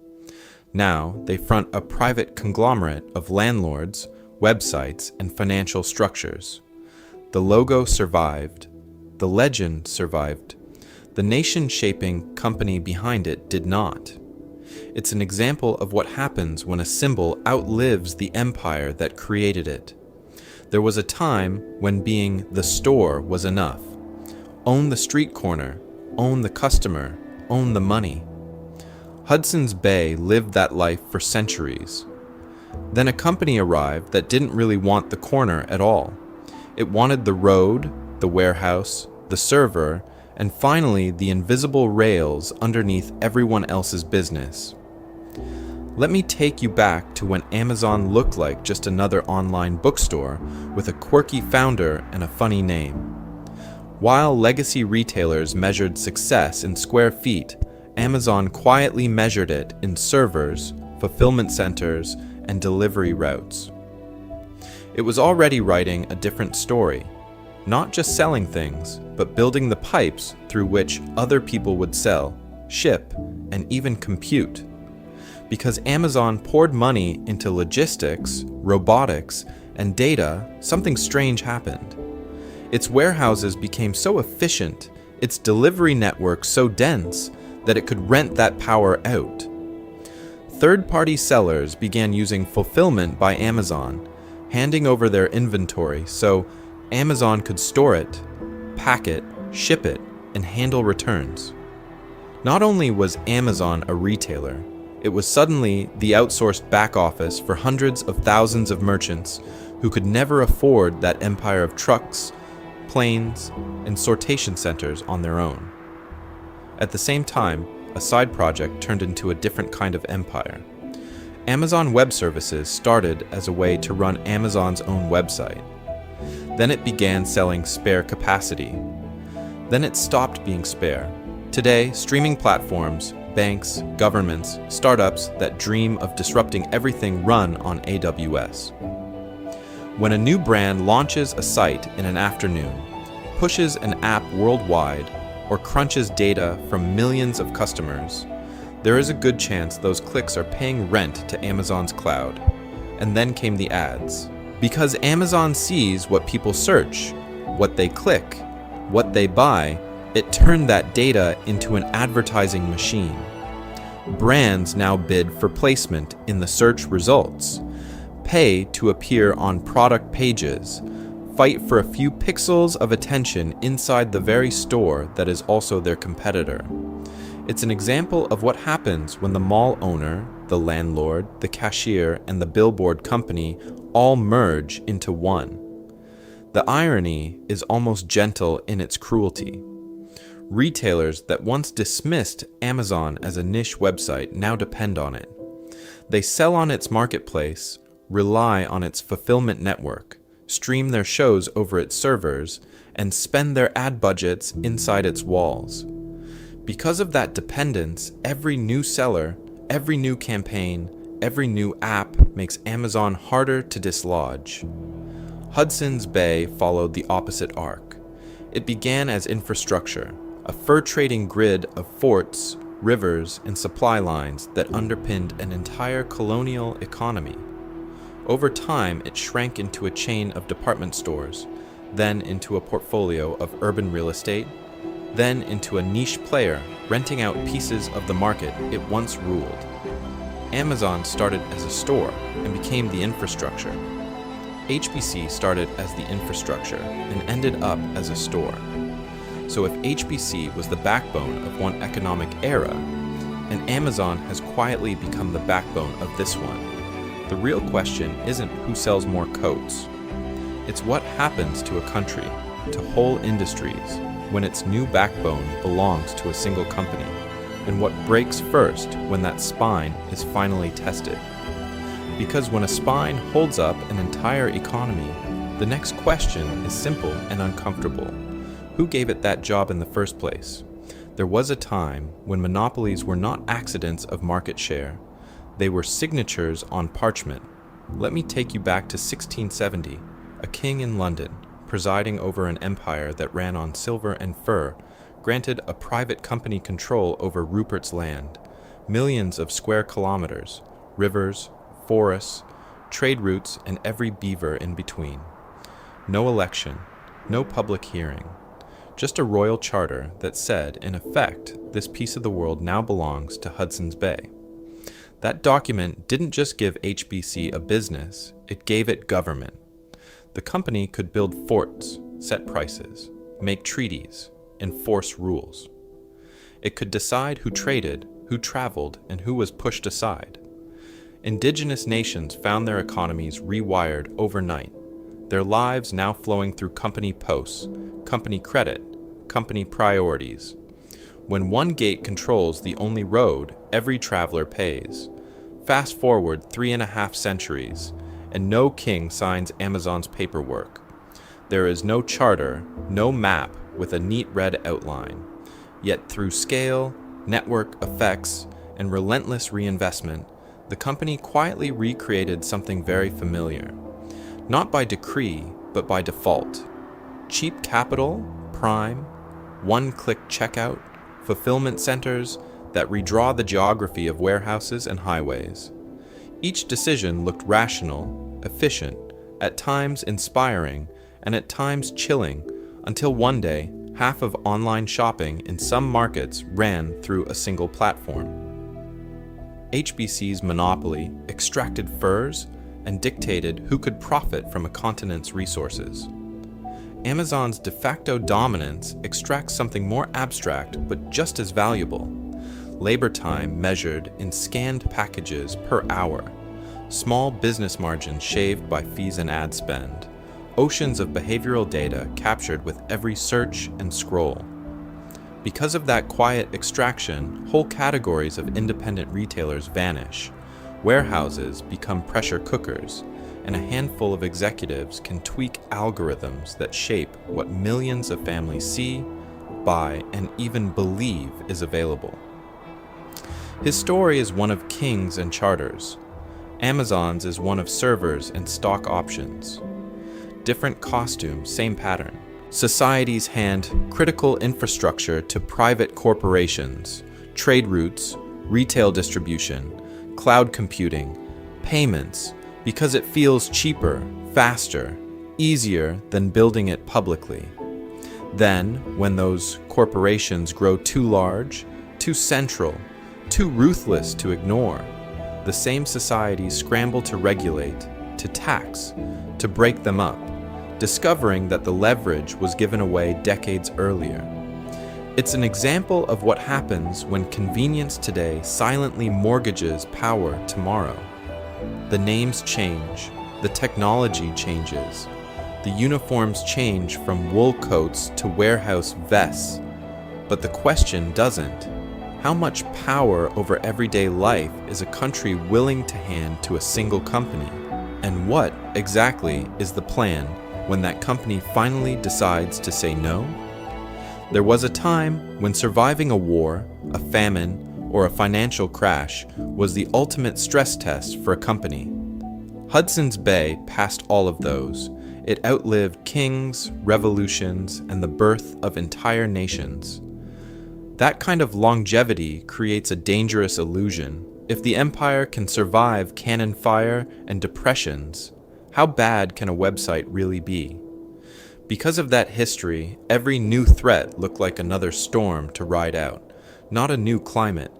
Now, they front a private conglomerate of landlords, websites, and financial structures. The logo survived. The legend survived. The nation-shaping company behind it did not. It's an example of what happens when a symbol outlives the empire that created it. There was a time when being the store was enough. Own the street corner, own the customer, own the money. Hudson's Bay lived that life for centuries. Then a company arrived that didn't really want the corner at all. It wanted the road, the warehouse, the server, and finally the invisible rails underneath everyone else's business. Let me take you back to when Amazon looked like just another online bookstore with a quirky founder and a funny name. While legacy retailers measured success in square feet, Amazon quietly measured it in servers, fulfillment centers, and delivery routes. It was already writing a different story, not just selling things, but building the pipes through which other people would sell, ship, and even compute. Because Amazon poured money into logistics, robotics, and data, something strange happened. Its warehouses became so efficient, its delivery network so dense, that it could rent that power out. Third-party sellers began using fulfillment by Amazon, handing over their inventory so Amazon could store it, pack it, ship it, and handle returns. Not only was Amazon a retailer, it was suddenly the outsourced back office for hundreds of thousands of merchants who could never afford that empire of trucks, planes, and sortation centers on their own. At the same time, a side project turned into a different kind of empire. Amazon Web Services started as a way to run Amazon's own website. Then it began selling spare capacity. Then it stopped being spare. Today, streaming platforms, banks, governments, startups that dream of disrupting everything run on AWS. When a new brand launches a site in an afternoon, pushes an app worldwide, or crunches data from millions of customers, there is a good chance those clicks are paying rent to Amazon's cloud. And then came the ads. Because Amazon sees what people search, what they click, what they buy, it turned that data into an advertising machine. Brands now bid for placement in the search results, pay to appear on product pages, fight for a few pixels of attention inside the very store that is also their competitor. It's an example of what happens when the mall owner, the landlord, the cashier, and the billboard company all merge into one. The irony is almost gentle in its cruelty. Retailers that once dismissed Amazon as a niche website now depend on it. They sell on its marketplace, rely on its fulfillment network, stream their shows over its servers, and spend their ad budgets inside its walls. Because of that dependence, every new seller, every new campaign, every new app makes Amazon harder to dislodge. Hudson's Bay followed the opposite arc. It began as infrastructure, a fur-trading grid of forts, rivers, and supply lines that underpinned an entire colonial economy. Over time, it shrank into a chain of department stores, then into a portfolio of urban real estate, then into a niche player renting out pieces of the market it once ruled. Amazon started as a store and became the infrastructure. HBC started as the infrastructure and ended up as a store. So if HBC was the backbone of one economic era, and Amazon has quietly become the backbone of this one, the real question isn't who sells more coats. It's what happens to a country, to whole industries, when its new backbone belongs to a single company, and what breaks first when that spine is finally tested. Because when a spine holds up an entire economy, the next question is simple and uncomfortable. Who gave it that job in the first place? There was a time when monopolies were not accidents of market share. They were signatures on parchment. Let me take you back to 1670. A king in London, presiding over an empire that ran on silver and fur, granted a private company control over Rupert's land, millions of square kilometers, rivers, forests, trade routes, and every beaver in between. No election, no public hearing, just a royal charter that said, in effect, this piece of the world now belongs to Hudson's Bay. That document didn't just give HBC a business, it gave it government. The company could build forts, set prices, make treaties, enforce rules. It could decide who traded, who traveled, and who was pushed aside. Indigenous nations found their economies rewired overnight, their lives now flowing through company posts, company credit, company priorities. When one gate controls the only road, every traveler pays. Fast forward 3.5 centuries, and no king signs Amazon's paperwork. There is no charter, no map with a neat red outline. Yet through scale, network effects, and relentless reinvestment, the company quietly recreated something very familiar. Not by decree, but by default. Cheap capital, prime, one-click checkout, fulfillment centers that redraw the geography of warehouses and highways. Each decision looked rational, efficient, at times inspiring, and at times chilling, until one day, half of online shopping in some markets ran through a single platform. HBC's monopoly extracted furs and dictated who could profit from a continent's resources. Amazon's de facto dominance extracts something more abstract but just as valuable: labor time measured in scanned packages per hour, small business margins shaved by fees and ad spend, oceans of behavioral data captured with every search and scroll. Because of that quiet extraction, whole categories of independent retailers vanish, warehouses become pressure cookers, and a handful of executives can tweak algorithms that shape what millions of families see, buy, and even believe is available. His story is one of kings and charters. Amazon's is one of servers and stock options. Different costume, same pattern. Societies hand critical infrastructure to private corporations, trade routes, retail distribution, cloud computing, payments, because it feels cheaper, faster, easier than building it publicly. Then, when those corporations grow too large, too central, too ruthless to ignore, the same societies scramble to regulate, to tax, to break them up, discovering that the leverage was given away decades earlier. It's an example of what happens when convenience today silently mortgages power tomorrow. The names change, the technology changes, the uniforms change from wool coats to warehouse vests, but the question doesn't. How much power over everyday life is a country willing to hand to a single company? And what exactly is the plan when that company finally decides to say no? There was a time when surviving a war, a famine, or a financial crash was the ultimate stress test for a company. Hudson's Bay passed all of those. It outlived kings, revolutions, and the birth of entire nations. That kind of longevity creates a dangerous illusion. If the empire can survive cannon fire and depressions, how bad can a website really be? Because of that history, every new threat looked like another storm to ride out, not a new climate.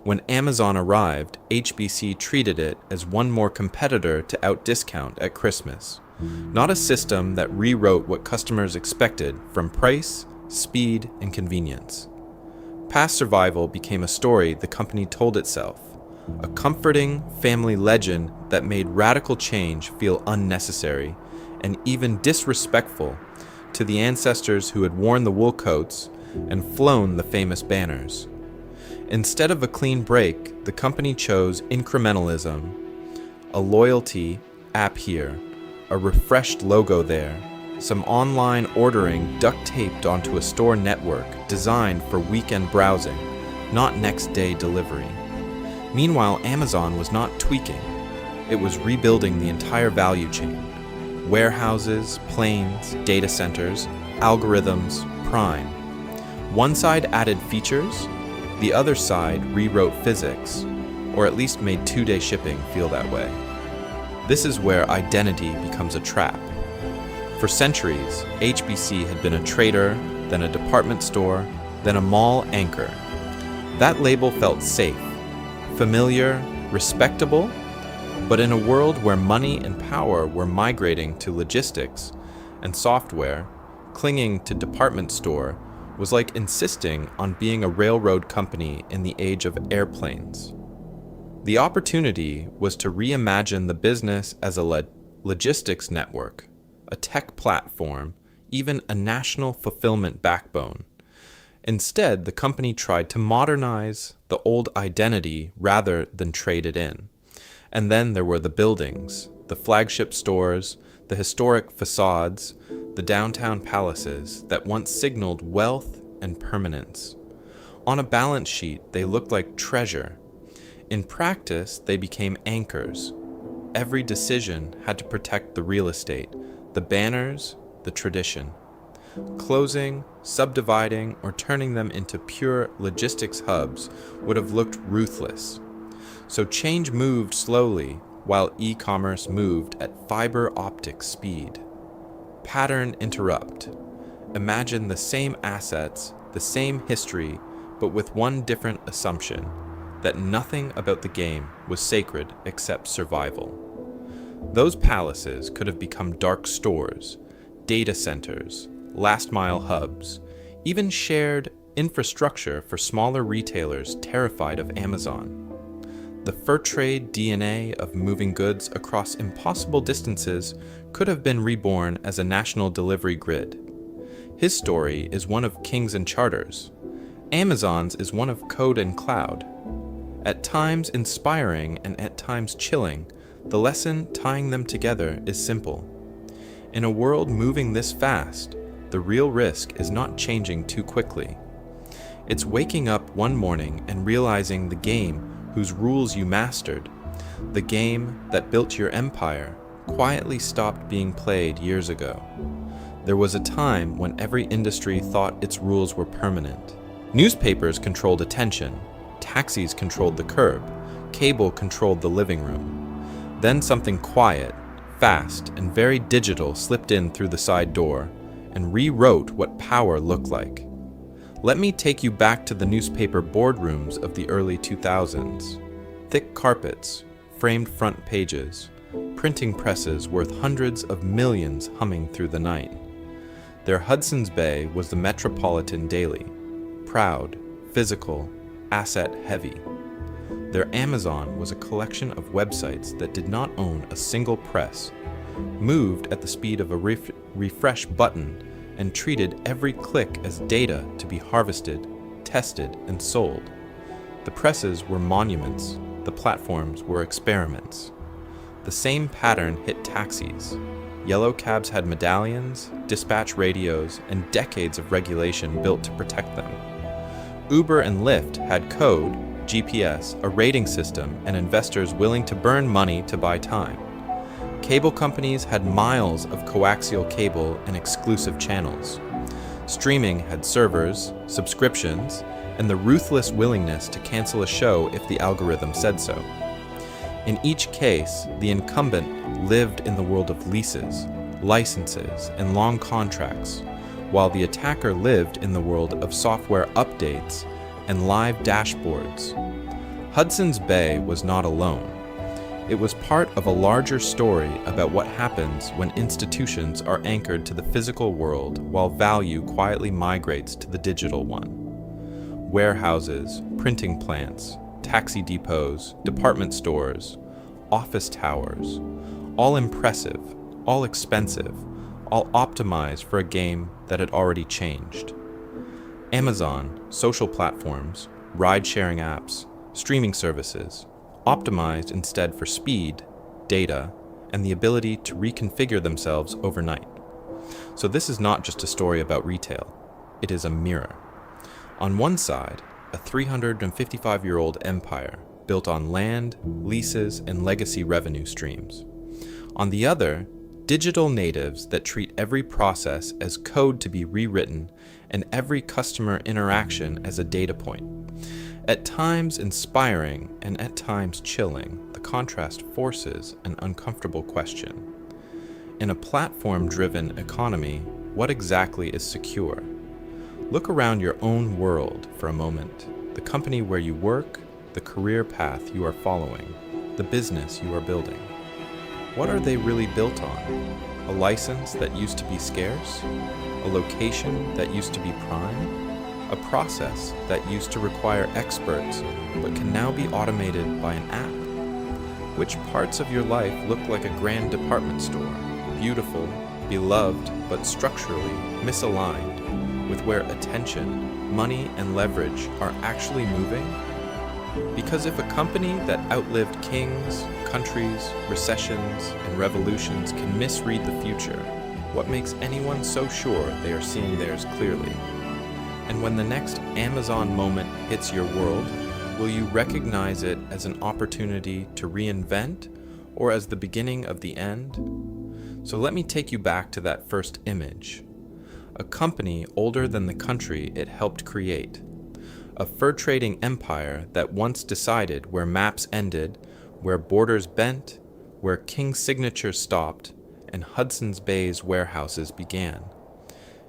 When Amazon arrived, HBC treated it as one more competitor to outdiscount at Christmas, not a system that rewrote what customers expected from price, speed, and convenience. Past survival became a story the company told itself, a comforting family legend that made radical change feel unnecessary and even disrespectful to the ancestors who had worn the wool coats and flown the famous banners. Instead of a clean break, the company chose incrementalism, a loyalty app here, a refreshed logo there, some online ordering duct-taped onto a store network designed for weekend browsing, not next-day delivery. Meanwhile, Amazon was not tweaking. It was rebuilding the entire value chain. Warehouses, planes, data centers, algorithms, Prime. One side added features, the other side rewrote physics, or at least made two-day shipping feel that way. This is where identity becomes a trap. For centuries, HBC had been a trader, then a department store, then a mall anchor. That label felt safe, familiar, respectable, but in a world where money and power were migrating to logistics and software, clinging to department store was like insisting on being a railroad company in the age of airplanes. The opportunity was to reimagine the business as a logistics network, a tech platform, even a national fulfillment backbone. Instead, the company tried to modernize the old identity rather than trade it in. And then there were the buildings, the flagship stores, the historic facades, the downtown palaces that once signaled wealth and permanence. On a balance sheet, they looked like treasure. In practice, they became anchors. Every decision had to protect the real estate, the banners, the tradition. Closing, subdividing, or turning them into pure logistics hubs would have looked ruthless. So change moved slowly, while e-commerce moved at fiber optic speed. Pattern interrupt. Imagine the same assets, the same history, but with one different assumption, that nothing about the game was sacred except survival. Those palaces could have become dark stores, data centers, last-mile hubs, even shared infrastructure for smaller retailers terrified of Amazon. The fur trade DNA of moving goods across impossible distances could have been reborn as a national delivery grid. His story is one of kings and charters. Amazon's is one of code and cloud. At times inspiring and at times chilling, the lesson tying them together is simple. In a world moving this fast, the real risk is not changing too quickly. It's waking up one morning and realizing the game whose rules you mastered, the game that built your empire, quietly stopped being played years ago. There was a time when every industry thought its rules were permanent. Newspapers controlled attention, taxis controlled the curb, cable controlled the living room. Then something quiet, fast, and very digital slipped in through the side door and rewrote what power looked like. Let me take you back to the newspaper boardrooms of the early 2000s. Thick carpets, framed front pages, printing presses worth hundreds of millions humming through the night. Their Hudson's Bay was the Metropolitan Daily, proud, physical, asset-heavy. Their Amazon was a collection of websites that did not own a single press, moved at the speed of a refresh button, and treated every click as data to be harvested, tested, and sold. The presses were monuments, the platforms were experiments. The same pattern hit taxis. Yellow cabs had medallions, dispatch radios, and decades of regulation built to protect them. Uber and Lyft had code, GPS, a rating system, and investors willing to burn money to buy time. Cable companies had miles of coaxial cable and exclusive channels. Streaming had servers, subscriptions, and the ruthless willingness to cancel a show if the algorithm said so. In each case, the incumbent lived in the world of leases, licenses, and long contracts, while the attacker lived in the world of software updates and live dashboards. Hudson's Bay was not alone. It was part of a larger story about what happens when institutions are anchored to the physical world while value quietly migrates to the digital one. Warehouses, printing plants, taxi depots, department stores, office towers, all impressive, all expensive, all optimized for a game that had already changed. Amazon, social platforms, ride-sharing apps, streaming services, optimized instead for speed, data, and the ability to reconfigure themselves overnight. So this is not just a story about retail, it is a mirror. On one side, a 355-year-old empire built on land, leases, and legacy revenue streams. On the other, digital natives that treat every process as code to be rewritten and every customer interaction as a data point. At times inspiring and at times chilling, the contrast forces an uncomfortable question. In a platform-driven economy, what exactly is secure? Look around your own world for a moment. The company where you work, the career path you are following, the business you are building. What are they really built on? A license that used to be scarce? A location that used to be prime? A process that used to require experts but can now be automated by an app? Which parts of your life look like a grand department store, beautiful, beloved, but structurally misaligned with where attention, money, and leverage are actually moving? Because if a company that outlived kings, countries, recessions, and revolutions can misread the future, what makes anyone so sure they are seeing theirs clearly? And when the next Amazon moment hits your world, will you recognize it as an opportunity to reinvent or as the beginning of the end? So let me take you back to that first image. A company older than the country it helped create. A fur-trading empire that once decided where maps ended, where borders bent, where King's signature stopped, and Hudson's Bay's warehouses began.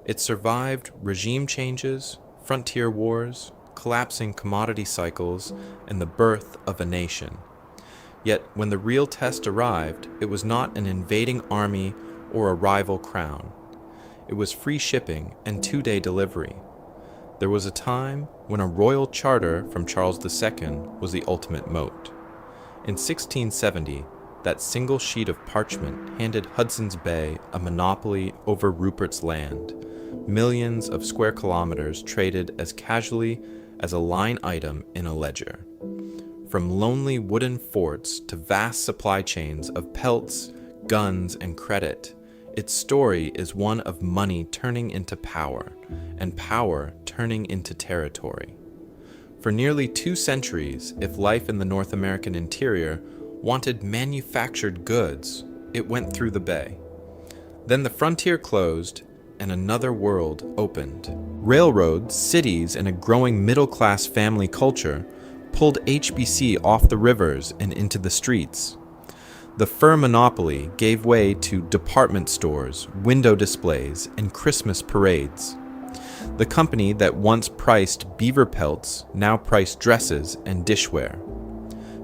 It survived regime changes, frontier wars, collapsing commodity cycles, and the birth of a nation. Yet when the real test arrived, it was not an invading army or a rival crown. It was free shipping and 2-day delivery. There was a time when a royal charter from Charles II was the ultimate moat. In 1670, that single sheet of parchment handed Hudson's Bay a monopoly over Rupert's Land, millions of square kilometers traded as casually as a line item in a ledger. From lonely wooden forts to vast supply chains of pelts, guns, and credit, its story is one of money turning into power, and power turning into territory. For nearly 2 centuries, if life in the North American interior wanted manufactured goods, it went through the bay. Then the frontier closed, and another world opened. Railroads, cities, and a growing middle-class family culture pulled HBC off the rivers and into the streets. The fur monopoly gave way to department stores, window displays, and Christmas parades. The company that once priced beaver pelts now priced dresses and dishware.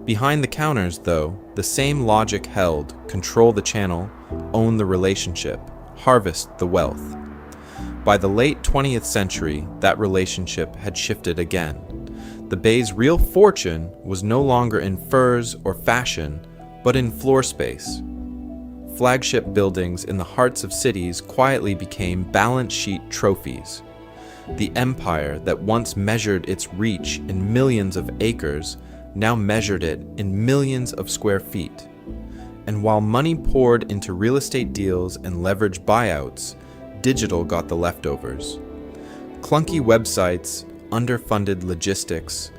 Behind the counters, though, the same logic held: control the channel, own the relationship, harvest the wealth. By the late 20th century, that relationship had shifted again. The Bay's real fortune was no longer in furs or fashion, but in floor space. Flagship buildings in the hearts of cities quietly became balance sheet trophies. The empire that once measured its reach in millions of acres now measured it in millions of square feet. And while money poured into real estate deals and leveraged buyouts, digital got the leftovers. Clunky websites, underfunded logistics,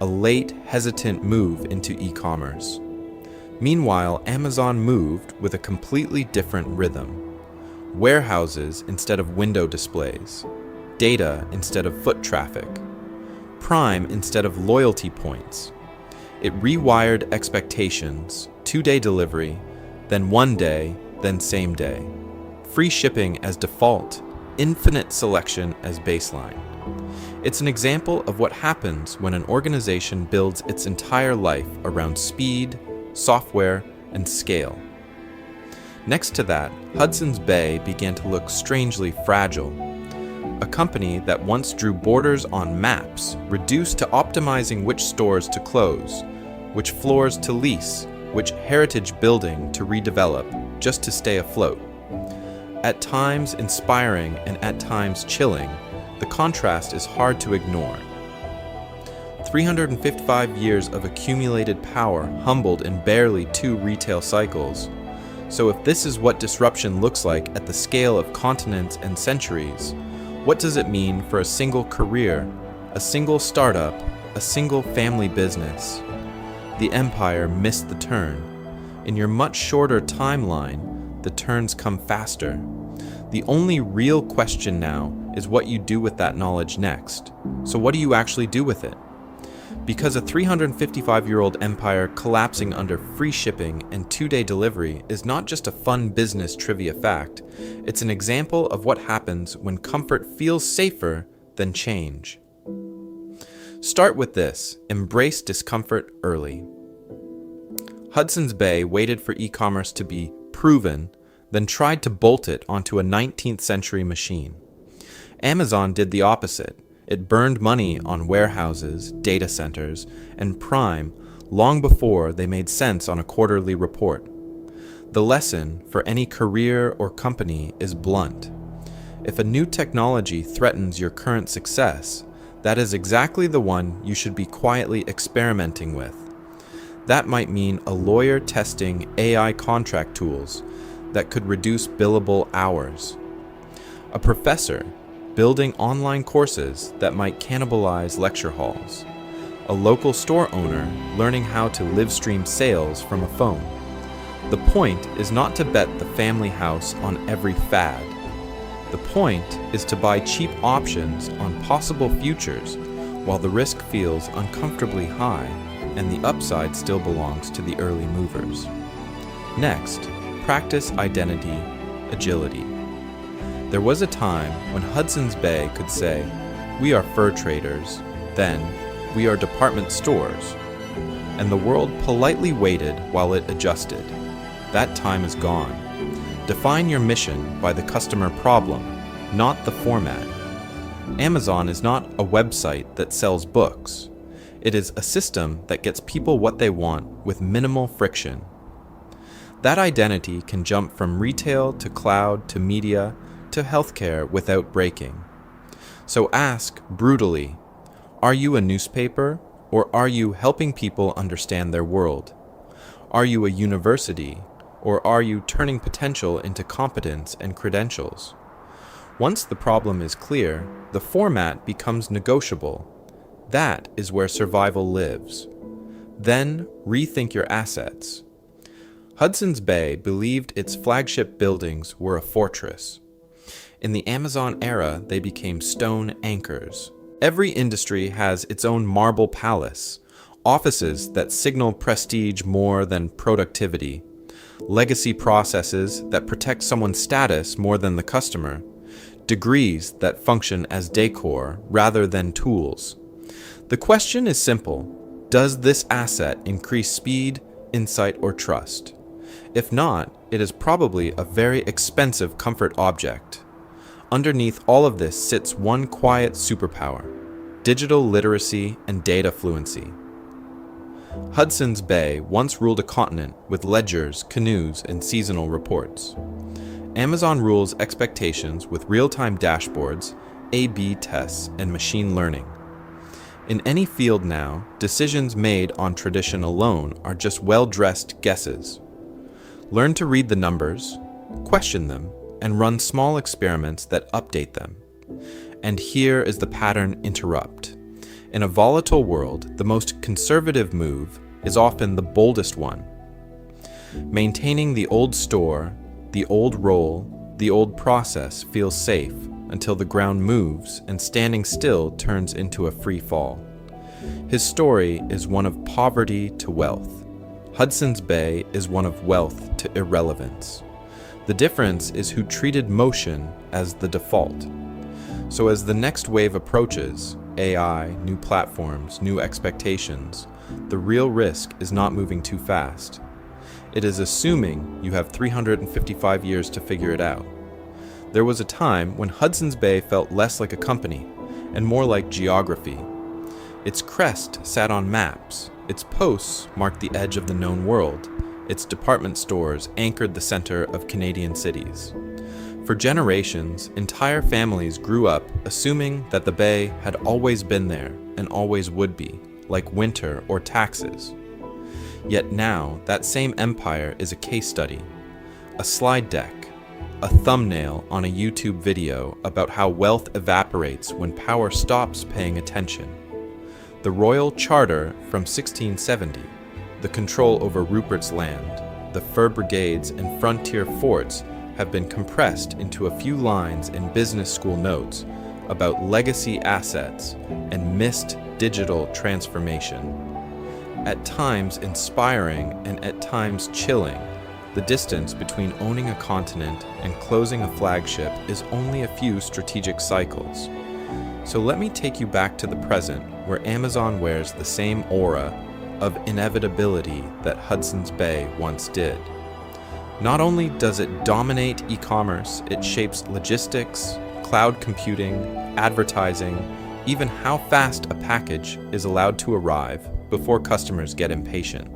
a late, hesitant move into e-commerce. Meanwhile, Amazon moved with a completely different rhythm. Warehouses instead of window displays, data instead of foot traffic, Prime instead of loyalty points. It rewired expectations, 2-day delivery, then 1 day, then same day. Free shipping as default, infinite selection as baseline. It's an example of what happens when an organization builds its entire life around speed, software, and scale. Next to that, Hudson's Bay began to look strangely fragile. A company that once drew borders on maps reduced to optimizing which stores to close, which floors to lease, which heritage building to redevelop, just to stay afloat. At times inspiring and at times chilling, the contrast is hard to ignore. 355 years of accumulated power humbled in barely 2 retail cycles. So if this is what disruption looks like at the scale of continents and centuries, what does it mean for a single career, a single startup, a single family business? The empire missed the turn. In your much shorter timeline, the turns come faster. The only real question now is what you do with that knowledge next. So what do you actually do with it? Because a 355-year-old empire collapsing under free shipping and 2-day delivery is not just a fun business trivia fact, it's an example of what happens when comfort feels safer than change. Start with this: embrace discomfort early. Hudson's Bay waited for e-commerce to be proven, then tried to bolt it onto a 19th century machine. Amazon did the opposite. It burned money on warehouses, data centers, and Prime long before they made sense on a quarterly report. The lesson for any career or company is blunt. If a new technology threatens your current success, that is exactly the one you should be quietly experimenting with. That might mean a lawyer testing AI contract tools that could reduce billable hours. A professor building online courses that might cannibalize lecture halls. A local store owner learning how to live stream sales from a phone. The point is not to bet the family house on every fad. The point is to buy cheap options on possible futures while the risk feels uncomfortably high and the upside still belongs to the early movers. Next, practice identity, agility. There was a time when Hudson's Bay could say, "We are fur traders," then, "We are department stores," and the world politely waited while it adjusted. That time is gone. Define your mission by the customer problem, not the format. Amazon is not a website that sells books. It is a system that gets people what they want with minimal friction. That identity can jump from retail to cloud to media to healthcare without breaking. So ask brutally, are you a newspaper or are you helping people understand their world? Are you a university or are you turning potential into competence and credentials? Once the problem is clear, the format becomes negotiable. That is where survival lives. Then rethink your assets. Hudson's Bay believed its flagship buildings were a fortress. In the Amazon era, they became stone anchors. Every industry has its own marble palace, offices that signal prestige more than productivity, legacy processes that protect someone's status more than the customer, degrees that function as decor rather than tools. The question is simple: does this asset increase speed, insight, or trust? If not, it is probably a very expensive comfort object. Underneath all of this sits one quiet superpower: digital literacy and data fluency. Hudson's Bay once ruled a continent with ledgers, canoes, and seasonal reports. Amazon rules expectations with real-time dashboards, A/B tests, and machine learning. In any field now, decisions made on tradition alone are just well-dressed guesses. Learn to read the numbers, question them, and run small experiments that update them. And here is the pattern interrupt. In a volatile world, the most conservative move is often the boldest one. Maintaining the old store, the old role, the old process feels safe until the ground moves and standing still turns into a free fall. His story is one of poverty to wealth. Hudson's Bay is one of wealth to irrelevance. The difference is who treated motion as the default. So as the next wave approaches, AI, new platforms, new expectations, the real risk is not moving too fast. It is assuming you have 355 years to figure it out. There was a time when Hudson's Bay felt less like a company and more like geography. Its crest sat on maps, its posts marked the edge of the known world, its department stores anchored the center of Canadian cities. For generations, entire families grew up assuming that the Bay had always been there and always would be, like winter or taxes. Yet now, that same empire is a case study, a slide deck, a thumbnail on a YouTube video about how wealth evaporates when power stops paying attention. The Royal Charter from 1670, the control over Rupert's Land, the fur brigades and frontier forts have been compressed into a few lines in business school notes about legacy assets and missed digital transformation. At times inspiring and at times chilling, the distance between owning a continent and closing a flagship is only a few strategic cycles. So let me take you back to the present, where Amazon wears the same aura of inevitability that Hudson's Bay once did. Not only does it dominate e-commerce, it shapes logistics, cloud computing, advertising, even how fast a package is allowed to arrive before customers get impatient.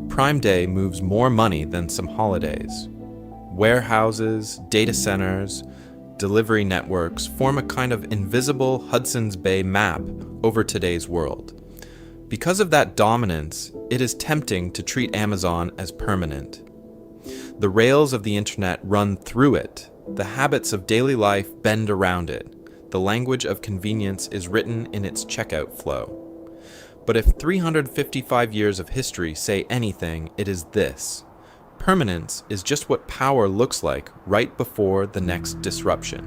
Prime Day moves more money than some holidays. Warehouses, data centers, delivery networks form a kind of invisible Hudson's Bay map over today's world. Because of that dominance, it is tempting to treat Amazon as permanent. The rails of the internet run through it. The habits of daily life bend around it. The language of convenience is written in its checkout flow. But if 355 years of history say anything, it is this. Permanence is just what power looks like right before the next disruption.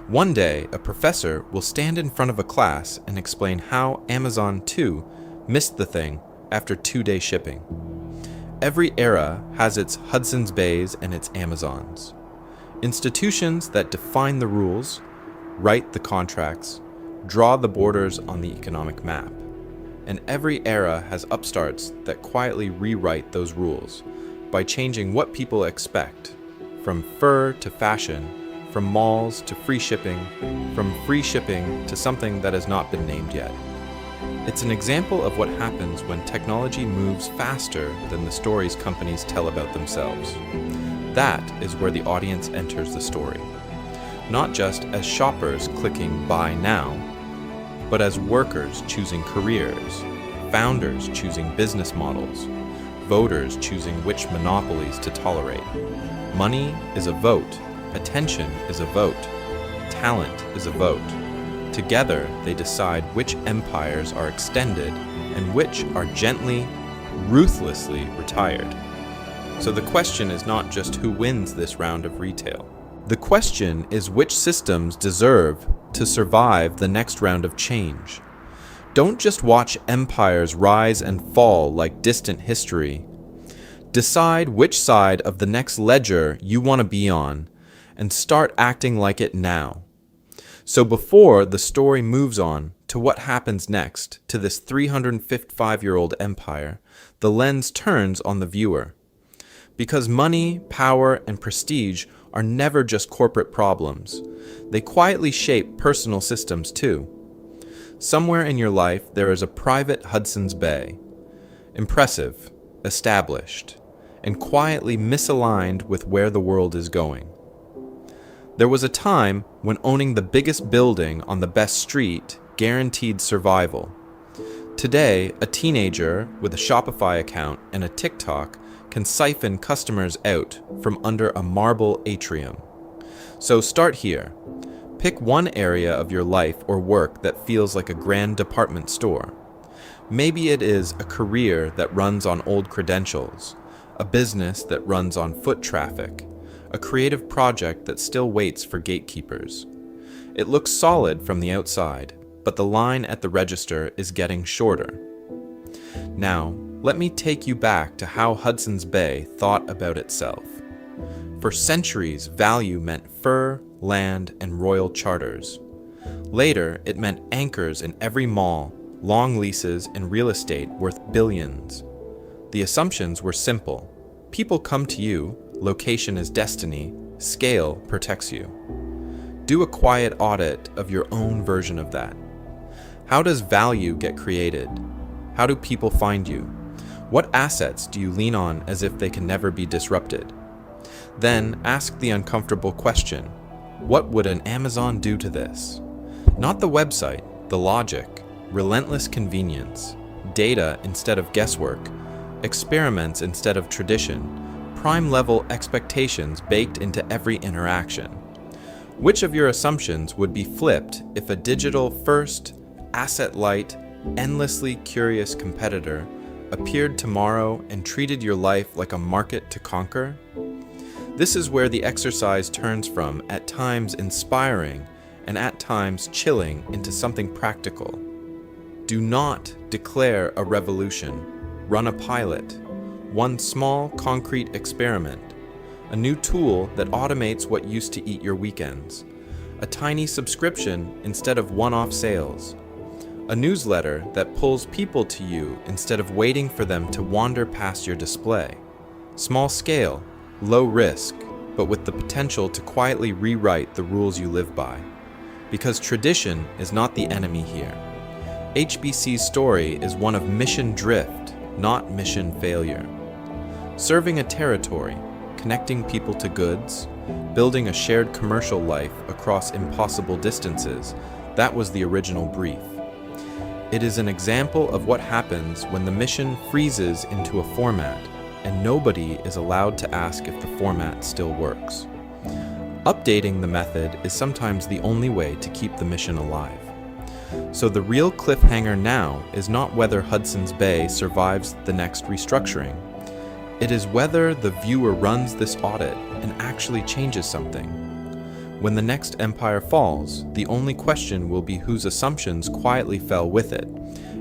One day, a professor will stand in front of a class and explain how Amazon too missed the thing after 2-day shipping. Every era has its Hudson's Bays and its Amazons. Institutions that define the rules, write the contracts, draw the borders on the economic map. And every era has upstarts that quietly rewrite those rules by changing what people expect, from fur to fashion, from malls to free shipping, from free shipping to something that has not been named yet. It's an example of what happens when technology moves faster than the stories companies tell about themselves. That is where the audience enters the story. Not just as shoppers clicking buy now, but as workers choosing careers, founders choosing business models, voters choosing which monopolies to tolerate. Money is a vote, attention is a vote, talent is a vote. Together, they decide which empires are extended and which are gently, ruthlessly retired. So the question is not just who wins this round of retail. The question is which systems deserve to survive the next round of change. Don't just watch empires rise and fall like distant history. Decide which side of the next ledger you want to be on and start acting like it now. So before the story moves on to what happens next to this 355-year-old empire, the lens turns on the viewer. Because money, power, and prestige are never just corporate problems. They quietly shape personal systems too. Somewhere in your life there is a private Hudson's Bay. Impressive, established, and quietly misaligned with where the world is going. There was a time when owning the biggest building on the best street guaranteed survival. Today, a teenager with a Shopify account and a TikTok can siphon customers out from under a marble atrium. So start here. Pick one area of your life or work that feels like a grand department store. Maybe it is a career that runs on old credentials, a business that runs on foot traffic, a creative project that still waits for gatekeepers. It looks solid from the outside, but the line at the register is getting shorter. Now, let me take you back to how Hudson's Bay thought about itself. For centuries, value meant fur, land, and royal charters. Later, it meant anchors in every mall, long leases, and real estate worth billions. The assumptions were simple. People come to you, location is destiny, scale protects you. Do a quiet audit of your own version of that. How does value get created? How do people find you? What assets do you lean on as if they can never be disrupted? Then ask the uncomfortable question, what would an Amazon do to this? Not the website, the logic, relentless convenience, data instead of guesswork, experiments instead of tradition, prime-level expectations baked into every interaction. Which of your assumptions would be flipped if a digital-first, asset-light, endlessly curious competitor appeared tomorrow and treated your life like a market to conquer? This is where the exercise turns from at times inspiring and at times chilling into something practical. Do not declare a revolution. Run a pilot. One small, concrete experiment. A new tool that automates what used to eat your weekends. A tiny subscription instead of one-off sales. A newsletter that pulls people to you instead of waiting for them to wander past your display. Small scale, low risk, but with the potential to quietly rewrite the rules you live by. Because tradition is not the enemy here. HBC's story is one of mission drift, not mission failure. Serving a territory, connecting people to goods, building a shared commercial life across impossible distances, that was the original brief. It is an example of what happens when the mission freezes into a format and nobody is allowed to ask if the format still works. Updating the method is sometimes the only way to keep the mission alive. So the real cliffhanger now is not whether Hudson's Bay survives the next restructuring. It is whether the viewer runs this audit and actually changes something. When the next empire falls, the only question will be whose assumptions quietly fell with it,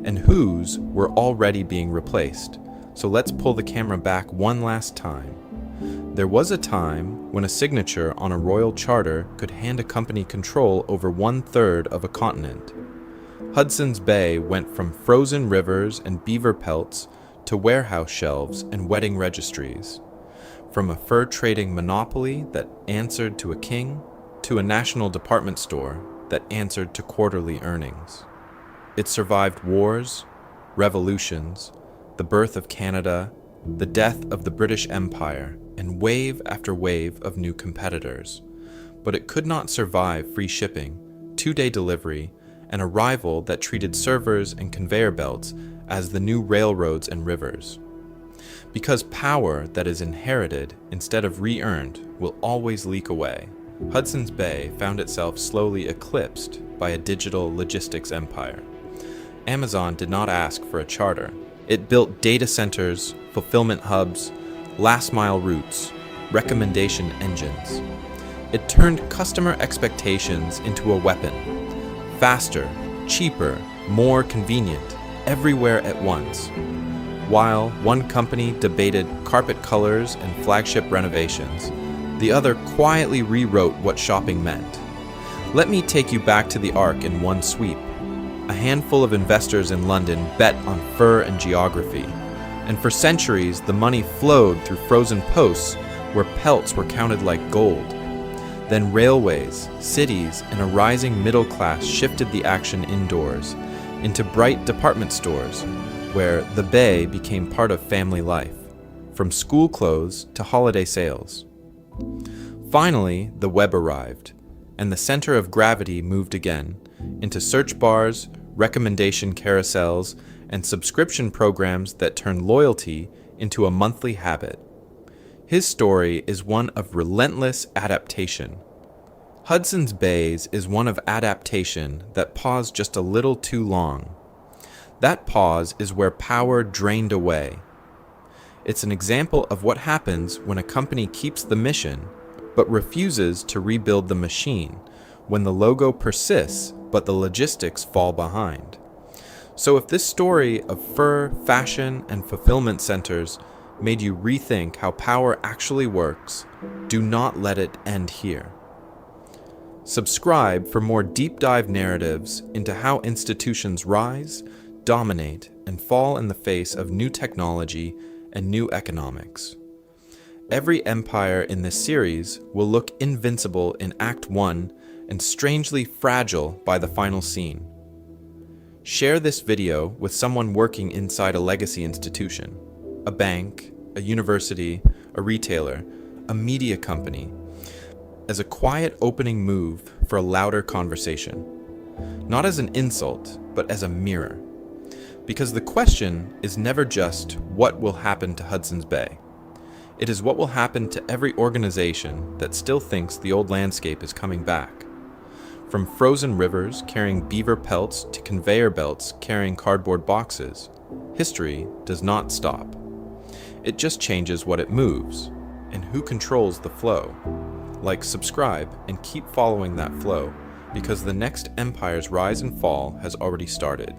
and whose were already being replaced. So let's pull the camera back one last time. There was a time when a signature on a royal charter could hand a company control over 1/3 of a continent. Hudson's Bay went from frozen rivers and beaver pelts to warehouse shelves and wedding registries. From a fur trading monopoly that answered to a king, to a national department store that answered to quarterly earnings. It survived wars, revolutions, the birth of Canada, the death of the British Empire, and wave after wave of new competitors. But it could not survive free shipping, 2-day delivery, and a rival that treated servers and conveyor belts as the new railroads and rivers. Because power that is inherited instead of re-earned will always leak away, Hudson's Bay found itself slowly eclipsed by a digital logistics empire. Amazon did not ask for a charter. It built data centers, fulfillment hubs, last-mile routes, recommendation engines. It turned customer expectations into a weapon. Faster, cheaper, more convenient, everywhere at once. While one company debated carpet colors and flagship renovations, the other quietly rewrote what shopping meant. Let me take you back to the Ark in one sweep. A handful of investors in London bet on fur and geography, and for centuries the money flowed through frozen posts where pelts were counted like gold. Then railways, cities, and a rising middle class shifted the action indoors, into bright department stores, where the Bay became part of family life, from school clothes to holiday sales. Finally, the web arrived, and the center of gravity moved again, into search bars, recommendation carousels, and subscription programs that turn loyalty into a monthly habit. His story is one of relentless adaptation. Hudson's Bay's is one of adaptation that paused just a little too long. That pause is where power drained away. It's an example of what happens when a company keeps the mission, but refuses to rebuild the machine, when the logo persists, but the logistics fall behind. So if this story of fur, fashion, and fulfillment centers made you rethink how power actually works, do not let it end here. Subscribe for more deep dive narratives into how institutions rise, dominate, and fall in the face of new technology and new economics. Every empire in this series will look invincible in Act 1 and strangely fragile by the final scene. Share this video with someone working inside a legacy institution, a bank, a university, a retailer, a media company, as a quiet opening move for a louder conversation. Not as an insult, but as a mirror. Because the question is never just what will happen to Hudson's Bay. It is what will happen to every organization that still thinks the old landscape is coming back. From frozen rivers carrying beaver pelts to conveyor belts carrying cardboard boxes, history does not stop. It just changes what it moves, and who controls the flow. Like, subscribe, and keep following that flow, because the next empire's rise and fall has already started.